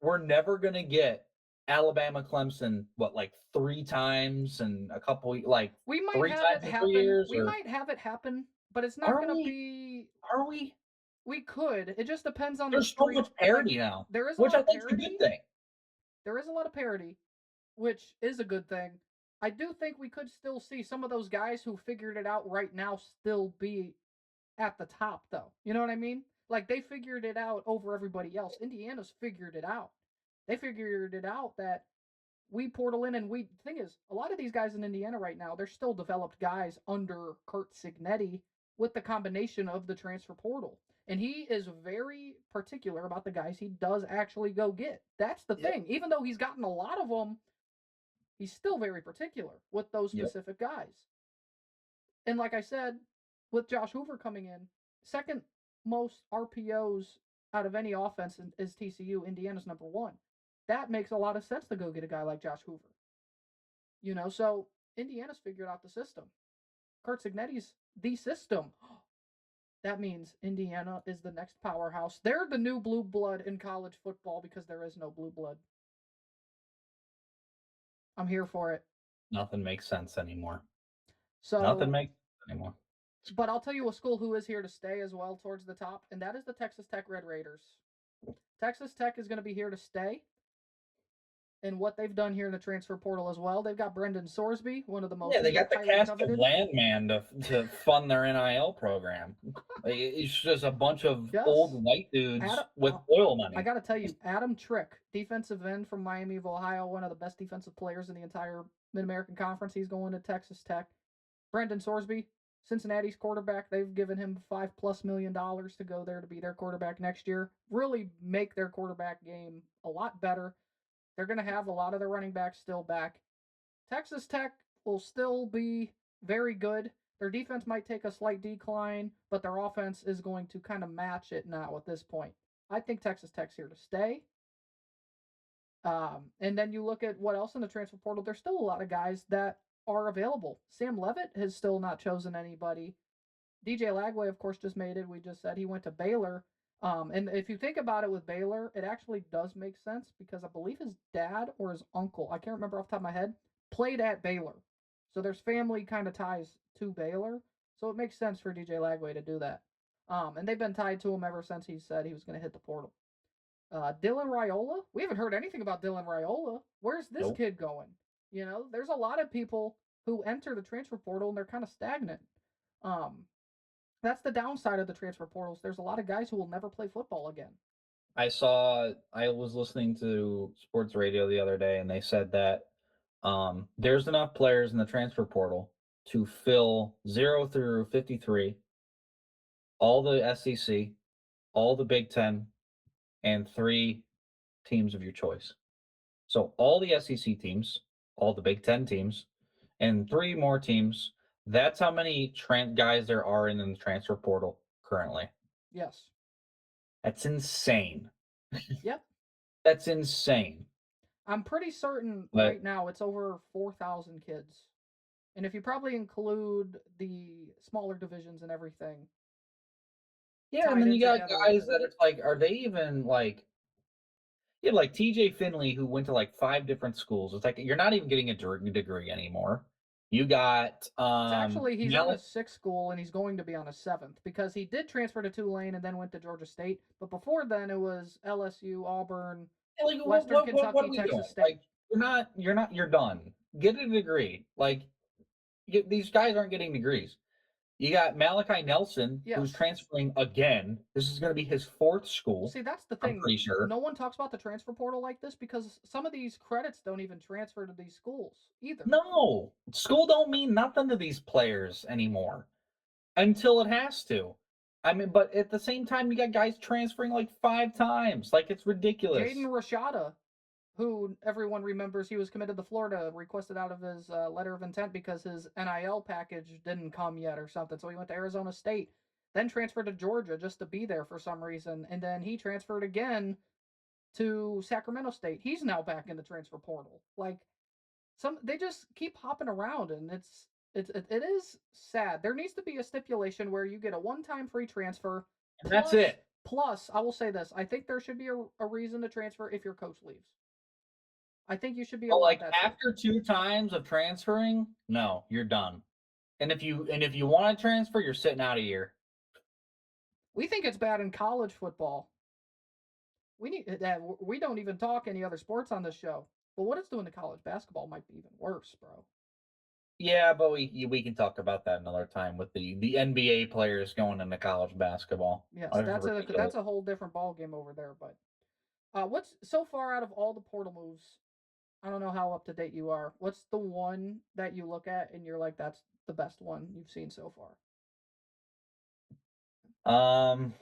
Speaker 3: we're never gonna get Alabama, Clemson, what, like three times and a couple, like
Speaker 2: We might
Speaker 3: three
Speaker 2: have
Speaker 3: times
Speaker 2: it
Speaker 3: in 3
Speaker 2: happen.
Speaker 3: years,
Speaker 2: We
Speaker 3: or
Speaker 2: might have it happen, but it's not
Speaker 3: are
Speaker 2: going to
Speaker 3: we?
Speaker 2: be.
Speaker 3: Are we?
Speaker 2: We could. It just depends on the
Speaker 3: There's so
Speaker 2: three.
Speaker 3: much
Speaker 2: Like,
Speaker 3: parity now,
Speaker 2: there is a
Speaker 3: which
Speaker 2: lot
Speaker 3: I
Speaker 2: of
Speaker 3: think is a good
Speaker 2: parity.
Speaker 3: thing.
Speaker 2: There is a lot of parity, which is a good thing. I do think we could still see some of those guys who figured it out right now still be at the top, though. You know what I mean? Like they figured it out over everybody else. Indiana's figured it out. They figured it out that we portal in, and we thing is a lot of these guys in Indiana right now, they're still developed guys under Kurt Signetti with the combination of the transfer portal. And he is very particular about the guys he does actually go get. That's the
Speaker 3: Yep.
Speaker 2: thing. Even though he's gotten a lot of them, he's still very particular with those
Speaker 3: Yep.
Speaker 2: specific guys. And like I said, with Josh Hoover coming in, second most RPOs out of any offense is TCU. Indiana's number one. That makes a lot of sense to go get a guy like Josh Hoover. So Indiana's figured out the system. Kurt Signetti's the system. That means Indiana is the next powerhouse. They're the new blue blood in college football because there is no blue blood. I'm here for it.
Speaker 3: Nothing makes sense anymore.
Speaker 2: So
Speaker 3: Nothing makes sense anymore.
Speaker 2: But I'll tell you a school who is here to stay as well towards the top, and that is the Texas Tech Red Raiders. Texas Tech is going to be here to stay. And what they've done here in the transfer portal as well, they've got Brendan Sorsby, one of the most
Speaker 3: They got the
Speaker 2: highly
Speaker 3: cast
Speaker 2: coveted.
Speaker 3: of Landman to fund their NIL program. It's just a bunch of old white dudes with oil money.
Speaker 2: I got to tell you, Adam Trick, defensive end from Miami of Ohio, one of the best defensive players in the entire Mid-American Conference. He's going to Texas Tech. Brendan Sorsby, Cincinnati's quarterback, they've given him $5+ million to go there to be their quarterback next year. Really make their quarterback game a lot better. They're going to have a lot of their running backs still back. Texas Tech will still be very good. Their defense might take a slight decline, but their offense is going to kind of match it now at this point. I think Texas Tech's here to stay. And then you look at what else in the transfer portal. There's still a lot of guys that are available. Sam Levitt has still not chosen anybody. DJ Lagway, of course, just made it. We just said he went to Baylor. And if you think about it with Baylor, it actually does make sense because I believe his dad or his uncle, I can't remember off the top of my head, played at Baylor. So there's family kind of ties to Baylor. So it makes sense for DJ Lagway to do that. And they've been tied to him ever since he said he was going to hit the portal. Dylan Raiola, we haven't heard anything about Dylan Raiola. Where's this kid going? There's a lot of people who enter the transfer portal and they're kind of stagnant. That's the downside of the transfer portals. There's a lot of guys who will never play football again.
Speaker 3: I was listening to sports radio the other day, and they said that there's enough players in the transfer portal to fill 0 through 53, all the SEC, all the Big Ten, and 3 teams of your choice. So all the SEC teams, all the Big Ten teams, and 3 more teams. That's how many guys there are in the transfer portal currently.
Speaker 2: Yes.
Speaker 3: That's insane.
Speaker 2: Yep.
Speaker 3: That's insane.
Speaker 2: I'm pretty certain right now it's over 4,000 kids. And if you probably include the smaller divisions and everything.
Speaker 3: Yeah, and then you got guys that it's like, are they even like, you have like TJ Finley who went to like 5 different schools. It's like you're not even getting a degree anymore. You got
Speaker 2: actually he's on his 6th school and he's going to be on his 7th because he did transfer to Tulane and then went to Georgia State. But before then it was LSU, Auburn, Western Kentucky, Texas State.
Speaker 3: Like, you're done. Get a degree. Like these guys aren't getting degrees. You got Malachi Nelson, who's transferring again. This is going to be his 4th school.
Speaker 2: See, that's the thing.
Speaker 3: I'm pretty sure.
Speaker 2: No one talks about the transfer portal like this because some of these credits don't even transfer to these schools either.
Speaker 3: No, school don't mean nothing to these players anymore until it has to. I mean, but at the same time, you got guys transferring like 5 times. Like, it's ridiculous.
Speaker 2: Jaden Rashada, who everyone remembers he was committed to Florida, requested out of his letter of intent because his NIL package didn't come yet or something. So he went to Arizona State, then transferred to Georgia just to be there for some reason. And then he transferred again to Sacramento State. He's now back in the transfer portal. Like, they just keep hopping around, and it is sad. There needs to be a stipulation where you get a one-time free transfer.
Speaker 3: And that's it.
Speaker 2: Plus, I will say this: I think there should be a reason to transfer if your coach leaves. I think you should be allowed that.
Speaker 3: After 2 times of transferring, no, you're done. And if you want to transfer, you're sitting out a year.
Speaker 2: We think it's bad in college football. We need that. We don't even talk any other sports on this show. But what it's doing to college basketball might be even worse, bro.
Speaker 3: Yeah, but we can talk about that another time with the NBA players going into college basketball.
Speaker 2: Yes,
Speaker 3: That's ridiculous.
Speaker 2: that's a whole different ball game over there. But what's so far out of all the portal moves? I don't know how up to date you are. What's the one that you look at and you're like, that's the best one you've seen so far?
Speaker 3: Um,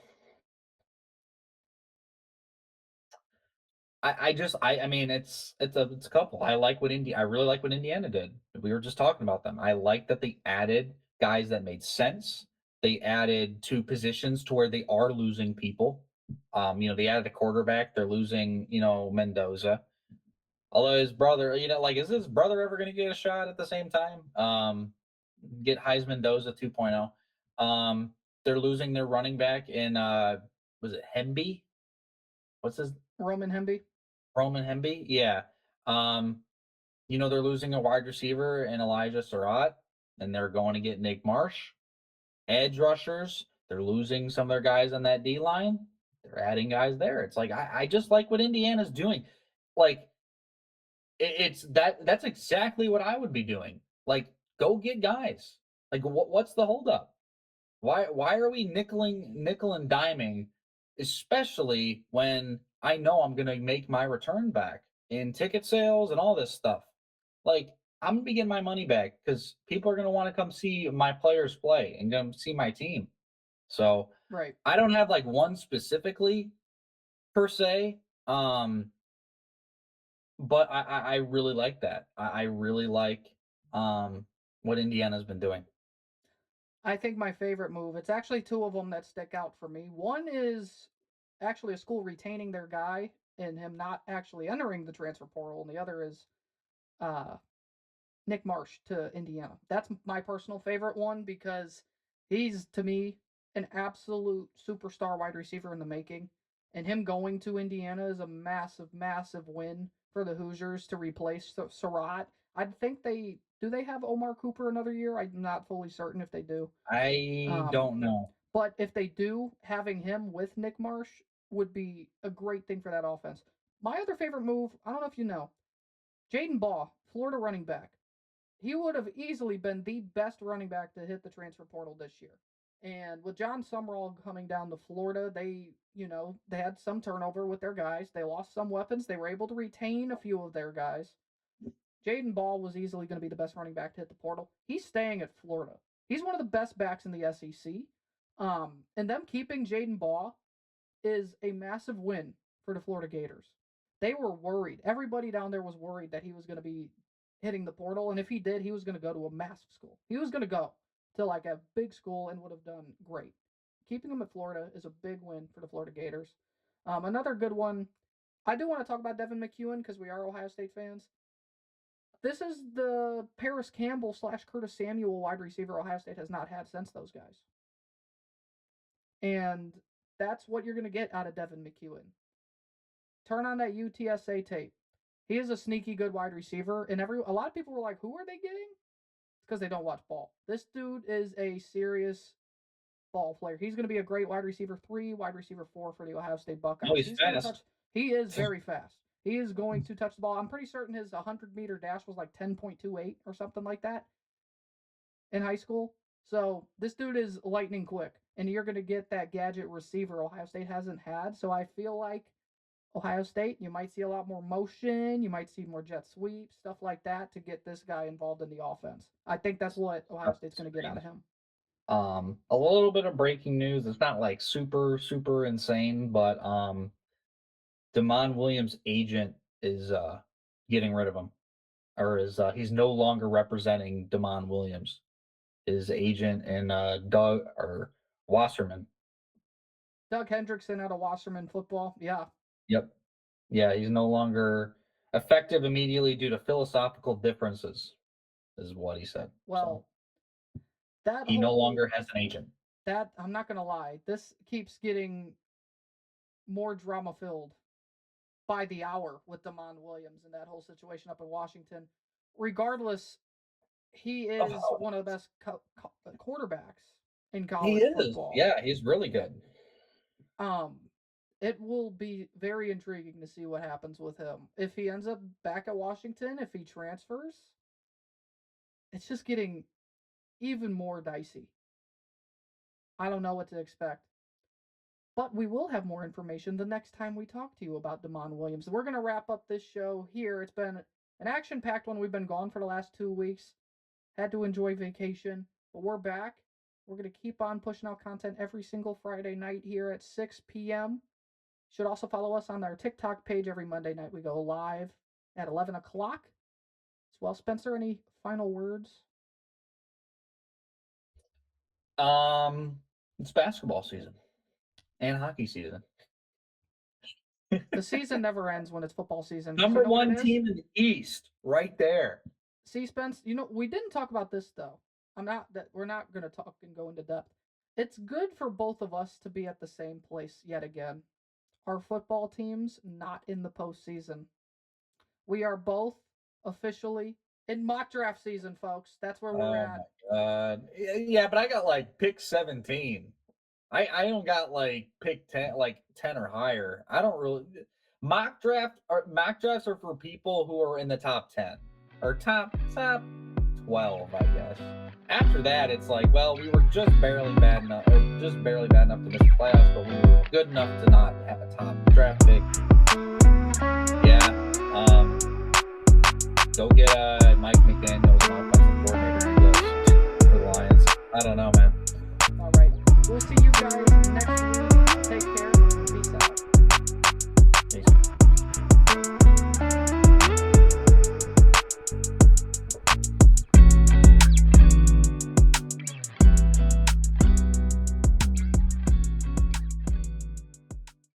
Speaker 3: I mean it's a couple. I really like what Indiana did. We were just talking about them. I like that they added guys that made sense. They added two positions to where they are losing people. They added a quarterback. They're losing, Mendoza. Although his brother, like, is his brother ever going to get a shot at the same time? Get Heisman Mendoza 2.0. They're losing their running back in was it Hemby? What's his
Speaker 2: Roman Hemby.
Speaker 3: Roman Hemby? Yeah. Um, they're losing a wide receiver in Elijah Surratt, and they're going to get Nick Marsh. Edge rushers, they're losing some of their guys on that D line. They're adding guys there. It's like I just like what Indiana's doing. Like that's exactly what I would be doing. Like, go get guys. Like, what's the holdup? Why are we nickel and diming, especially when I know I'm gonna make my return back in ticket sales and all this stuff? Like, I'm gonna be getting my money back because people are gonna want to come see my players play and come see my team. So
Speaker 2: Right.
Speaker 3: I don't have like one specifically per se. But I really like that. I really like what Indiana's been doing.
Speaker 2: I think my favorite move, it's actually two of them that stick out for me. One is actually a school retaining their guy and him not actually entering the transfer portal, and the other is uh, Nick Marsh to Indiana. That's my personal favorite one because he's, to me, an absolute superstar wide receiver in the making. And him going to Indiana is a massive, massive win for the Hoosiers to replace Surratt. I think they have Omar Cooper another year? I'm not fully certain if they do.
Speaker 3: I
Speaker 2: Um,
Speaker 3: don't know.
Speaker 2: but if they do, having him with Nick Marsh would be a great thing for that offense. My other favorite move, I don't know if you know, Jaden Baugh, Florida running back. He would have easily been the best running back to hit the transfer portal this year. And with John Summerall coming down to Florida, they had some turnover with their guys. They lost some weapons. They were able to retain a few of their guys. Jaden Ball was easily going to be the best running back to hit the portal. He's staying at Florida. He's one of the best backs in the SEC. And them keeping Jaden Ball is a massive win for the Florida Gators. They were worried. Everybody down there was worried that he was going to be hitting the portal, and if he did, he was going to go to a massive school. He was going to go to like a big school and would have done great. Keeping him at Florida is a big win for the Florida Gators. Another good one. I do want to talk about Devin McEwen because we are Ohio State fans. This is the Paris Campbell / Curtis Samuel wide receiver Ohio State has not had since those guys. And that's what you're going to get out of Devin McEwen. Turn on that UTSA tape. He is a sneaky good wide receiver, and a lot of people were like, "Who are they getting?" It's because they don't watch ball. This dude is a serious ball player. He's going to be a great wide receiver 3, wide receiver 4 for the Ohio State
Speaker 3: No,
Speaker 2: Buckeyes.
Speaker 3: he's
Speaker 2: He's going to touch.
Speaker 3: fast.
Speaker 2: He is very fast. He is going to touch the ball. I'm pretty certain his 100-meter dash was like 10.28 or something like that in high school. So this dude is lightning quick, and you're going to get that gadget receiver Ohio State hasn't had. So I feel like Ohio State, you might see a lot more motion. You might see more jet sweeps, stuff like that to get this guy involved in the offense. I think that's what Ohio State's going to get out of him.
Speaker 3: A little bit of breaking news. It's not like super, super insane, but Damon Williams' agent is getting rid of him. Or is he's no longer representing Damon Williams. His agent and Doug or Wasserman.
Speaker 2: Doug Hendrickson out of Wasserman football. Yeah.
Speaker 3: Yep. Yeah, he's no longer effective immediately due to philosophical differences, is what he said. So
Speaker 2: Well, that
Speaker 3: he no
Speaker 2: whole
Speaker 3: longer has an agent.
Speaker 2: that I'm not going to lie. This keeps getting more drama filled by the hour with Damon Williams and that whole situation up in Washington. Regardless, he is
Speaker 3: Oh,
Speaker 2: one of the best quarterbacks in
Speaker 3: he
Speaker 2: college
Speaker 3: is.
Speaker 2: football.
Speaker 3: Yeah, he's really good.
Speaker 2: Um, it will be very intriguing to see what happens with him. If he ends up back at Washington, if he transfers, it's just getting even more dicey. I don't know what to expect. But we will have more information the next time we talk to you about Damon Williams. We're going to wrap up this show here. It's been an action-packed one. We've been gone for the last 2 weeks. Had to enjoy vacation, but we're back. We're going to keep on pushing out content every single Friday night here at 6 p.m. Should also follow us on our TikTok page every Monday night. We go live at 11 o'clock. As well, Spencer, any final words?
Speaker 3: It's basketball season and hockey season.
Speaker 2: The season never ends when it's football season.
Speaker 3: Number one team in the East, right there.
Speaker 2: See, Spence, we didn't talk about this though. We're not going to talk and go into depth. It's good for both of us to be at the same place yet again. Our football teams not in the postseason. We are both officially in mock draft season, folks. That's where we're at.
Speaker 3: My God. Yeah, but I got like pick 17. I don't got like pick 10, like 10 or higher. I don't really mock drafts are for people who are in the top 10 or top 12, I guess. After that, it's like, well, we were just barely bad enough to miss the playoffs, but we were good enough to not have a top draft pick. Yeah. Go get Mike McDaniels, an offensive coordinator, for the Lions. I don't know, man.
Speaker 2: All right. We'll see you guys next week.